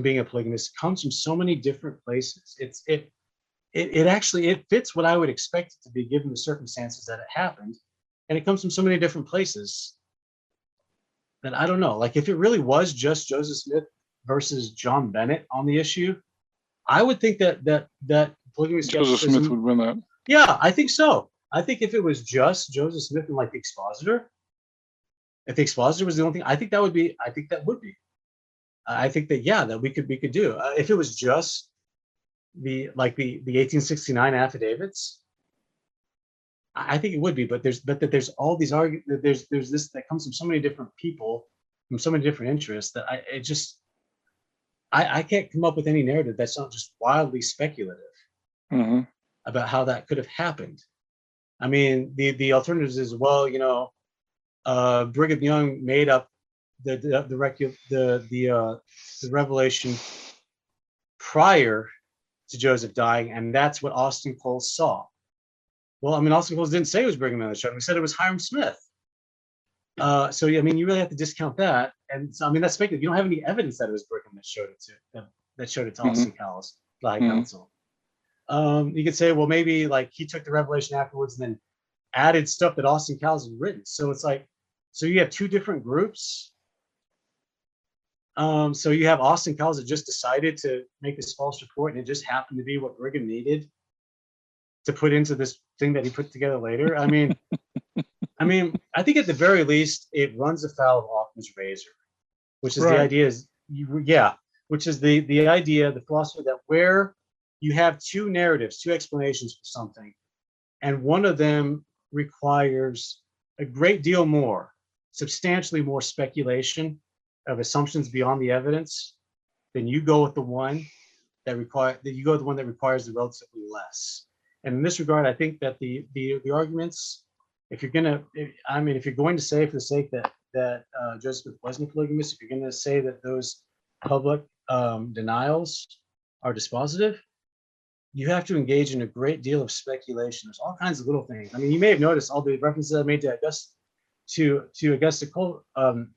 being a polygamist comes from so many different places. It actually fits what I would expect it to be given the circumstances that it happened, and it comes from so many different places that I don't know. Like if it really was just Joseph Smith versus John Bennett on the issue, I would think that polygamy Joseph Smith would win that. Yeah, I think so. I think if it was just Joseph Smith and like the expositor, if the expositor was the only thing, I think that would be. I think that we could do. If it was just the 1869 affidavits, I think it would be. But there's all these arguments. There's this that comes from so many different people, from so many different interests that I can't come up with any narrative that's not just wildly speculative about how that could have happened. I mean, the alternatives is, well, Brigham Young made up the revelation prior to Joseph dying, and that's what Austin Cole saw. Well, I mean, Austin Cole didn't say it was Brigham Young that showed him. He said it was Hyrum Smith. So I mean, you really have to discount that. And so, I mean, that's speculative. You don't have any evidence that it was Brigham that showed it to Austin Cowles, the High Council. You could say, well, maybe like he took the revelation afterwards and then added stuff that Austin Cowles had written. So it's like, so you have two different groups. So you have Austin Cowles that just decided to make this false report, and it just happened to be what Brigham needed to put into this thing that he put together later. I mean, I think at the very least, it runs afoul of Occam's razor, which is the idea which is the idea, the philosophy that where you have two narratives, two explanations for something, and one of them requires a great deal more, substantially more speculation of assumptions beyond the evidence, then you go with the one that requires the relatively less. And in this regard, I think that the arguments, if you're going to say for the sake that Joseph Smith wasn't a polygamist, if you're going to say that those public denials are dispositive, you have to engage in a great deal of speculation. There's all kinds of little things. I mean, you may have noticed all the references I made to Augusta Cole, to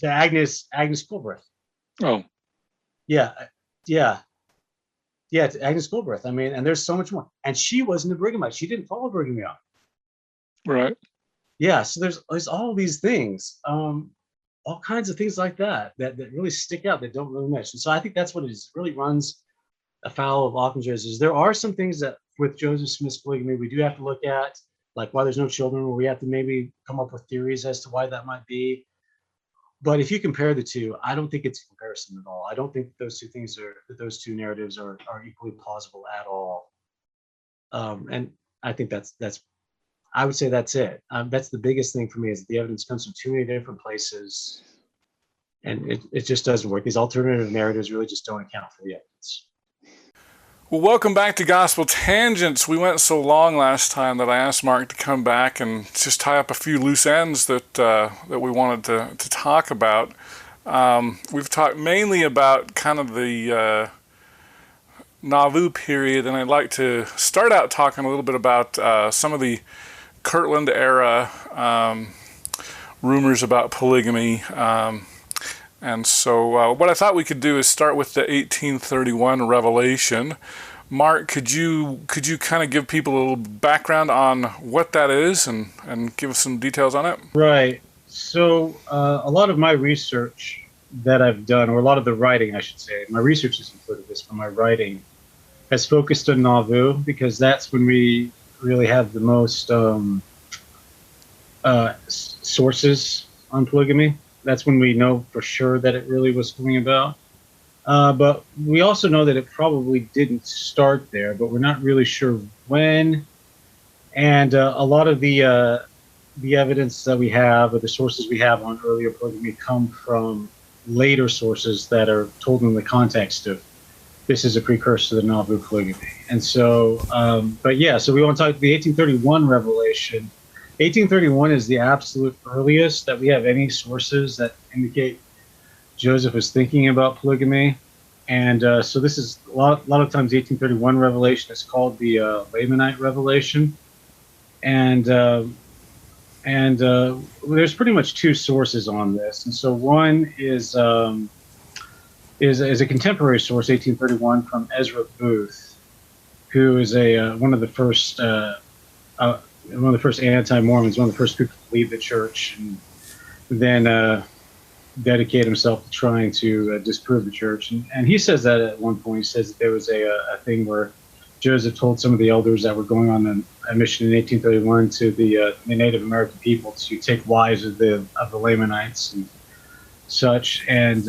Agnes Culbreth. Oh, yeah. Yeah, to Agnes Goldbreath. I mean, and there's so much more. And she wasn't a Brighamite. She didn't follow Brigham Young. Right. Yeah, so there's all these things, all kinds of things like that really stick out that don't really mention. So I think that's what it is. It really runs afoul of Ockenger's. Is there are some things that with Joseph Smith's polygamy we do have to look at, like why there's no children, where we have to maybe come up with theories as to why that might be. But if you compare the two, I don't think it's a comparison at all. I don't think those two narratives are equally plausible at all. And I think that's I would say that's it. That's the biggest thing for me, is that the evidence comes from too many different places, and it just doesn't work. These alternative narratives really just don't account for the evidence. Well, welcome back to Gospel Tangents. We went so long last time that I asked Mark to come back and just tie up a few loose ends that we wanted to talk about. We've talked mainly about kind of the Nauvoo period, and I'd like to start out talking a little bit about some of the Kirtland era rumors about polygamy. And so what I thought we could do is start with the 1831 revelation. Mark, could you kind of give people a little background on what that is and give us some details on it? Right. So a lot of my research that I've done, or a lot of the writing, I should say, my research has included this, but my writing has focused on Nauvoo, because that's when we really have the most sources on polygamy. That's when we know for sure that it really was coming about. But we also know that it probably didn't start there, but we're not really sure when. And a lot of the evidence that we have, or the sources we have on earlier polygamy, come from later sources that are told in the context of this is a precursor to the Nauvoo polygamy. And so, but yeah, so we want to talk the 1831 revelation. 1831 is the absolute earliest that we have any sources that indicate Joseph was thinking about polygamy. And so this is a lot of times the 1831 revelation is called the Lamanite revelation. And there's pretty much two sources on this. And so one is a contemporary source, 1831, from Ezra Booth, who is one of the first anti-Mormons, one of the first people to leave the church, and then dedicate himself to trying to disprove the church. And he says that at one point. He says that there was a thing where Joseph told some of the elders that were going on a mission in 1831 to the Native American people to take wives of the Lamanites and such. And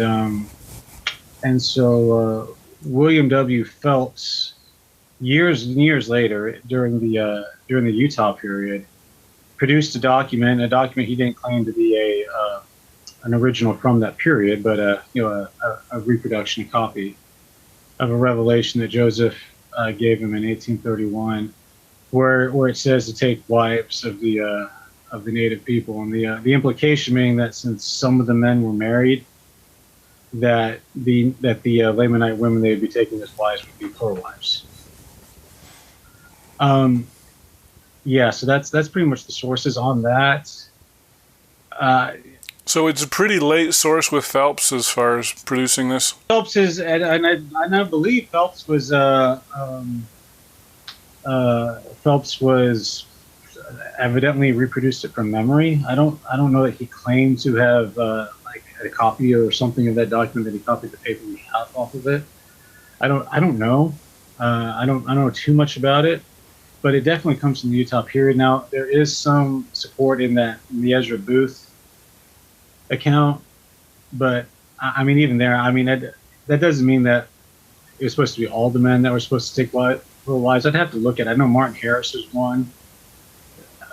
so William W. Phelps, years and years later, during the Utah period, produced a document he didn't claim to be an original from that period, but a reproduction, a copy of a revelation that Joseph gave him in 1831, where it says to take wives of the native people, and the implication being that since some of the men were married, that the Lamanite women they would be taking as wives would be plural wives. Yeah, so that's pretty much the sources on that. So it's a pretty late source with Phelps as far as producing this. Phelps is, and I believe Phelps was evidently reproduced it from memory. I don't know that he claimed to have like a copy or something of that document, that he copied the paper we have off of it. I don't know. I don't know too much about it, but it definitely comes from the Utah period. Now there is some support in the Ezra Booth account, but I mean, even there, I mean, that doesn't mean that it was supposed to be all the men that were supposed to take little wives. I'd have to look at it. I know Martin Harris was one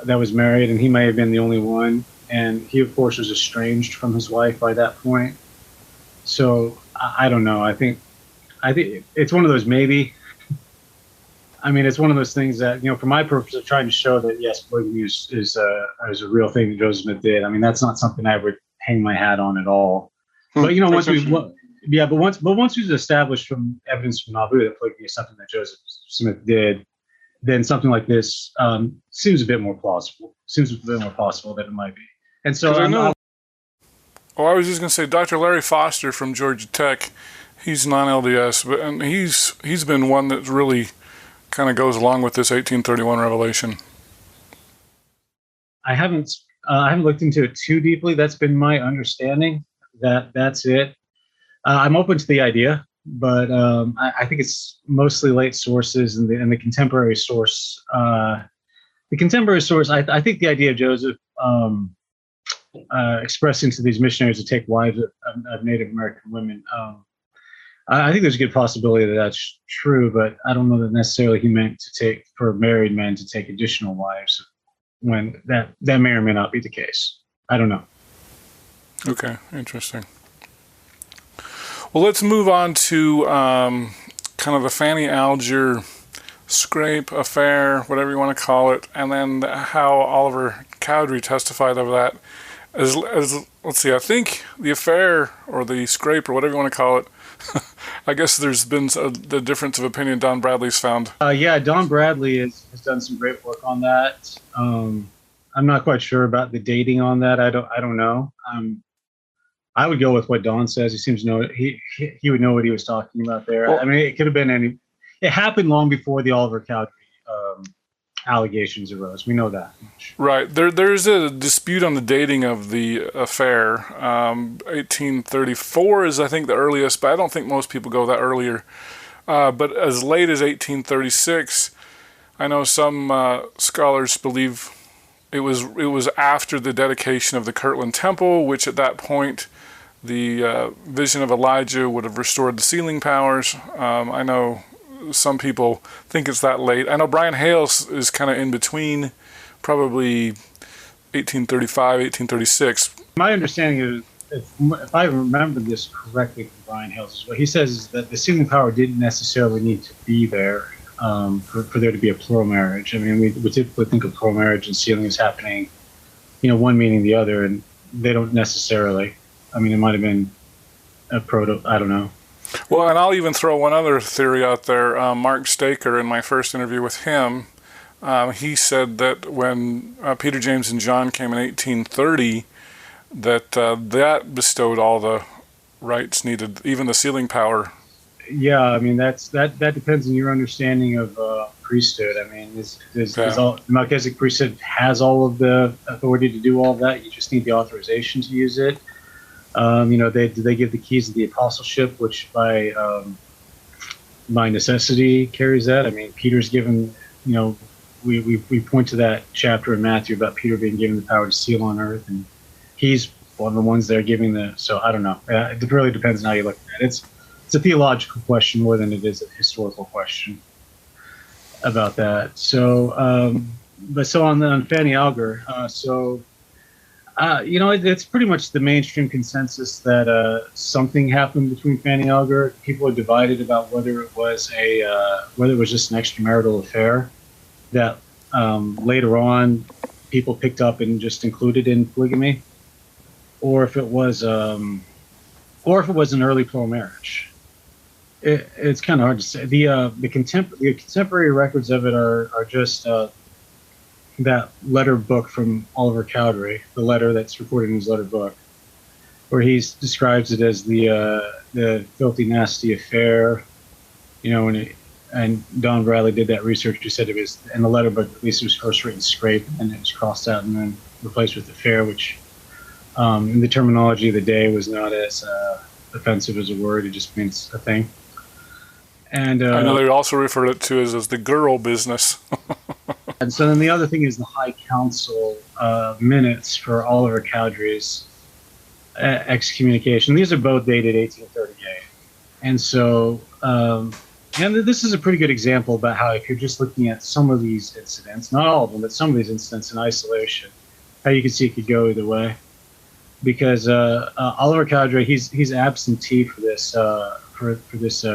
that was married, and he may have been the only one, and he of course was estranged from his wife by that point. So I don't know. I think it's one of those maybe. I mean, it's one of those things that, for my purpose of trying to show that yes, polygamy is a real thing that Joseph Smith did. I mean, that's not something I would hang my hat on at all. But once we've established from evidence from Nauvoo that polygamy is something that Joseph Smith did, then something like this seems a bit more plausible. Seems a bit more possible that it might be. And so I was just going to say, Dr. Larry Foster from Georgia Tech, He's non-LDS, but and he's been one that really kind of goes along with this 1831 revelation. I haven't looked into it too deeply. That's been my understanding. That's it. I'm open to the idea, but I think it's mostly late sources and the contemporary source. The contemporary source. I think the idea of Joseph expressing to these missionaries to take wives of Native American women. I think there's a good possibility that that's true, but I don't know that necessarily he meant to take for married men to take additional wives when that may or may not be the case. I don't know. Okay, interesting. Well, let's move on to kind of the Fanny Alger scrape affair, whatever you want to call it, and then how Oliver Cowdery testified of that. As let's see, I think the affair or the scrape or whatever you want to call it, I guess there's been the difference of opinion Don Bradley's found. Yeah, Don Bradley has done some great work on that. I'm not quite sure about the dating on that. I don't know. I would go with what Don says. He seems to know he would know what he was talking about there. Well, I mean, it could have been it happened long before the Oliver Cowdery allegations arose. We know that much. Right. There's a dispute on the dating of the affair. 1834 is, I think, the earliest, but I don't think most people go that earlier. But as late as 1836, I know some scholars believe it was after the dedication of the Kirtland Temple, which at that point the vision of Elijah would have restored the sealing powers. I know some people think it's that late. I know Brian Hales is kind of in between, probably 1835, 1836. My understanding is, if I remember this correctly from Brian Hales, what he says is that the sealing power didn't necessarily need to be there for there to be a plural marriage. I mean, we typically think of plural marriage and sealing as happening, one meaning the other, and they don't necessarily. I mean, it might have been a I don't know. Well, and I'll even throw one other theory out there. Mark Staker, in my first interview with him, he said that when Peter, James, and John came in 1830, that bestowed all the rights needed, even the sealing power. Yeah, I mean that depends on your understanding of priesthood. I mean, the Melchizedek priesthood has all of the authority to do all of that. You just need the authorization to use it. They give the keys of the apostleship, which by necessity carries that. I mean, Peter's given, we point to that chapter in Matthew about Peter being given the power to seal on earth, and he's one of the ones there giving so I don't know. It really depends on how you look at it. It's a theological question more than it is a historical question about that. So, on Fanny Alger, it's pretty much the mainstream consensus that something happened between Fanny Alger. People are divided about whether it was just an extramarital affair that later on people picked up and just included in polygamy, or if it was an early plural marriage. It's kind of hard to say. The contemporary records of it are just that letter book from Oliver Cowdery, the letter that's recorded in his letter book, where he describes it as the filthy, nasty affair. And Don Bradley did that research. He said it was in the letter book. At least it was first written scrape, and it was crossed out and then replaced with affair, which in the terminology of the day was not as offensive as a word. It just means a thing. And I know they also referred it to as the girl business. And so then the other thing is the High Council minutes for Oliver Cowdery's excommunication. These are both dated 1838. And so, and this is a pretty good example about how if you're just looking at some of these incidents, not all of them, but some of these incidents in isolation, how you can see it could go either way. Because Oliver Cowdery, he's absentee for this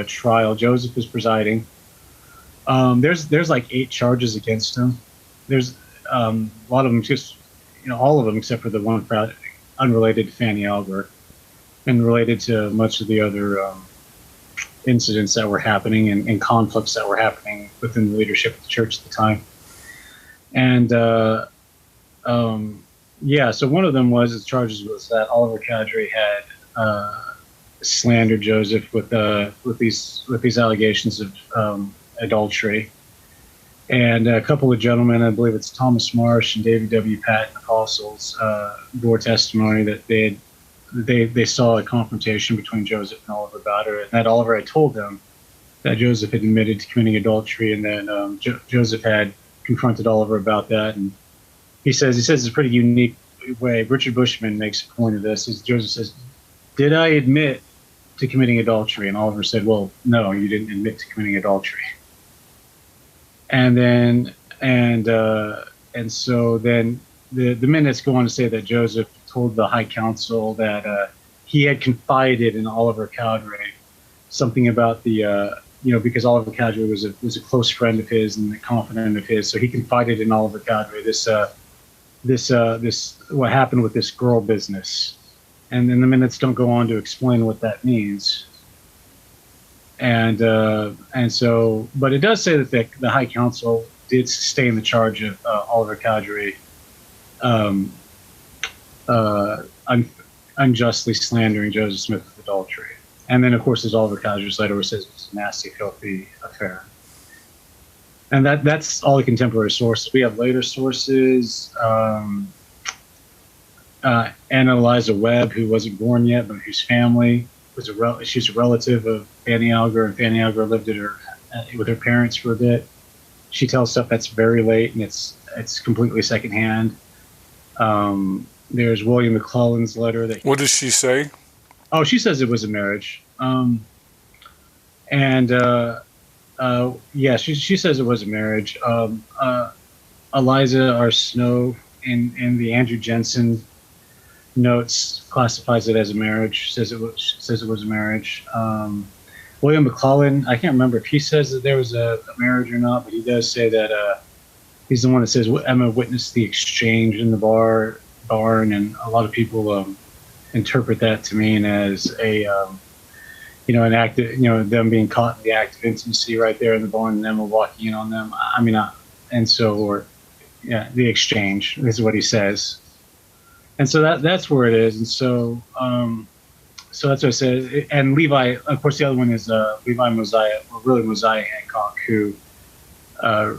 trial. Joseph is presiding. There's like 8 charges against him. There's a lot of them, just all of them except for the one unrelated to Fanny Alger, and related to much of the other incidents that were happening and conflicts that were happening within the leadership of the church at the time. And so one of them was the charges was that Oliver Cowdery had slander Joseph with these allegations of adultery. And a couple of gentlemen, I believe it's Thomas Marsh and David W. Patton, apostles, bore testimony that they saw a confrontation between Joseph and Oliver about it, and that Oliver had told them that Joseph had admitted to committing adultery, and then Joseph had confronted Oliver about that. And he says it's a pretty unique way. Richard Bushman makes a point of this. Joseph says, "Did I admit to committing adultery?" And Oliver said, "Well, no, you didn't admit to committing adultery." And then so then the minutes go on to say that Joseph told the High Council that he had confided in Oliver Cowdery something about the because Oliver Cowdery was a close friend of his and a confidant of his, so he confided in Oliver Cowdery this what happened with this girl business. And then the minutes don't go on to explain what that means. And so, but it does say that the High Council did sustain the charge of Oliver Cowdery unjustly slandering Joseph Smith with adultery. And then, of course, there's Oliver Cowdery's letter where it says it's a nasty, filthy affair. And that's all the contemporary sources. We have later sources. Anna Eliza Webb, who wasn't born yet, but whose family she's a relative of Fanny Alger, and Fanny Alger lived with her parents for a bit. She tells stuff that's very late, and it's completely secondhand. There's William McClellan's letter. What does she say? Oh, she says it was a marriage. She says it was a marriage. Eliza R. Snow in the Andrew Jensen notes classifies it as a marriage. Says it was a marriage. William McClellan, I can't remember if he says that there was a marriage or not, but he does say that he's the one that says Emma witnessed the exchange in the barn, and a lot of people interpret that to mean as an act of, them being caught in the act of intimacy right there in the barn, and Emma walking in on them. The exchange is what he says. And so that's where it is. And so that's what I said. And Levi, of course, the other one is Levi Mosiah, or really Mosiah Hancock, who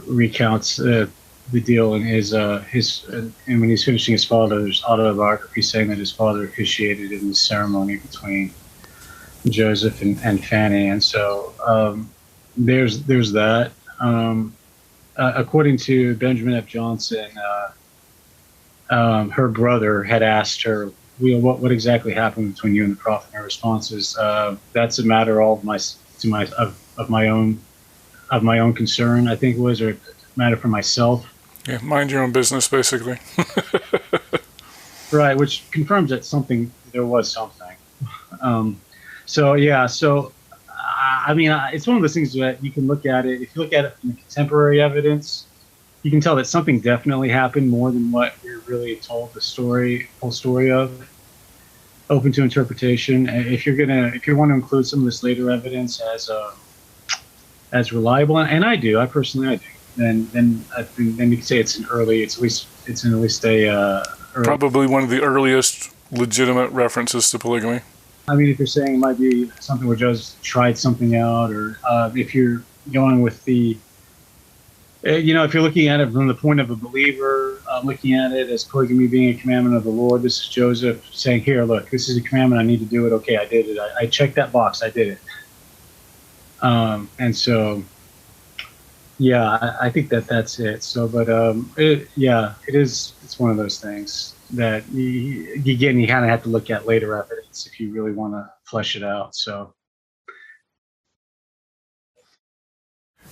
recounts the deal in his and when he's finishing his father's autobiography, saying that his father officiated in the ceremony between Joseph and Fanny. And so there's that. According to Benjamin F. Johnson, her brother had asked her, what exactly happened between you and the prophet? And her response is, that's a matter of my own concern, I think it was, or a matter for myself. Yeah, mind your own business, basically. Right, which confirms that there was something. It's one of those things that you can look at it. If you look at it from the contemporary evidence, you can tell that something definitely happened more than what we're really told the full story of. Open to interpretation. If you want to include some of this later evidence as reliable, and I personally do, then you can say it's at least a probably one of the earliest legitimate references to polygamy. I mean, if you're saying it might be something where Joseph tried something out, or if you're going with if you're looking at it from the point of a believer, looking at it as polygamy being a commandment of the Lord, this is Joseph saying, here, look, this is a commandment, I need to do it. Okay, I did it. I checked that box, I did it. And so, yeah, I think that's it. So, but it's one of those things that you kind of have to look at later evidence if you really want to flesh it out. So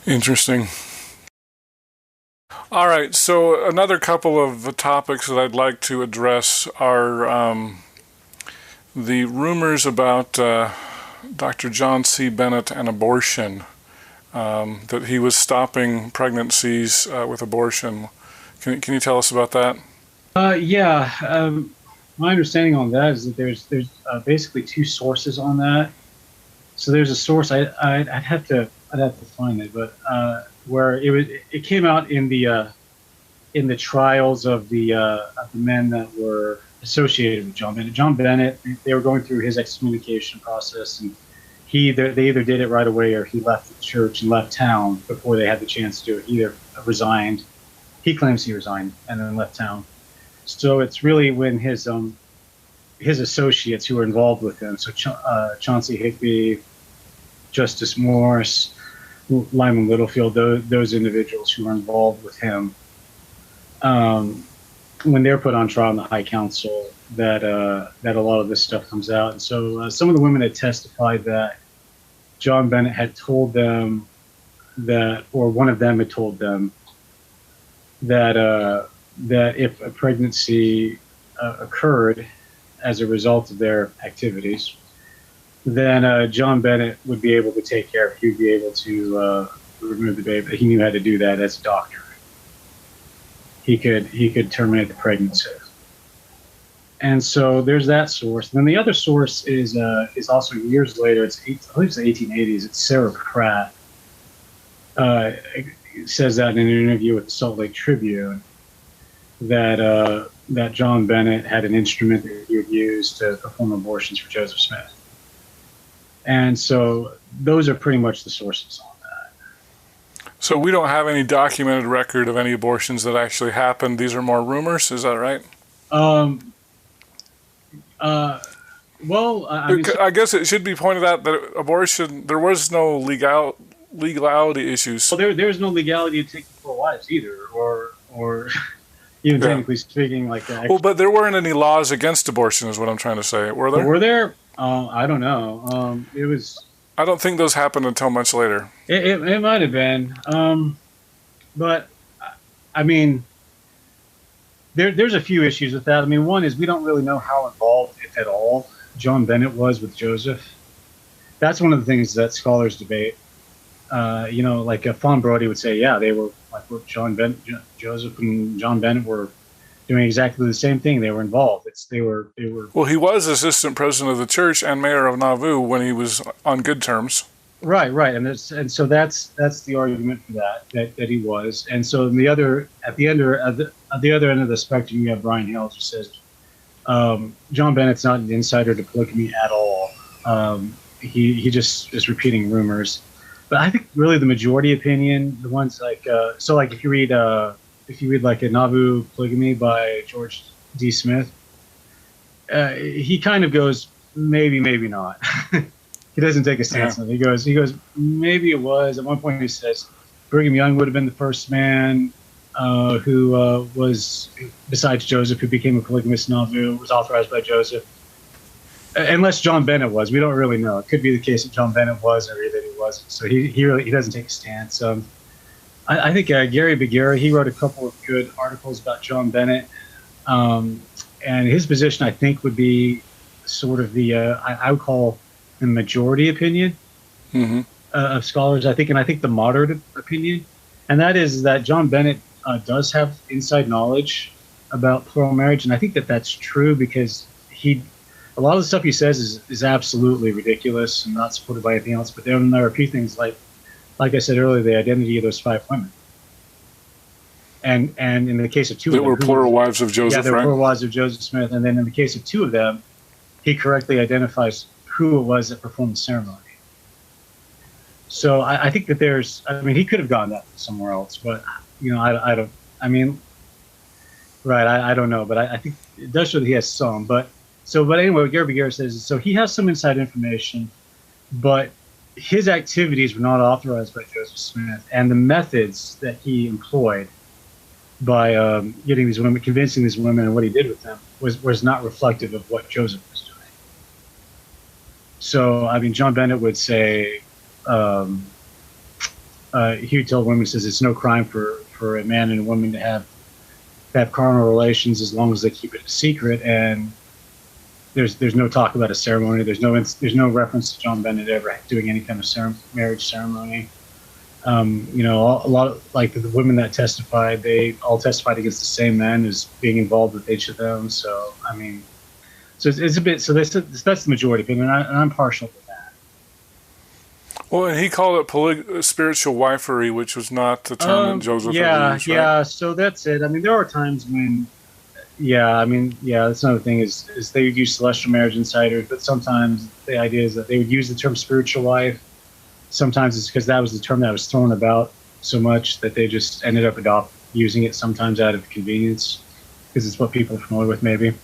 interesting. All right, so another couple of topics that I'd like to address are the rumors about Dr. John C. Bennett and abortion, that he was stopping pregnancies with abortion. Can you tell us about that? My understanding on that is that there's basically two sources on that. So there's a source I'd have to find it, but where it came out in the trials of the men that were associated with John Bennett. John Bennett, they were going through his excommunication process, and they either did it right away or he left the church and left town before they had the chance to do it. He either resigned, he claims he resigned, and then left town. So it's really when his associates who were involved with him, so Chauncey Higby, Justice Morse, Lyman Littlefield, those individuals who were involved with him, when they're put on trial in the High Council, that a lot of this stuff comes out. And so some of the women had testified that John Bennett had told them that, or one of them had told them that if a pregnancy occurred as a result of their activities, then John Bennett would be able to take care of it. He would be able to remove the baby. He knew how to do that as a doctor. He could terminate the pregnancy. And so there's that source. Then the other source is also years later. I believe it's the 1880s. It's Sarah Pratt. Says that in an interview with the Salt Lake Tribune that John Bennett had an instrument that he would use to perform abortions for Joseph Smith. And so those are pretty much the sources on that. So we don't have any documented record of any abortions that actually happened. These are more rumors. Is that right? Well, I guess it should be pointed out that abortion, there was no legality issues. Well, there was no legality to take 4 wives either, or even technically speaking, like that. Well, but there weren't any laws against abortion, is what I'm trying to say. Were there? Were there? I don't know. It was. I don't think those happened until much later. It might have been, but I mean, there's a few issues with that. I mean, one is we don't really know how involved, if at all, John Bennett was with Joseph. That's one of the things that scholars debate. Like Fawn Brody would say, yeah, they were like Joseph and John Bennett were doing exactly the same thing. They were involved. They were. Well, he was assistant president of the church and mayor of Nauvoo when he was on good terms. Right, and so that's the argument for that he was. And so at the other end of the spectrum, you have Brian Hales, who says John Bennett's not an insider to polygamy at all. He just is repeating rumors. But I think really the majority opinion, the ones like if you read like a Nauvoo Polygamy by George D. Smith, he kind of goes maybe not. He doesn't take a stance on it. He goes maybe it was. At one point he says Brigham Young would have been the first man who was, besides Joseph, who became a polygamist in Nauvoo, was authorized by Joseph. Unless John Bennett was, we don't really know. It could be the case that John Bennett was, or that he wasn't. So he doesn't take a stance. I think Gary Begara, he wrote a couple of good articles about John Bennett, and his position I think would be sort of the I would call the majority opinion of scholars. I think the moderate opinion, and that is that John Bennett does have inside knowledge about plural marriage, and I think that's true because a lot of the stuff he says is absolutely ridiculous and not supported by anything else. But then there are a few things like I said earlier, the identity of those 5 women, and in the case of 2 of them, were plural wives of Joseph. Yeah, they were plural wives of Joseph Smith, and then in the case of 2 of them, he correctly identifies who it was that performed the ceremony. So I think that he could have gone that somewhere else, but I don't. I mean, right? I don't know, but I think it does show that he has some, but. But anyway, what Gary Begara says is, so he has some inside information, but his activities were not authorized by Joseph Smith, and the methods that he employed by getting these women, convincing these women, and what he did with them was not reflective of what Joseph was doing. So, I mean, John Bennett would say, he would tell women, says it's no crime for a man and a woman to have carnal relations as long as they keep it a secret, and there's no talk about a ceremony. There's no reference to John Bennett ever doing any kind of marriage ceremony. A lot of like the women that testified, they all testified against the same men as being involved with each of them. So I mean, it's a bit. So that's the majority opinion, and I'm partial to that. Well, and he called it spiritual wifery, which was not the term that Joseph used, right? Yeah. So that's it. I mean, there are times when yeah, I mean, yeah, that's another thing is they would use celestial marriage insiders, but sometimes the idea is that they would use the term spiritual wife. Sometimes it's because that was the term that was thrown about so much that they just ended up using it sometimes out of convenience because it's what people are familiar with, maybe.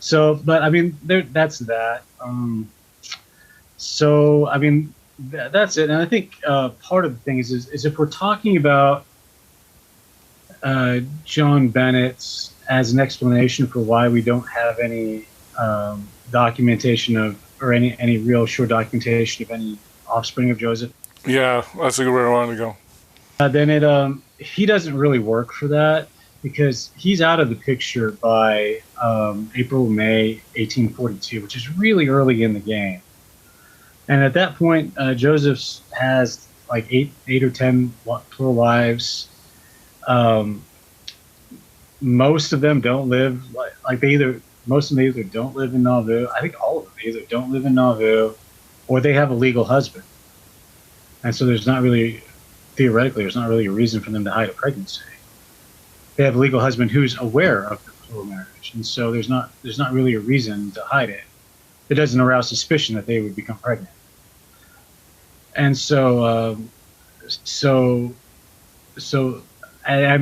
So, but I mean, that's that. So, I mean, that's it. And I think part of the thing is if we're talking about John Bennett as an explanation for why we don't have any documentation of, or any real sure documentation of any offspring of Joseph. Yeah, that's a good where I wanted to go. Then he doesn't really work for that because he's out of the picture by April, May 1842, which is really early in the game. And at that point, Joseph has like eight or 10 plural wives. Most of them don't live most of them either don't live in Nauvoo. I think all of them either don't live in Nauvoo or they have a legal husband. And so theoretically, there's not really a reason for them to hide a pregnancy. They have a legal husband who's aware of the plural marriage. And so there's not really a reason to hide it. It doesn't arouse suspicion that they would become pregnant. And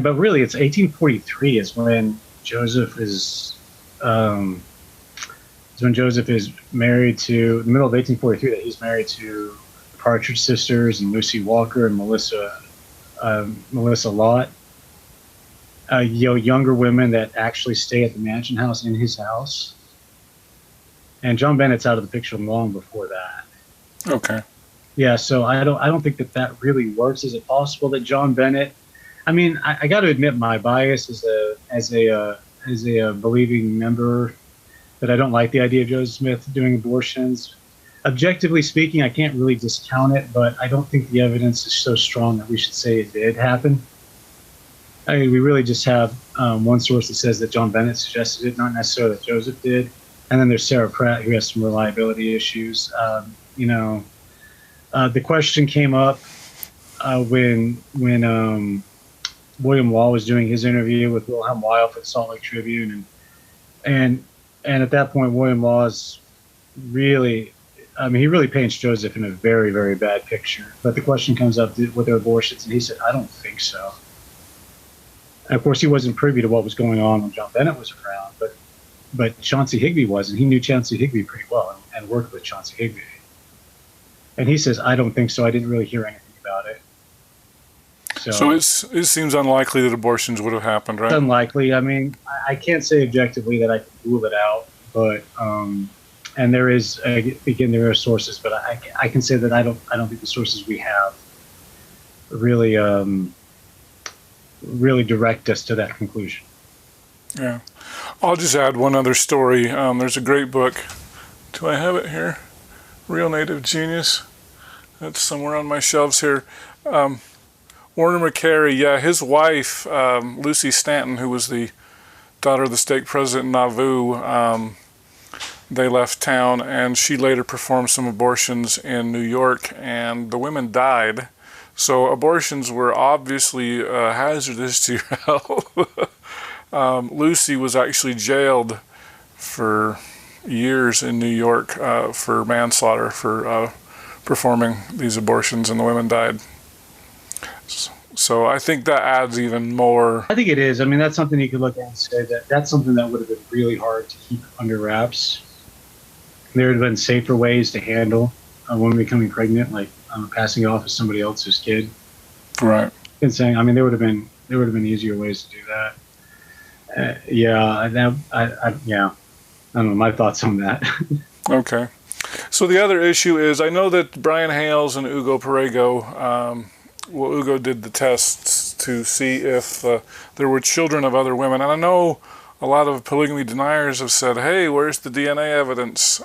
but really it's 1843 is when Joseph is married to, in the middle of 1843, that he's married to the Partridge Sisters and Lucy Walker and Melissa Lott, younger women that actually stay at the mansion house in his house. And John Bennett's out of the picture long before that. Okay. Yeah, so I don't think that really works. Is it possible that John Bennett? I mean, I got to admit my bias as a believing member that I don't like the idea of Joseph Smith doing abortions. Objectively speaking, I can't really discount it, but I don't think the evidence is so strong that we should say it did happen. I mean, we really just have one source that says that John Bennett suggested it, not necessarily that Joseph did. And then there's Sarah Pratt, who has some reliability issues. The question came up when William Law was doing his interview with Wilhelm Weil for the Salt Lake Tribune, and at that point, William Law's he really paints Joseph in a very, very bad picture. But the question comes up with their abortions, and he said, "I don't think so." And of course, he wasn't privy to what was going on when John Bennett was around, but Chauncey Higbee was, and he knew Chauncey Higbee pretty well and worked with Chauncey Higbee. And he says, "I don't think so. I didn't really hear anything about it." So it seems unlikely that abortions would have happened, right? It's unlikely. I mean, I can't say objectively that I can rule it out, but and there is again there are sources, but I can say that I don't think the sources we have really really direct us to that conclusion. Yeah, I'll just add one other story. There's a great book. Do I have it here? Real Native Genius. That's somewhere on my shelves here. Warner McCary, yeah, his wife, Lucy Stanton, who was the daughter of the stake president in Nauvoo, they left town, and she later performed some abortions in New York, and the women died. So abortions were obviously hazardous to your health. Lucy was actually jailed for years in New York for manslaughter for performing these abortions, and the women died. So I think that adds even more. I think it is. I mean, that's something you could look at and say that's something that would have been really hard to keep under wraps. There would have been safer ways to handle a woman becoming pregnant, like passing it off as somebody else's kid. Right. And saying, I mean, there would have been easier ways to do that. I don't know, my thoughts on that. Okay. So the other issue is, I know that Brian Hales and Ugo Perego, Ugo did the tests to see if there were children of other women. And I know a lot of polygamy deniers have said, hey, where's the DNA evidence?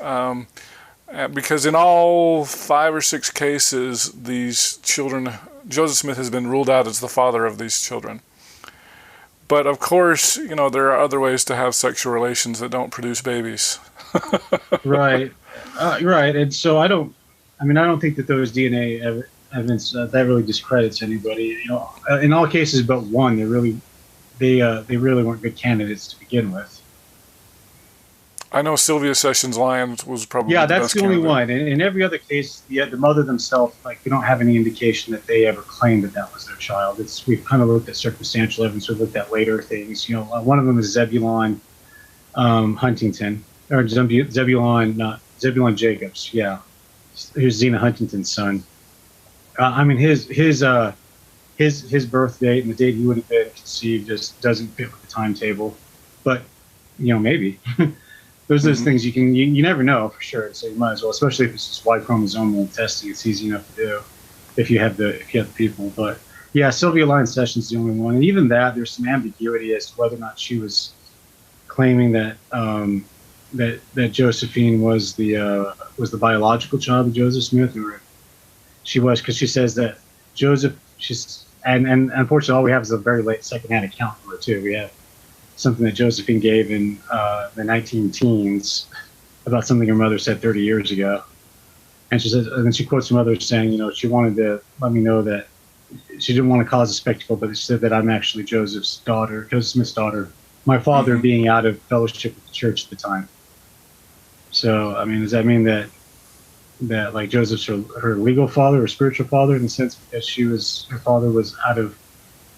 Because in all 5 or 6 cases, these children, Joseph Smith has been ruled out as the father of these children. But of course, there are other ways to have sexual relations that don't produce babies. Right. Right. And so I don't think that those DNA evidence that really discredits anybody. In all cases but one, they really weren't good candidates to begin with. I know Sylvia Sessions Lyons was probably Yeah, the that's best the only candidate. one. In every other case, the mother themselves, like, we don't have any indication that they ever claimed that that was their child. We've kind of looked at circumstantial evidence. We've looked at later things. One of them is Zebulon Huntington, or Zebulon Jacobs. Yeah, who's Zena Huntington's son. I mean, his birth date and the date he would have been conceived just doesn't fit with the timetable. But maybe. Those are those things you never know for sure. So you might as well, especially if it's just Y chromosomal testing. It's easy enough to do if you have the people. But yeah, Sylvia Lyons Sessions is the only one, and even that there's some ambiguity as to whether or not she was claiming that that Josephine was the biological child of Joseph Smith, or she was, because she says that Joseph. And unfortunately, all we have is a very late secondhand account for it too. We have something that Josephine gave in the 19-teens about something her mother said 30 years ago. And she says, and then she quotes her mother saying, she wanted to let me know that she didn't want to cause a spectacle, but she said that I'm actually Joseph Smith's daughter, my father being out of fellowship with the church at the time. So, I mean, does that mean that like Joseph's her legal father or spiritual father, in the sense because her father was out of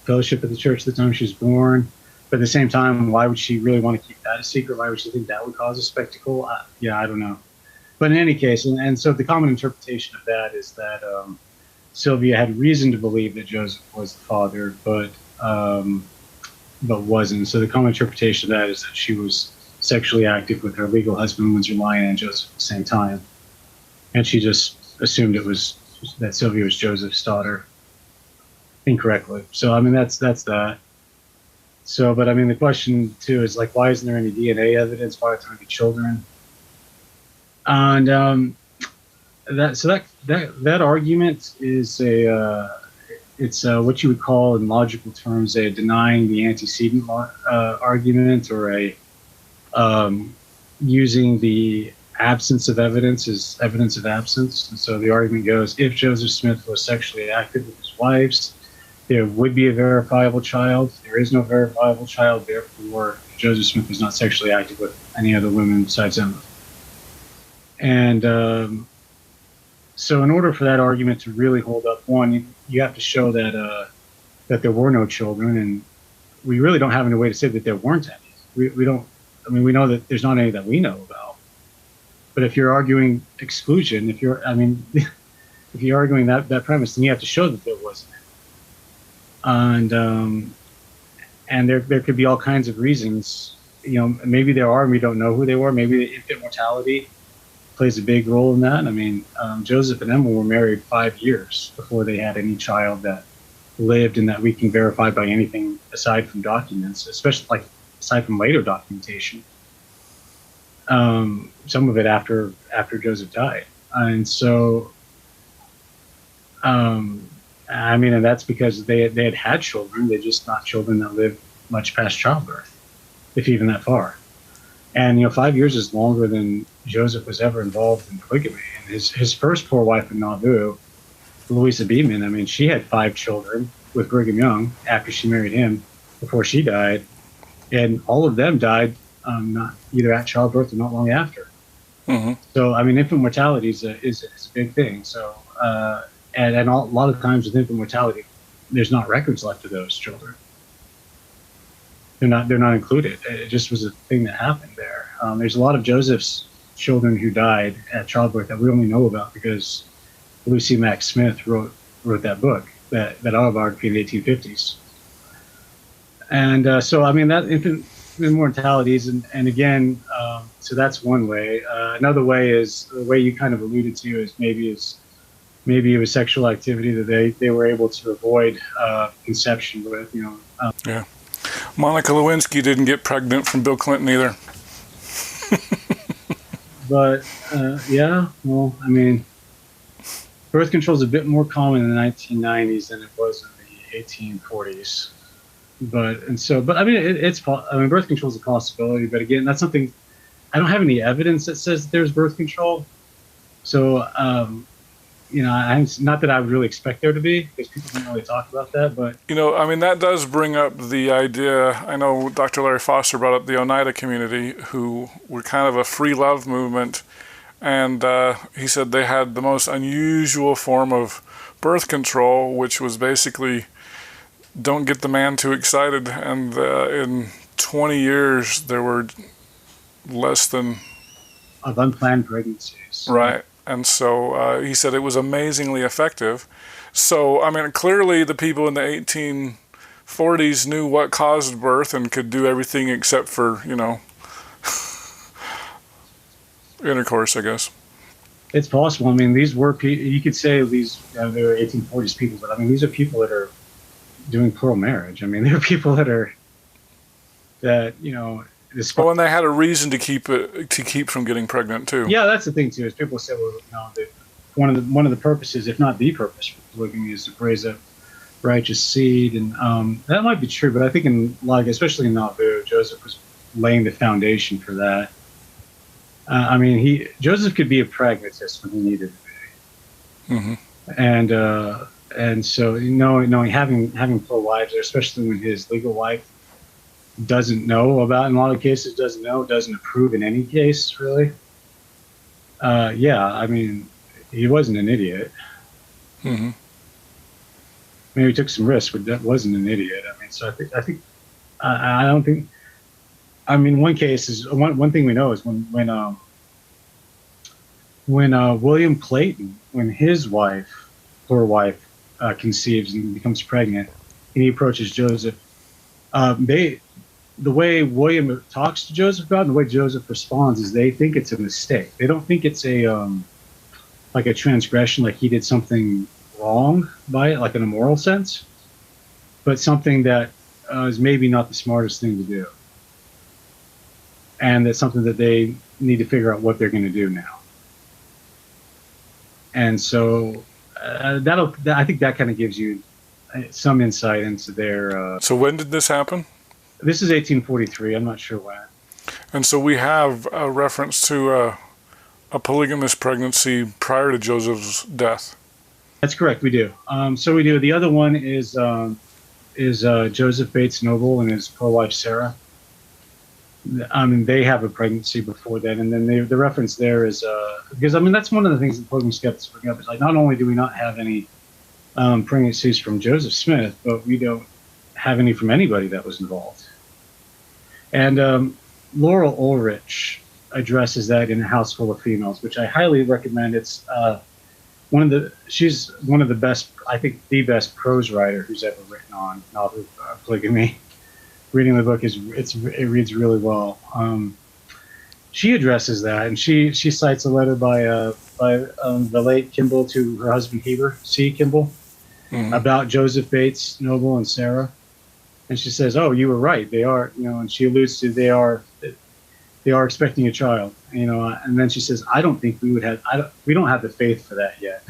fellowship at the church at the time she was born? But at the same time, why would she really want to keep that a secret? Why would she think that would cause a spectacle? I don't know. But in any case, and so the common interpretation of that is that Sylvia had reason to believe that Joseph was the father, but wasn't. So the common interpretation of that is that she was sexually active with her legal husband, Windsor Lyon, and Joseph at the same time. And she just assumed that Sylvia was Joseph's daughter incorrectly. So, I mean, that's that. So, but I mean, the question too is like, why isn't there any DNA evidence? Why aren't there any children? And that argument is it's what you would call in logical terms a denying the antecedent argument, or a using the absence of evidence as evidence of absence. And so the argument goes, if Joseph Smith was sexually active with his wives, there would be a verifiable child. There is no verifiable child, therefore Joseph Smith was not sexually active with any other women besides Emma. And so in order for that argument to really hold up, one, you have to show that there were no children, and we really don't have any way to say that there weren't any. We don't. I mean, we know that there's not any that we know about. But if you're arguing exclusion, if you're arguing that premise, then you have to show that there wasn't. And there could be all kinds of reasons. Maybe there are, and we don't know who they were. Maybe the infant mortality plays a big role in that. I mean, Joseph and Emma were married 5 years before they had any child that lived and that we can verify by anything aside from documents, especially like aside from later documentation. Some of it after Joseph died. And so, I mean, and that's because they had children. They're just not children that lived much past childbirth, if even that far. And 5 years is longer than Joseph was ever involved in polygamy. And his first poor wife in Nauvoo, Louisa Beeman, I mean, she had 5 children with Brigham Young after she married him, before she died, and all of them died not either at childbirth or not long after. Mm-hmm. So, I mean, infant mortality is a big thing. So, and a lot of times with infant mortality, there's not records left of those children. They're not included. It just was a thing that happened there. There's a lot of Joseph's children who died at childbirth that we only know about because Lucy Mack Smith wrote that book, that autobiography in the 1850s. And so, I mean, that infant mortalities, and again, so that's one way. Another way is the way you kind of alluded to, is maybe it was sexual activity that they were able to avoid conception with. Yeah. Monica Lewinsky didn't get pregnant from Bill Clinton either. But yeah, well, I mean, birth control is a bit more common in the 1990s than it was in the 1840s. But I mean, birth control is a possibility. But again, that's something I don't have any evidence that says there's birth control. So I'm not that I would really expect there to be, because people don't really talk about that, but I mean, that does bring up the idea. I know Dr. Larry Foster brought up the Oneida community, who were kind of a free love movement, and he said they had the most unusual form of birth control, which was basically don't get the man too excited, and in 20 years there were less than of unplanned pregnancies. Right. And so he said it was amazingly effective. So, I mean, clearly the people in the 1840s knew what caused birth and could do everything except for, intercourse, I guess. It's possible. I mean, these were you could say these they were 1840s people, but I mean, these are people that are doing plural marriage. I mean, they're people that and they had a reason to keep from getting pregnant too. Yeah, that's the thing too. Is people say, well, one of the purposes, if not the purpose, for polygamy is to raise up righteous seed, and that might be true. But I think especially in Nauvoo, Joseph was laying the foundation for that. I mean, Joseph could be a pragmatist when he needed to be, and so knowing having plural wives, especially when his legal wife doesn't know about, in a lot of cases, doesn't approve in any case, really. I mean, he wasn't an idiot. Maybe he took some risks, but that wasn't an idiot. I mean, so I don't think. I mean, one case is one thing we know is when William Clayton, when his poor wife, conceives and becomes pregnant, and he approaches Joseph. The way William talks to Joseph about it, and the way Joseph responds, is they think it's a mistake. They don't think it's like a transgression, like he did something wrong by it, like in a moral sense, but something that is maybe not the smartest thing to do. And that's something that they need to figure out what they're going to do now. And so I think that kind of gives you some insight into their... So when did this happen? This is 1843. I'm not sure when. And so we have a reference to a polygamous pregnancy prior to Joseph's death. That's correct. We do. So we do. The other one is Joseph Bates Noble and his pro-wife Sarah. I mean, they have a pregnancy before that, and then the reference there is because I mean that's one of the things that polygamy skeptics bring up is like not only do we not have any pregnancies from Joseph Smith, but we don't have any from anybody that was involved. And Laurel Ulrich addresses that in A House Full of Females, which I highly recommend. It's she's one of the best, I think, the best prose writer who's ever written on Nauvoo polygamy. Reading the book it reads really well. She addresses that, and she cites a letter by the late Kimball to her husband Heber C. Kimball about Joseph Bates Noble and Sarah, and she says, "Oh, you were right. They are, and she alludes to they are expecting a child, and then she says, I don't think we don't have the faith for that yet."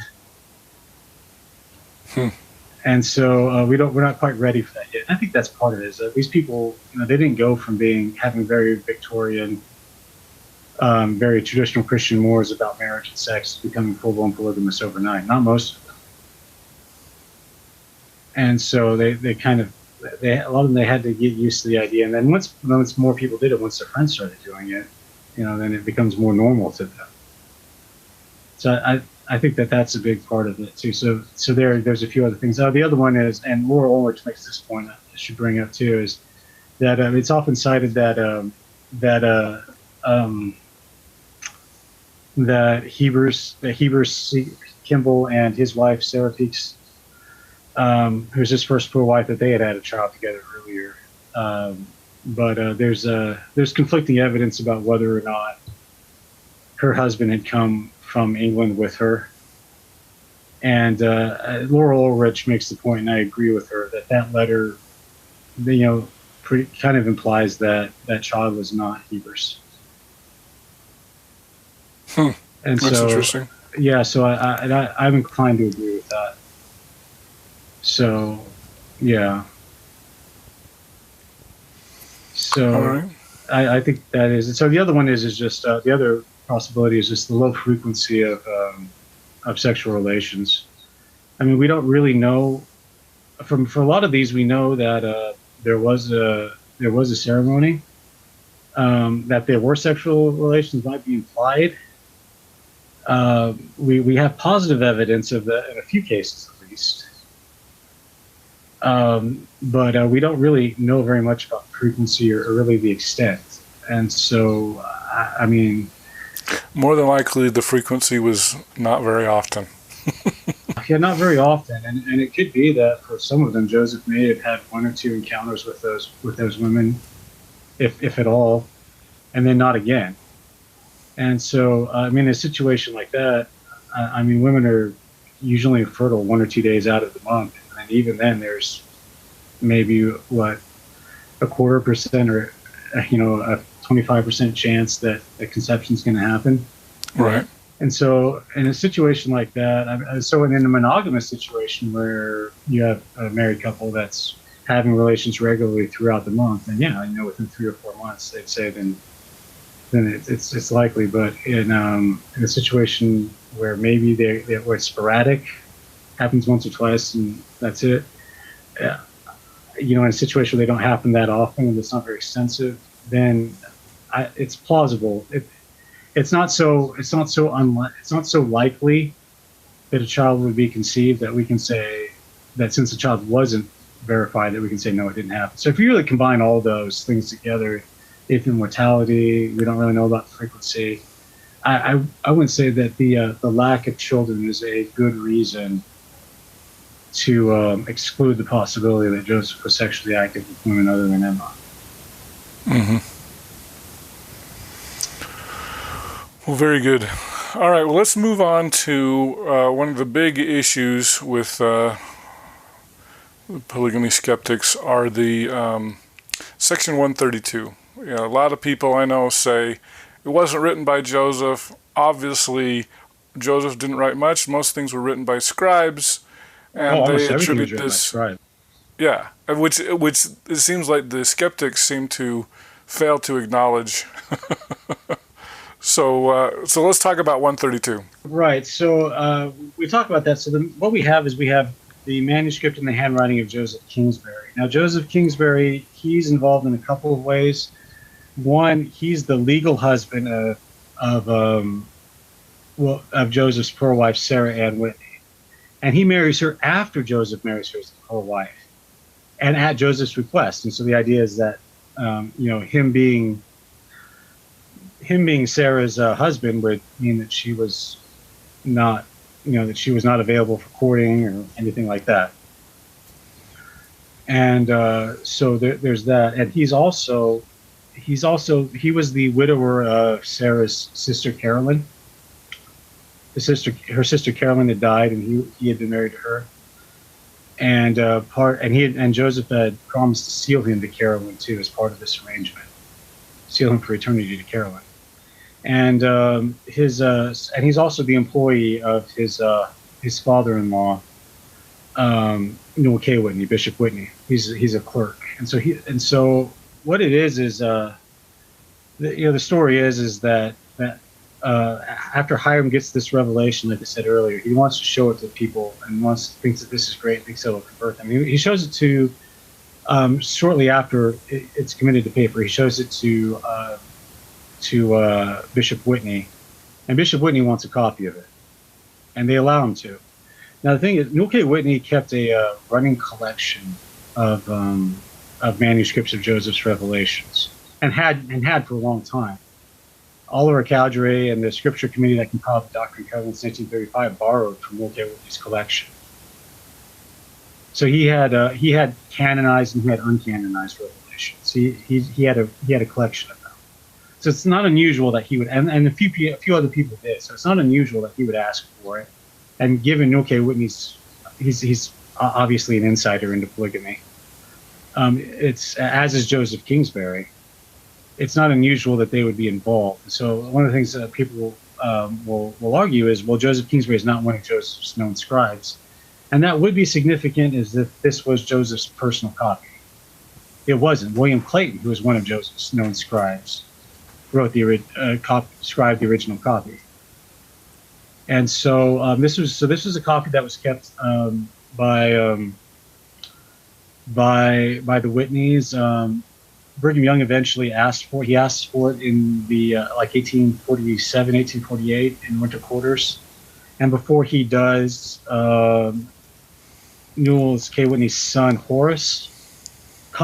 And so we're not quite ready for that yet. And I think that's part of it. Is that these people, they didn't go from having very Victorian, very traditional Christian mores about marriage and sex to becoming full-blown polygamous overnight. Not most of them. And so a lot of them, they had to get used to the idea. And then once more people did it, once their friends started doing it, then it becomes more normal to them. So I think that's a big part of it too. So there's a few other things. The other one is, and Laura Ulrich makes this point I should bring up too, is that it's often cited that Heber C. Kimball and his wife Sarah Peaks, who's his first full wife, that they had a child together earlier. But there's conflicting evidence about whether or not her husband had come from England with her. And Laura Ulrich makes the point, and I agree with her, that letter, kind of implies that child was not Heber's. And that's interesting. Yeah, so I'm inclined to agree with that. So, yeah. So, all right. I think that is. And so the other one is just the other possibility is just the low frequency of sexual relations. I mean, we don't really know for a lot of these. We know that there was a ceremony, that there were sexual relations might be implied. We have positive evidence of that in a few cases at least, but we don't really know very much about frequency or really the extent. And so, I mean, more than likely the frequency was not very often. yeah, not very often, and it could be that for some of them, Joseph may have had one or two encounters with those women, if at all, and then not again. And so, I mean, in a situation like that, I mean, women are usually fertile 1 or 2 days out of the month, and even then, there's maybe a 0.25% or a 25% chance that a conception is going to happen. Right. And so, in a situation like that, so in a monogamous situation where you have a married couple that's having relations regularly throughout the month, and within 3 or 4 months, they'd say then it's likely. But in a situation where maybe where it's sporadic, happens once or twice, and that's it. In a situation where they don't happen that often and it's not very extensive, then it's plausible. It's not so likely that a child would be conceived that we can say that since the child wasn't verified that we can say no, it didn't happen. So if you really combine all those things together, infant mortality, we don't really know about the frequency. I wouldn't say that the lack of children is a good reason to exclude the possibility that Joseph was sexually active with women other than Emma. Mm-hmm. Well, very good. All right, well, let's move on to one of the big issues with polygamy skeptics are the Section 132. A lot of people I know say it wasn't written by Joseph. Obviously, Joseph didn't write much. Most things were written by scribes, and they attribute this. Yeah, which it seems like the skeptics seem to fail to acknowledge. So let's talk about 132. Right. So we talk about that. So what we have is the manuscript and the handwriting of Joseph Kingsbury. Now, Joseph Kingsbury, he's involved in a couple of ways. One, he's the legal husband of Joseph's poor wife, Sarah Ann Whitney, and he marries her after Joseph marries her poor wife, and at Joseph's request. And so the idea is that him being Sarah's husband would mean that she was not available for courting or anything like that. And so there's that. And he was the widower of Sarah's sister Carolyn. Her sister Carolyn had died, and he had been married to her. And Joseph had promised to seal him to Carolyn too as part of this arrangement, seal him for eternity to Carolyn. And he's also the employee of his father-in-law, Noel K. Whitney, Bishop Whitney. He's a clerk, and so what it is the story is that after Hyrum gets this revelation, like I said earlier, he wants to show it to people and thinks that this is great, thinks it'll convert them. He shows it to shortly after it's committed to paper. He shows it to Bishop Whitney, and Bishop Whitney wants a copy of it, and they allow him to. Now the thing is, Noel K. Whitney kept a running collection of manuscripts of Joseph's revelations, and had for a long time. Oliver Cowdery and the Scripture Committee that compiled the Doctrine and Covenants in 1935 borrowed from Noel K. Whitney's collection. So he had canonized and he had uncanonized revelations. He had a collection of them. So it's not unusual that he would, and a few other people did. So it's not unusual that he would ask for it. And given Noel K. Whitney's, he's obviously an insider into polygamy. It's as is Joseph Kingsbury. It's not unusual that they would be involved. So one of the things that people will argue is, well, Joseph Kingsbury is not one of Joseph's known scribes, and that would be significant as if this was Joseph's personal copy. It wasn't. William Clayton, who was one of Joseph's known scribes, scribed the original copy. And so this was a copy that was kept by the Whitneys. Brigham Young eventually asked for it in the 1847, 1848 in winter quarters. And before he does, Newell's K. Whitney's son, Horace,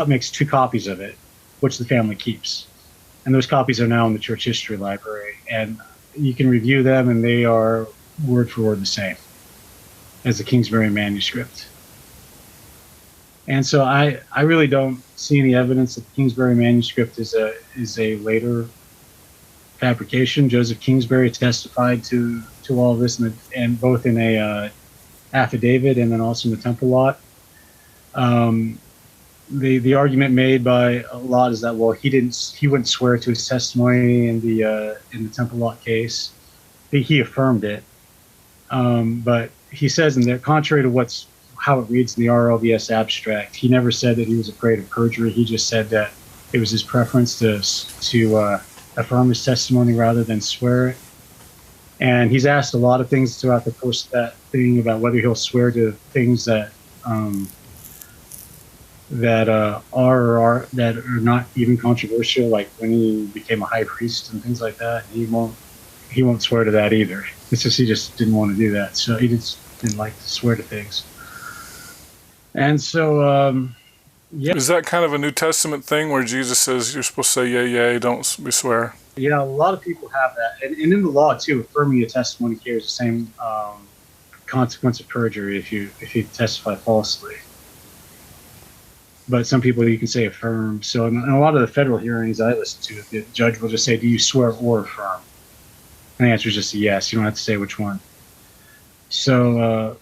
makes 2 copies of it, which the family keeps. And those copies are now in the church history library. And you can review them, and they are word for word the same as the Kingsbury manuscript. And so I really don't see any evidence that the Kingsbury manuscript is a later fabrication. Joseph Kingsbury testified to all of this, and both in a affidavit and then also in the Temple lot. The argument made by a lot is that, well, he wouldn't swear to his testimony in the Temple lot case. He affirmed it, but he says in there, contrary to how it reads in the RLDS abstract, he never said that he was afraid of perjury. He just said that it was his preference to affirm his testimony rather than swear it. And he's asked a lot of things throughout the course of that thing about whether he'll swear to things that are not even controversial, like when he became a high priest and things like that. He won't swear to that either. It's just he just didn't want to do that. So he just didn't like to swear to things. And so, yeah. Is that kind of a New Testament thing where Jesus says you're supposed to say yay, yay, don't we swear? Yeah, a lot of people have that. And in the law, too, affirming a testimony carries the same consequence of perjury if you testify falsely. But some people, you can say affirm. So in a lot of the federal hearings I listen to, the judge will just say, do you swear or affirm? And the answer is just a yes. You don't have to say which one. So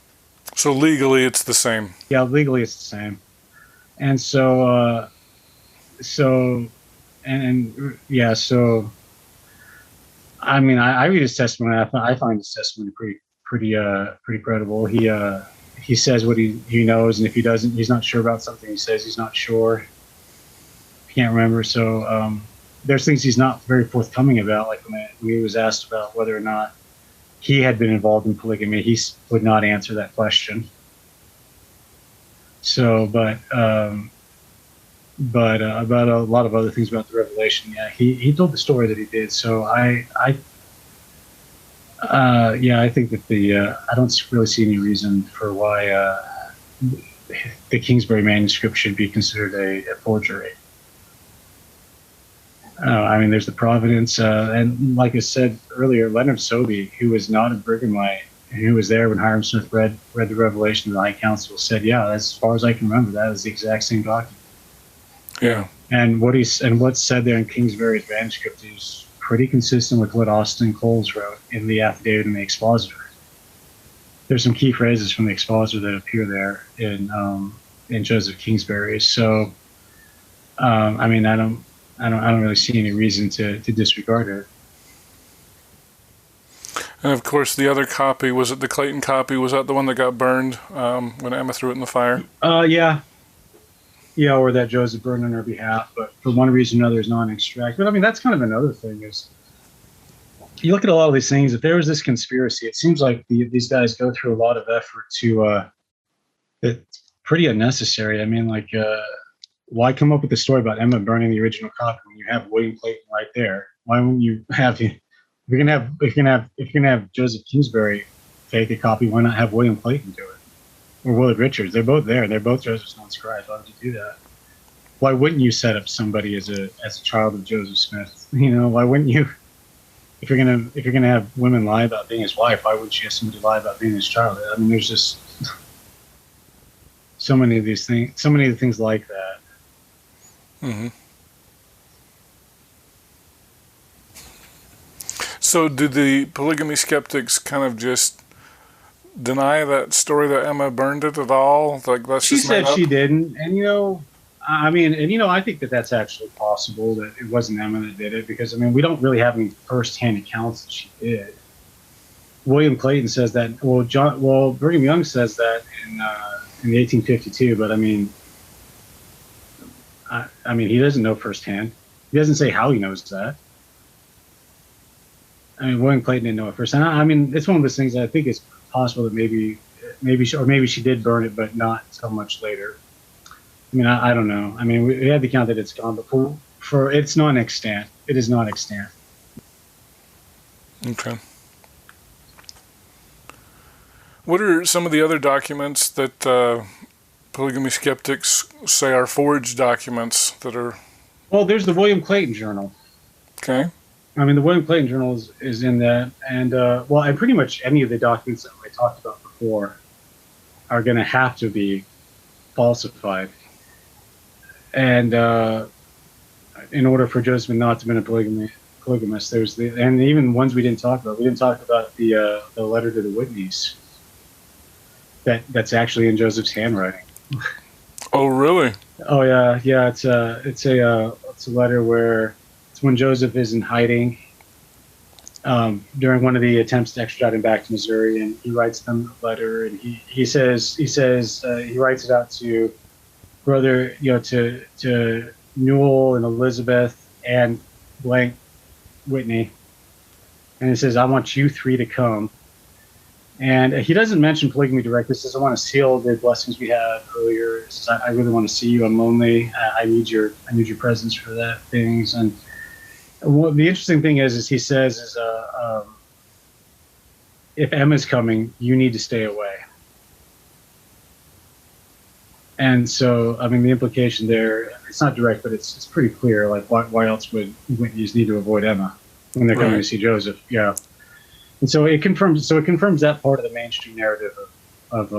legally it's the same. Yeah, legally it's the same. And so I mean, I read his testimony. I find his testimony pretty credible. He says what he knows, and if he doesn't, he's not sure about something, he says he's not sure. Can't remember. So there's things he's not very forthcoming about, like when he was asked about whether or not he had been involved in polygamy, he would not answer that question. So, but about a lot of other things about the Revelation, yeah, he told the story that he did. So I think that I don't really see any reason for why the Kingsbury manuscript should be considered a forgery. I mean, there's the Providence, and like I said earlier, Leonard Sobey, who was not a Brighamite, and who was there when Hyrum Smith read the Revelation to the High Council, said, "Yeah, as far as I can remember, that is the exact same document." Yeah. And what's said there in Kingsbury's manuscript is pretty consistent with what Austin Coles wrote in the affidavit and the expositor. There's some key phrases from the expositor that appear there in Joseph Kingsbury. So, I mean, I don't really see any reason to disregard it. And of course, the other copy, was it the Clayton copy? Was that the one that got burned when Emma threw it in the fire? Yeah, or that Joseph burned on her behalf, but for one reason or another is non-extract. But I mean, that's kind of another thing is, you look at a lot of these things, if there was this conspiracy, it seems like these guys go through a lot of effort to, it's pretty unnecessary. I mean, like, why come up with the story about Emma burning the original copy when you have William Clayton right there? Why wouldn't you have, if you're gonna have Joseph Kingsbury fake a copy, why not have William Clayton do it? Or Willard Richards? They're both there. They're both Joseph's non-scribes. Why would you do that? Why wouldn't you set up somebody as a child of Joseph Smith? You know, why wouldn't you? If you're gonna have women lie about being his wife, why wouldn't you have somebody lie about being his child? I mean, there's just so many of these things, so many of the things like that. Mm-hmm. So do the polygamy skeptics kind of just deny that story that Emma burned it at all? Like, that's she just said she didn't, and I think that that's actually possible, that it wasn't Emma that did it, because I mean, we don't really have any first-hand accounts that she did. William Clayton says that. Well, Brigham Young says that in the 1852, but I mean, he doesn't know firsthand. He doesn't say how he knows that. I mean, William Clayton didn't know it first. And I mean, it's one of those things that I think it's possible that maybe she did burn it, but not so much later. I mean, I don't know. I mean, we have the count that it's gone, but for it's not extant. It is not extant. Okay. What are some of the other documents that polygamy skeptics say are forged documents that are? Well, there's the William Clayton Journal. Okay. I mean, the William Clayton Journal is in that, and and pretty much any of the documents that we talked about before are going to have to be falsified, and in order for Joseph not to have been a polygamist, there's and even ones we didn't talk about. We didn't talk about the letter to the Whitneys. That's actually in Joseph's handwriting. Oh, really? Oh yeah. It's a letter where it's when Joseph is in hiding during one of the attempts to extradite him back to Missouri, and he writes them a letter, and he says he writes it out to brother, to Newell and Elizabeth and blank Whitney, and he says, "I want you three to come." And he doesn't mention polygamy directly. He says, "I want to seal the blessings we had earlier." He says, I really want to see you. I'm lonely. I need your presence for that things. And the interesting thing is he says, if Emma's coming, you need to stay away. And so, I mean, the implication there, it's not direct, but it's pretty clear. Like, why else would Whitneys need to avoid Emma when they're coming to see Joseph? Yeah. And so it confirms that part of the mainstream narrative of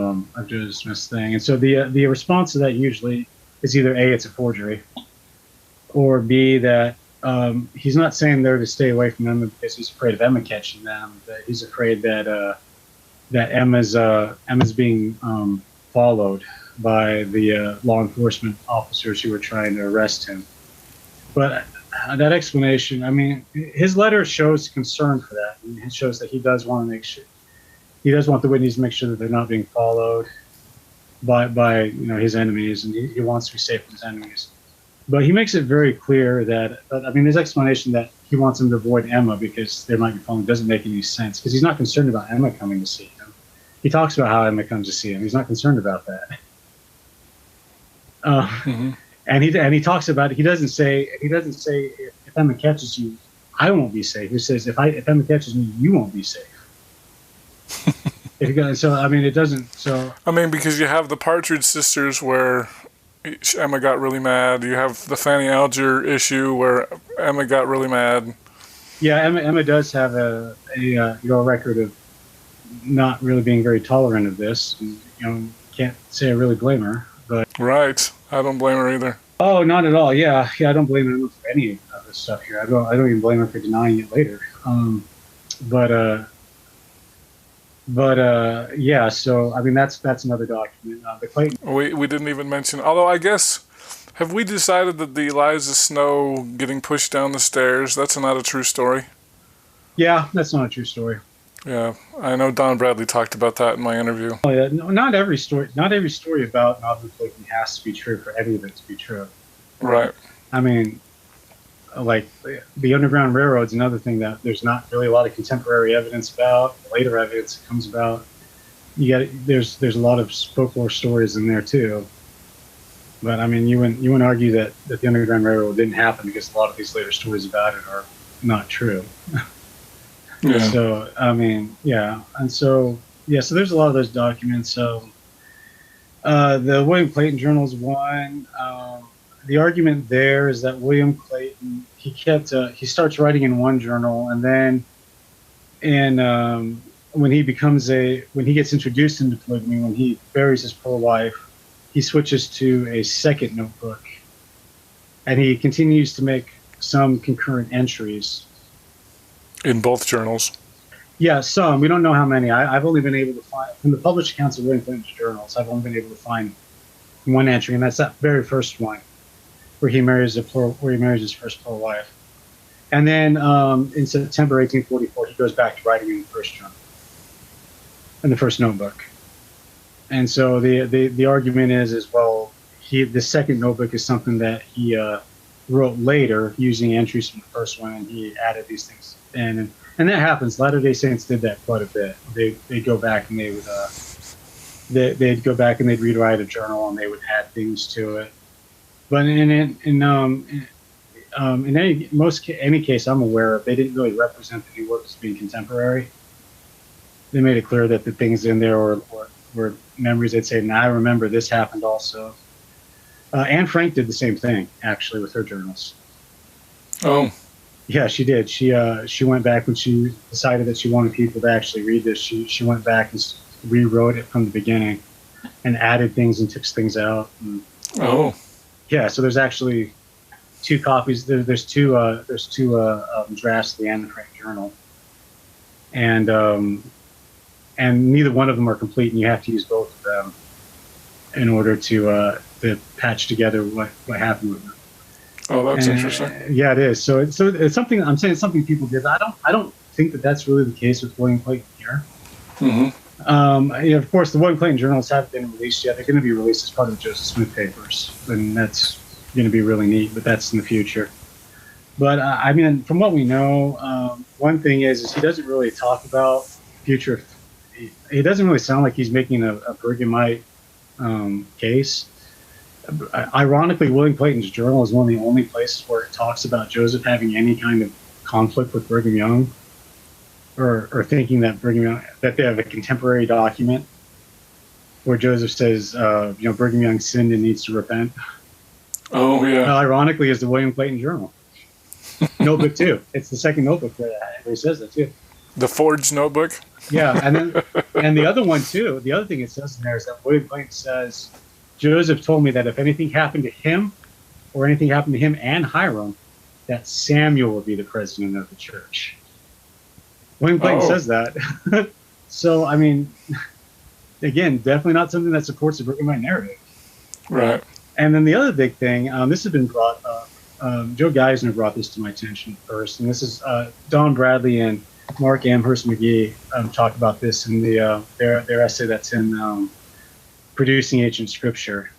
Joseph Smith's thing. And so the response to that usually is either A, it's a forgery, or B, that he's not saying they're to stay away from Emma because he's afraid of Emma catching them. That he's afraid that Emma's being followed by the law enforcement officers who were trying to arrest him. But that explanation, I mean, his letter shows concern for that. I mean, it shows that he does want the Whitneys to make sure that they're not being followed by his enemies, and he wants to be safe from his enemies. But he makes it very clear that I mean, his explanation that he wants them to avoid Emma because they might be following doesn't make any sense, because he's not concerned about Emma coming to see him. He talks about how Emma comes to see him. He's not concerned about that. And he talks about it. He doesn't say if Emma catches you, I won't be safe. He says if Emma catches me, you won't be safe. So I mean, it doesn't. So I mean, because you have the Partridge Sisters where Emma got really mad. You have the Fanny Alger issue where Emma got really mad. Yeah, Emma does have a record of not really being very tolerant of this. And, can't say I really blame her. But right, I don't blame her either. Oh, not at all. Yeah, I don't blame her for any of this stuff here. I don't even blame her for denying it later. Yeah. So I mean, that's another document. The Clayton. We didn't even mention. Although I guess, have we decided that the Eliza Snow getting pushed down the stairs, that's not a true story? Yeah, that's not a true story. Yeah, I know Don Bradley talked about that in my interview. Oh yeah, no, not every story about Nauvoo polygamy has to be true for any of it to be true. Right. I mean, like the Underground Railroad's another thing that there's not really a lot of contemporary evidence about. Later evidence that comes about, there's a lot of folklore stories in there too. But I mean, you wouldn't argue that the Underground Railroad didn't happen because a lot of these later stories about it are not true. Yeah. So I mean, yeah, and so so there's a lot of those documents. So the William Clayton Journal is one. The argument there is that William Clayton he starts writing in one journal, and then when he gets introduced into polygamy, when he buries his poor wife, he switches to a second notebook, and he continues to make some concurrent entries. In both journals? Yeah, some. We don't know how many. I've only been able to find, from the published accounts of William Clinton's journals, I've only been able to find one entry, and that's that very first one, where he marries his first poor wife. And then in September 1844, he goes back to writing in the first journal, in the first notebook. And so the argument is well, the second notebook is something that he wrote later using entries from the first one, and he added these things in. And that happens. Latter-day Saints did that quite a bit. They'd go back and they'd go back and they'd rewrite a journal and they would add things to it. But in any case I'm aware of, they didn't really represent the new work as being contemporary. They made it clear that the things in there were memories. They'd say, "Nah, I remember this happened also." Anne Frank did the same thing actually with her journals. Oh. Yeah, she did. She went back when she decided that she wanted people to actually read this. She went back and rewrote it from the beginning, and added things and took things out. Oh, yeah. So there's actually two copies. There's two drafts of the Anne Frank journal, and neither one of them are complete, and you have to use both of them in order to patch together what happened with them. Oh, that's interesting. Yeah, it is. So it's something. I'm saying it's something people did. I don't think that that's really the case with William Clayton here. Mm-hmm. Of course, the William Clayton journals haven't been released yet. They're going to be released as part of the Joseph Smith papers, and that's going to be really neat. But that's in the future. But I mean, from what we know, one thing is he doesn't really talk about future. He doesn't really sound like he's making a Pergamite case. Ironically, William Clayton's journal is one of the only places where it talks about Joseph having any kind of conflict with Brigham Young, or thinking that that they have a contemporary document where Joseph says, Brigham Young sinned and needs to repent. Oh yeah. Ironically, is the William Clayton journal notebook too. It's the second notebook where he says that too. The forged notebook. Yeah, and the other one too. The other thing it says in there is that William Clayton says, Joseph told me that if anything happened to him, or anything happened to him and Hyrum, that Samuel would be the president of the church. William Clayton says that. So, I mean, again, definitely not something that supports the Brighamite narrative. Right. And then the other big thing, this has been brought up, Joe Geisner brought this to my attention first, and this is Don Bradley and Mark Amherst McGee talked about this in their essay that's in Producing Ancient Scripture,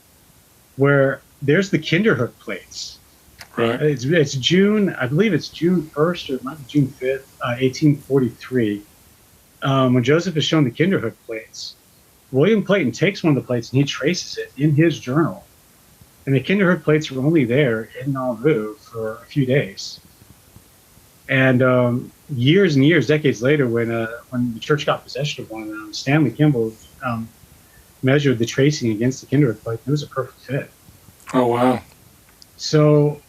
where there's the Kinderhook plates. Right. It's June, I believe it's June 1st or it might be June 5th, 1843, when Joseph is shown the Kinderhook plates. William Clayton takes one of the plates and he traces it in his journal. And the Kinderhook plates were only there in Nauvoo for a few days. And years and years, decades later, when the church got possession of one of them, Stanley Kimball measured the tracing against the Kinderhook plate. It was a perfect fit. Oh, wow. So,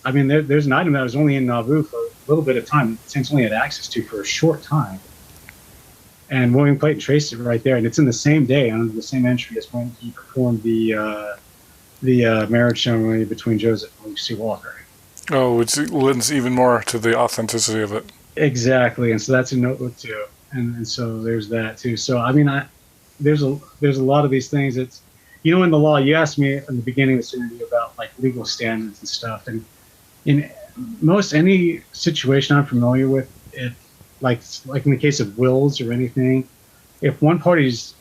I mean, there's an item that was only in Nauvoo for a little bit of time, that Saints only had access to for a short time. And William Clayton traced it right there, and it's in the same day, under the same entry as when he performed the marriage ceremony between Joseph and Lucy Walker. Oh, which lends even more to the authenticity of it. Exactly, and so that's a notebook too, and so there's that too. So I mean, there's a lot of these things. It's, in the law, you asked me in the beginning of this interview about like legal standards and stuff, and in most any situation I'm familiar with, it like in the case of wills or anything, if one party's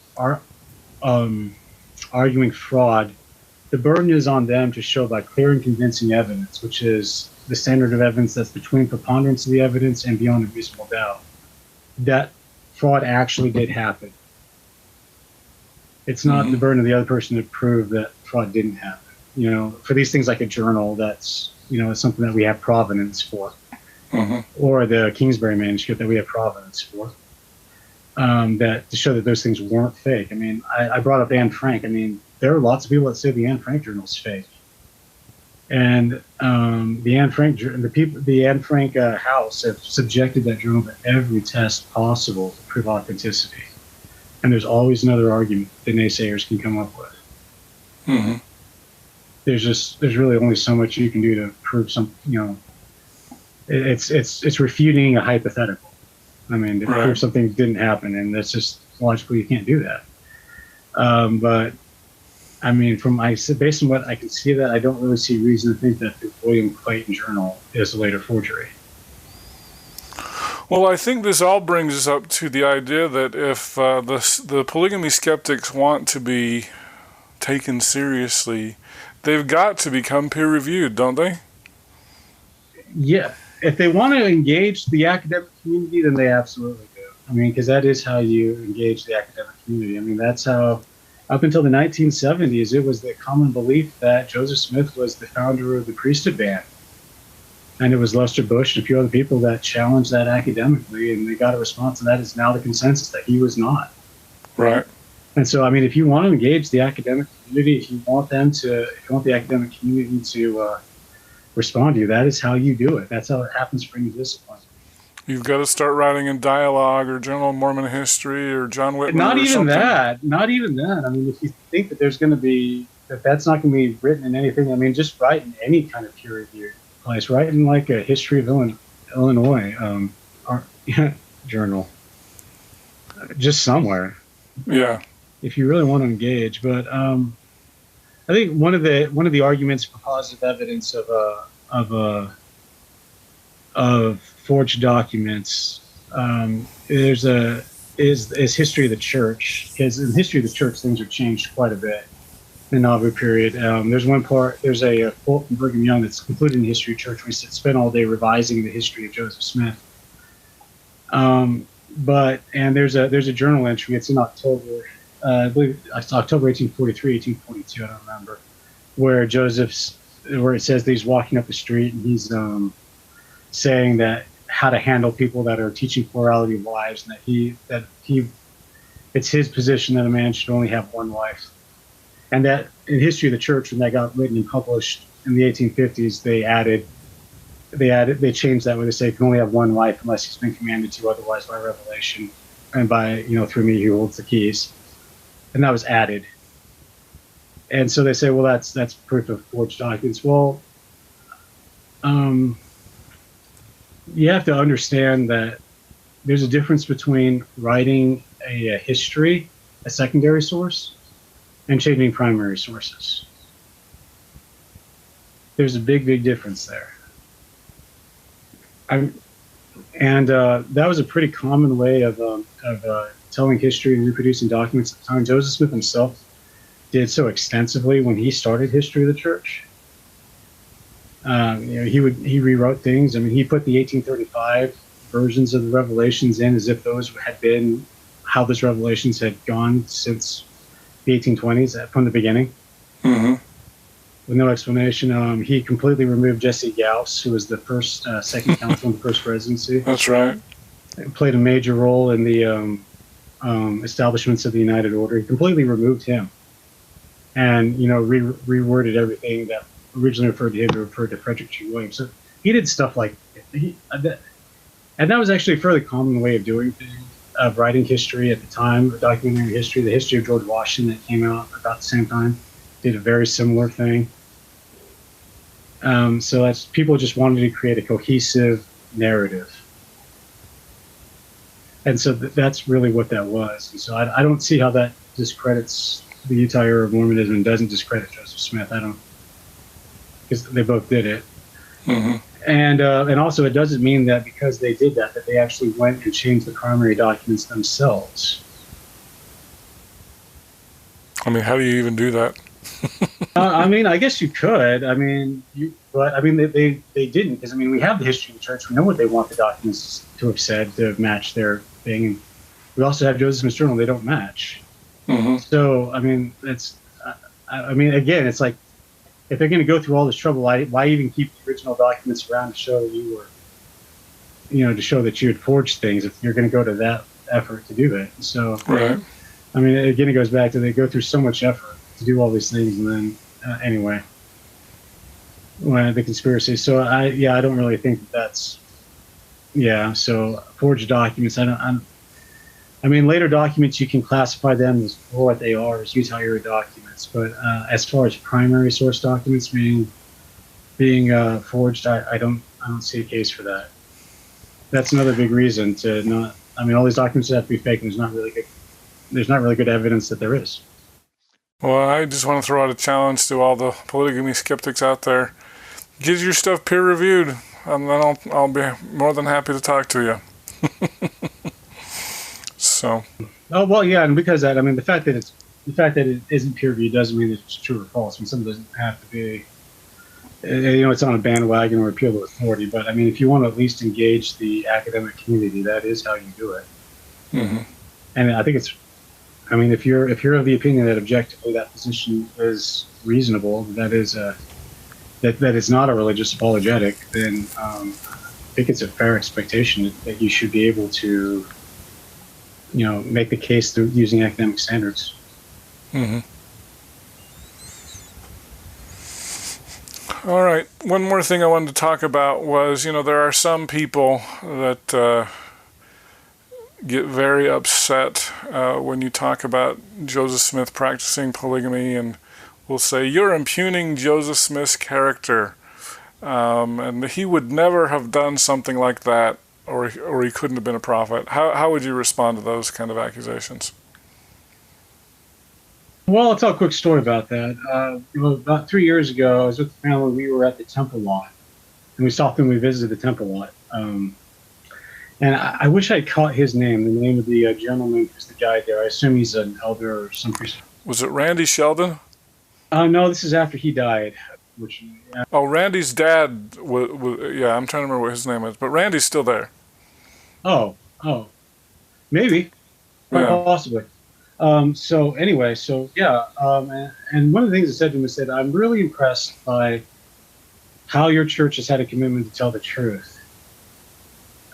arguing fraud, the burden is on them to show by clear and convincing evidence, which is the standard of evidence that's between preponderance of the evidence and beyond a reasonable doubt, that fraud actually did happen. It's not the burden of the other person to prove that fraud didn't happen. For these things like a journal, that's, it's something that we have provenance for. Or the Kingsbury manuscript that we have provenance for. That to show that those things weren't fake. I mean, I brought up Anne Frank. I mean, there are lots of people that say the Anne Frank journal is fake. And the Anne Frank house have subjected that journal to every test possible to prove authenticity. And there's always another argument the naysayers can come up with. There's really only so much you can do to prove something. It's refuting a hypothetical. I mean, to prove something didn't happen, and that's just logically you can't do that. But I mean, based on what I can see, that I don't really see reason to think that the William Clayton journal is a later forgery. Well, I think this all brings us up to the idea that if the polygamy skeptics want to be taken seriously, they've got to become peer-reviewed, don't they? Yeah, if they want to engage the academic community, then they absolutely do. I mean, because that is how you engage the academic community. I mean, that's how, up until the 1970s, it was the common belief that Joseph Smith was the founder of the priesthood ban. And it was Lester Bush and a few other people that challenged that academically, and they got a response, and that is now the consensus that he was not. Right. And so, I mean, if you want to engage the academic community, if you want the academic community to respond to you, that is how you do it. That's how it happens for any discipline. You've got to start writing in Dialogue or Journal of Mormon History or John Whitman. Not or even something. that. Not even that. I mean, if you think that there's going to be that's not going to be written in anything, I mean, just write in any kind of peer-reviewed place. Write in like a History of Illinois journal, just somewhere. Yeah. If you really want to engage, but I think one of the arguments for positive evidence of forged documents is history of the church. Because in history of the church, things have changed quite a bit in the Nauvoo period. There's a quote from Brigham Young that's included in the history of the church where he spent all day revising the history of Joseph Smith. And there's a journal entry. It's in October. I believe it's October 1843, 1842. I don't remember. Where it says that he's walking up the street and he's saying that how to handle people that are teaching plurality of wives, and that it's his position that a man should only have one wife, and that in history of the church, when that got written and published in the 1850s, they changed that where they say you can only have one wife unless he's been commanded to otherwise by revelation and by through me who holds the keys, and that was added. And so they say, well, that's proof of forged documents. Well, you have to understand that there's a difference between writing a history, a secondary source, and changing primary sources. There's a big difference there. That was a pretty common way of telling history and reproducing documents at the time. Joseph Smith himself did so extensively when he started History of the Church. He rewrote things. I mean, he put the 1835 versions of the Revelations in as if those had been how those Revelations had gone since the 1820s from the beginning. Mm-hmm. With no explanation. He completely removed Jesse Gauss, who was the first second council in the first presidency. That's right. It played a major role in the establishments of the United Order. He completely removed him, and reworded everything that originally referred to him to refer to Frederick G. Williams. So he did stuff like and that was actually a fairly common way of doing things, of writing history at the time, documenting history. The history of George Washington that came out about the same time did a very similar thing. So that's people just wanted to create a cohesive narrative. And so that's really what that was. And so I don't see how that discredits the Utah era of Mormonism and doesn't discredit Joseph Smith. I don't, because they both did it. Mm-hmm. And also it doesn't mean that because they did that they actually went and changed the primary documents themselves. I mean, how do you even do that? I mean, I guess you could. I mean, they didn't, because I mean, we have the history of the church. We know what they want the documents to have said to match their thing. And we also have Joseph Smith's journal. They don't match. Mm-hmm. So, I mean, again, it's like, if they're going to go through all this trouble, why even keep the original documents around to show that you were, to show that you had forged things if you're going to go to that effort to do it? So, right. I mean, again, it goes back to they go through so much effort to do all these things, and then anyway, the conspiracy. So I don't really think that's So forged documents. I mean, later documents you can classify them as for what they are, as Utah era documents. But as far as primary source documents being forged, I don't see a case for that. That's another big reason to not. I mean, all these documents have to be fake, and there's not really good evidence that there is. Well, I just want to throw out a challenge to all the polygamy skeptics out there. Get your stuff peer reviewed, and then I'll be more than happy to talk to you. So. Oh well, yeah, and because that, I mean, the fact that it isn't peer reviewed doesn't mean it's true or false. I mean, something doesn't have to be it's on a bandwagon or appeal to authority, but I mean, if you want to at least engage the academic community, that is how you do it. Mm-hmm. And I think if you're of the opinion that objectively that position is reasonable, that is that it's not a religious apologetic, then I think it's a fair expectation that you should be able to, make the case through using academic standards. Mm-hmm. All right. One more thing I wanted to talk about was, there are some people that get very upset when you talk about Joseph Smith practicing polygamy, and will say, you're impugning Joseph Smith's character, and he would never have done something like that, or he couldn't have been a prophet. How would you respond to those kind of accusations? Well, I'll tell a quick story about that. About 3 years ago, I was with the family. We were at the temple lot, and we stopped and we visited the temple lot. And I wish I caught his name, the name of the gentleman who's the guide there. I assume he's an elder or some priest. Was it Randy Sheldon? No, this is after he died. Oh, Randy's dad yeah, I'm trying to remember what his name is, but Randy's still there. Oh, maybe, quite possibly. So anyway, and one of the things I said to him is that I'm really impressed by how your church has had a commitment to tell the truth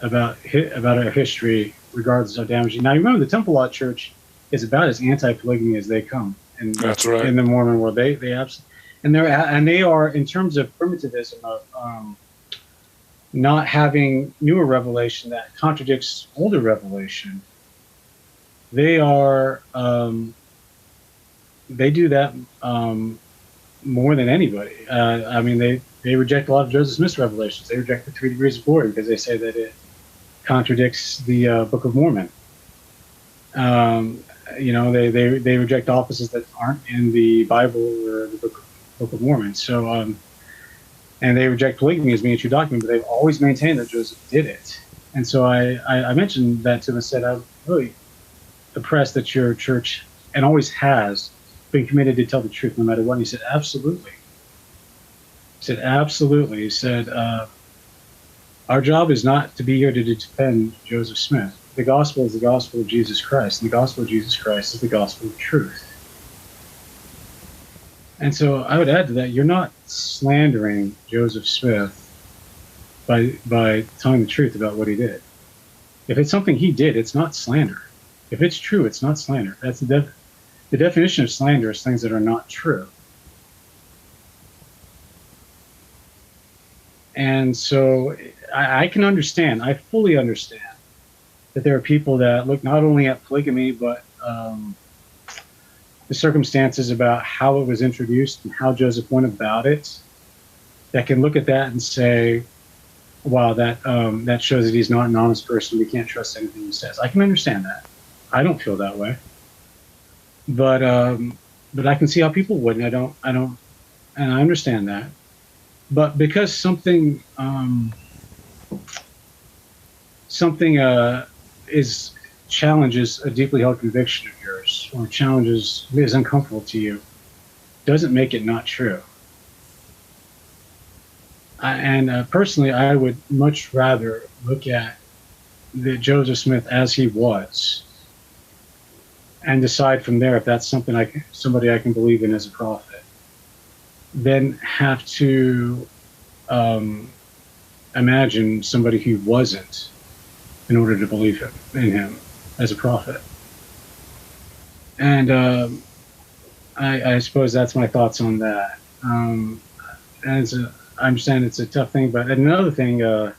about our history, regardless of damaging. Now, you remember the Temple Lot Church is about as anti-polygamy as they come. And that's right. In the Mormon world, they absolutely, and they are, in terms of primitivism, of not having newer revelation that contradicts older revelation. They are, they do that more than anybody. They reject a lot of Joseph Smith's revelations. They reject the 3 degrees of glory because they say that it contradicts the Book of Mormon. They reject offices that aren't in the Bible or the Book of Mormon. So, and they reject polygamy as being a true document, but they've always maintained that Joseph did it. And so I mentioned that to him and said, I'm really impressed that your church, and always has, been committed to tell the truth no matter what. And he said, absolutely. He said, our job is not to be here to defend Joseph Smith. The gospel is the gospel of Jesus Christ, and the gospel of Jesus Christ is the gospel of truth. And so I would add to that, you're not slandering Joseph Smith by telling the truth about what he did. If it's something he did, it's not slander. If it's true, it's not slander. That's the definition of slander is things that are not true. And so I can understand, I fully understand that there are people that look not only at polygamy, but the circumstances about how it was introduced and how Joseph went about it, that can look at that and say, wow, that shows that he's not an honest person. We can't trust anything he says. I can understand that. I don't feel that way. But I can see how people would, and and I understand that. But because something challenges a deeply held conviction of yours, or is uncomfortable to you, doesn't make it not true. Personally, I would much rather look at the Joseph Smith as he was, and decide from there if that's somebody I can believe in as a prophet, than have to imagine somebody who wasn't in order to believe in him as a prophet. And I suppose that's my thoughts on that. I understand it's a tough thing, but another thing, I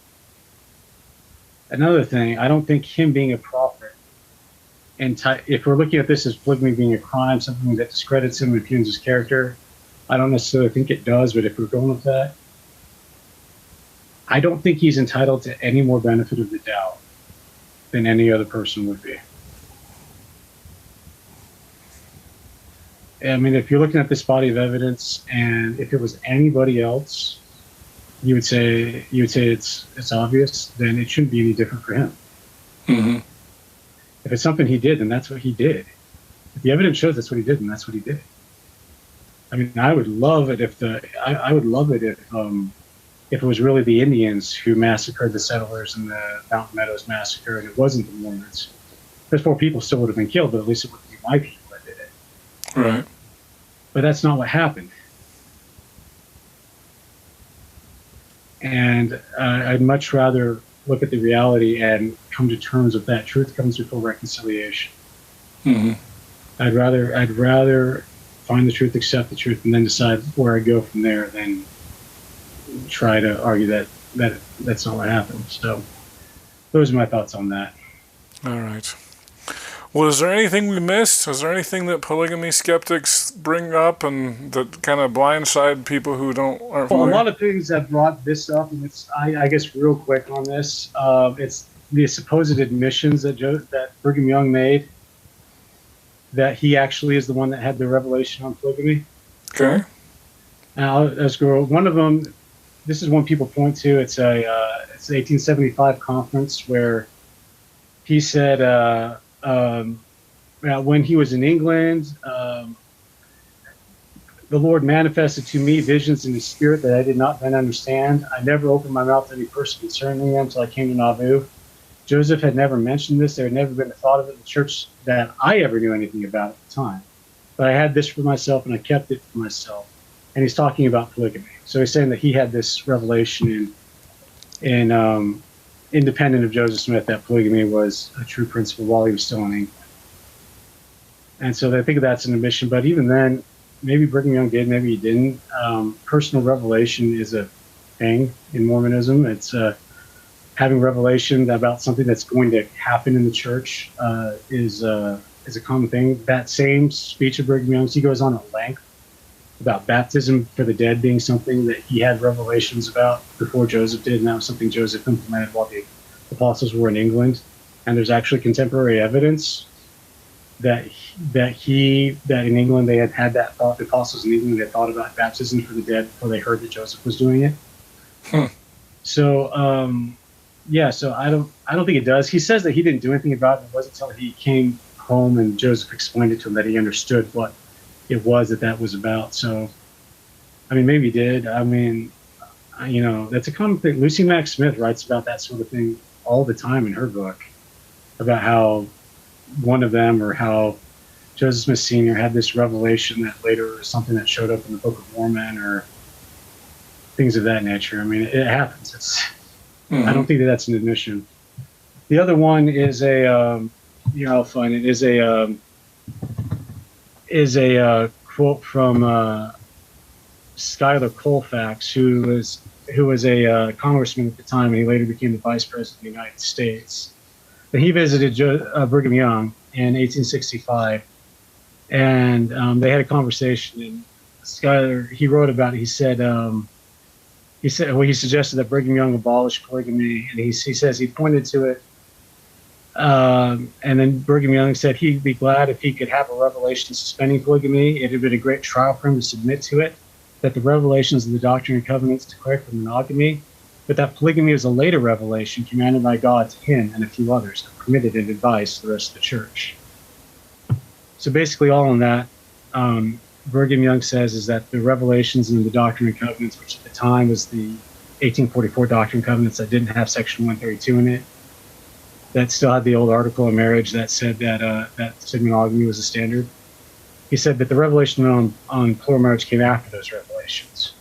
don't think him being a prophet, if we're looking at this as polygamy being a crime, something that discredits him and impugns his character, I don't necessarily think it does, but if we're going with that, I don't think he's entitled to any more benefit of the doubt than any other person would be. I mean, if you're looking at this body of evidence, and if it was anybody else, you would say it's obvious, then it shouldn't be any different for him. Mm-hmm. If it's something he did, then that's what he did. If the evidence shows that's what he did, then that's what he did. I mean, I would love it if I would love it if it was really the Indians who massacred the settlers in the Mountain Meadows massacre, and it wasn't the Mormons. Those 4 people still would have been killed, but at least it wouldn't be my people that did it. Right. But that's not what happened. And I'd much rather look at the reality and come to terms with that. Truth comes before reconciliation. Mm-hmm. I'd rather find the truth, accept the truth, and then decide where I go from there than try to argue that that's not what happened. So those are my thoughts on that. All right. Well, is there anything we missed? Is there anything that polygamy skeptics bring up and that kind of blindside people who aren't Well, familiar? a lot of things that brought this up, and I guess real quick on this, it's the supposed admissions that Brigham Young made, that he actually is the one that had the revelation on polygamy. Okay. Now, let's go. One of them, this is one people point to. It's an 1875 conference where he said, when he was in England, the Lord manifested to me visions in the spirit that I did not then understand. I never opened my mouth to any person concerning them until I came to Nauvoo. Joseph had never mentioned this. There had never been a thought of it in the church that I ever knew anything about at the time. But I had this for myself, and I kept it for myself. And he's talking about polygamy. So he's saying that he had this revelation in independent of Joseph Smith, that polygamy was a true principle while he was still in England. And so I think that's an admission. But even then, maybe Brigham Young did, maybe he didn't. Personal revelation is a thing in Mormonism. It's having revelation about something that's going to happen in the church is a common thing. That same speech of Brigham Young's, he goes on at length about baptism for the dead being something that he had revelations about before Joseph did, and that was something Joseph implemented while the apostles were in England. And there's actually contemporary evidence that in England they had that thought. The apostles in England had thought about baptism for the dead before they heard that Joseph was doing it. So so I don't think it does. He says that he didn't do anything about it. It wasn't until he came home and Joseph explained it to him that he understood what it was that was about. So, I mean, maybe he did. I mean, that's a common thing. Lucy Mack Smith writes about that sort of thing all the time in her book, about how one of them, or how Joseph Smith Sr. had this revelation that later was something that showed up in the Book of Mormon or things of that nature. I mean, it happens. I don't think that's an admission. The other one is I'll find it, is a quote from Schuyler Colfax, who was a congressman at the time, and he later became the vice president of the United States. And he visited Brigham Young in 1865, and they had a conversation. And Schuyler, he wrote about it. He suggested that Brigham Young abolish polygamy, and he says he pointed to it. And then Brigham Young said he'd be glad if he could have a revelation suspending polygamy. It had been a great trial for him to submit to it, that the revelations of the Doctrine and Covenants declared for monogamy, but that polygamy was a later revelation commanded by God to him and a few others, that permitted and advised the rest of the church. So basically all in that, Brigham Young says is that the revelations in the Doctrine and Covenants, which at the time was the 1844 Doctrine and Covenants that didn't have Section 132 in it, that still had the old Article of Marriage that said that said monogamy was a standard. He said that the revelation on plural marriage came after those revelations.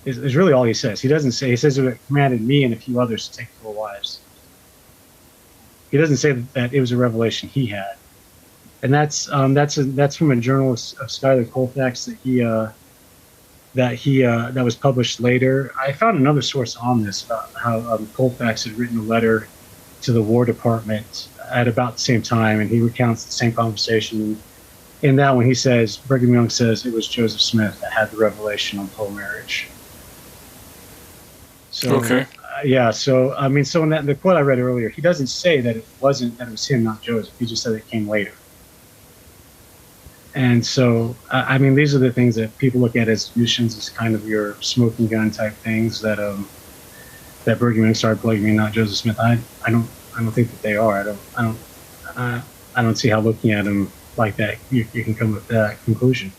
Is really all he says. He doesn't say, he says it commanded me and a few others to take plural wives. He doesn't say that it was a revelation he had. And that's from a journal of Schuyler Colfax that was published later. I found another source on this about how Colfax had written a letter to the War Department at about the same time, and he recounts the same conversation. In that one, he says, Brigham Young says it was Joseph Smith that had the revelation on plural marriage. So, okay. So I mean, so in the quote I read earlier, he doesn't say that it was him, not Joseph. He just said it came later. And so, I mean, these are the things that people look at as missions, as kind of your smoking gun type things that Brigham Young started polygamy, not Joseph Smith. I don't think that they are. I don't see how looking at them like that, you can come with that conclusion.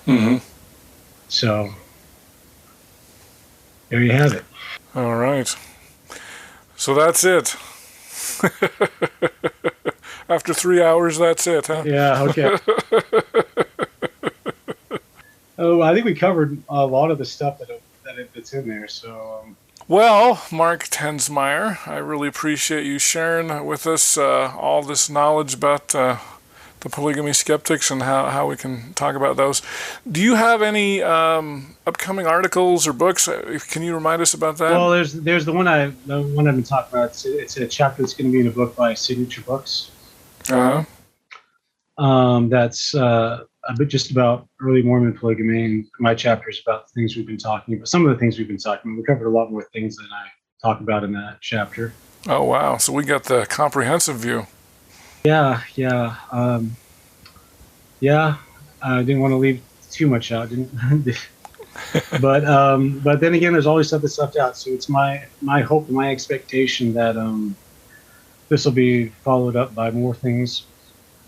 Mm-hmm. So there you have it. All right. So that's it. After 3 hours, that's it, huh? Yeah. Okay. Oh, I think we covered a lot of the stuff that's in there. So. Well, Mark Tensmeyer, I really appreciate you sharing with us all this knowledge about the polygamy skeptics and how we can talk about those. Do you have any upcoming articles or books? Can you remind us about that? Well, there's the one I've been talking about. It's a chapter that's going to be in a book by Signature Books. Uh-huh. That's a bit just about early Mormon polygamy, and my chapter is about the things we've been talking about. Some of the things we've been talking about. We covered a lot more things than I talk about in that chapter. Oh, wow. So we got the comprehensive view. Yeah. I didn't want to leave too much out, but then again, there's always stuff that's left out. So it's my hope and my expectation that this will be followed up by more things,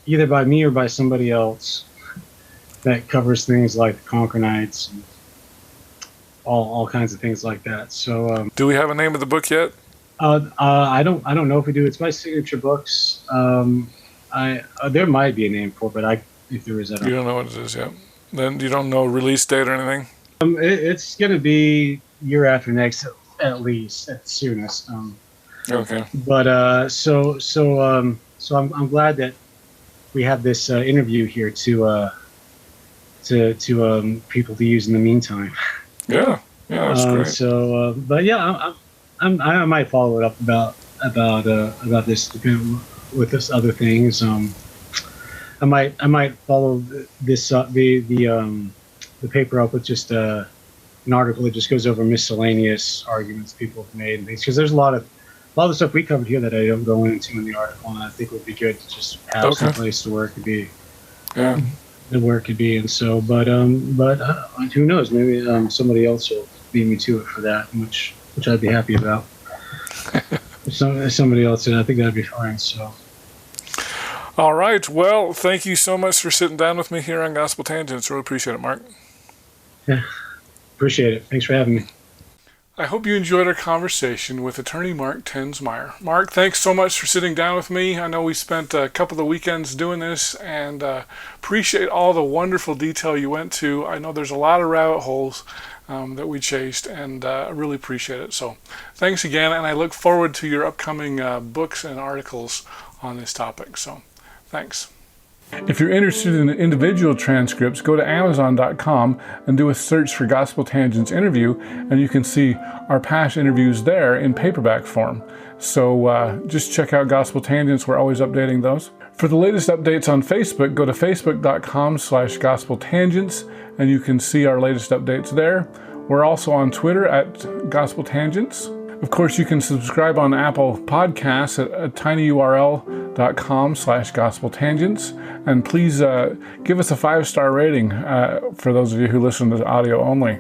either by me or by somebody else, that covers things like the Cocharanites and all kinds of things like that. So do we have a name of the book yet? I don't know if we do. It's by Signature Books. There might be a name for it, but if there is, I don't know. You don't know what it is yet. Then you don't know release date or anything? It's going to be year after next, at least, at the soonest. Okay. But so I'm glad that we have this interview here to people to use in the meantime. Yeah, that's great. So, but yeah, I might follow it up about this with this other things. I might follow this the paper up with just an article that just goes over miscellaneous arguments people have made and things, because there's a lot of the stuff we covered here that I don't go into in the article, and I think would be good to just have some place to where it could be. Yeah. Where it could be, and so, but who knows? Maybe somebody else will beat me to it for that, which I'd be happy about. If somebody else did, I think that'd be fine. So. All right. Well, thank you so much for sitting down with me here on Gospel Tangents. Really appreciate it, Mark. Yeah, appreciate it. Thanks for having me. I hope you enjoyed our conversation with attorney Mark Tensmeyer. Mark, thanks so much for sitting down with me. I know we spent a couple of weekends doing this, and appreciate all the wonderful detail you went to. I know there's a lot of rabbit holes that we chased, and I really appreciate it. So thanks again, and I look forward to your upcoming books and articles on this topic. So thanks. If you're interested in individual transcripts, go to Amazon.com and do a search for Gospel Tangents interview, and you can see our past interviews there in paperback form. So just check out Gospel Tangents. We're always updating those. For the latest updates on Facebook, go to facebook.com/Gospel Tangents, and you can see our latest updates there. We're also on Twitter at Gospel Tangents. Of course, you can subscribe on Apple Podcasts at tinyurl.com/Gospel Tangents. And please give us a 5-star rating for those of you who listen to audio only.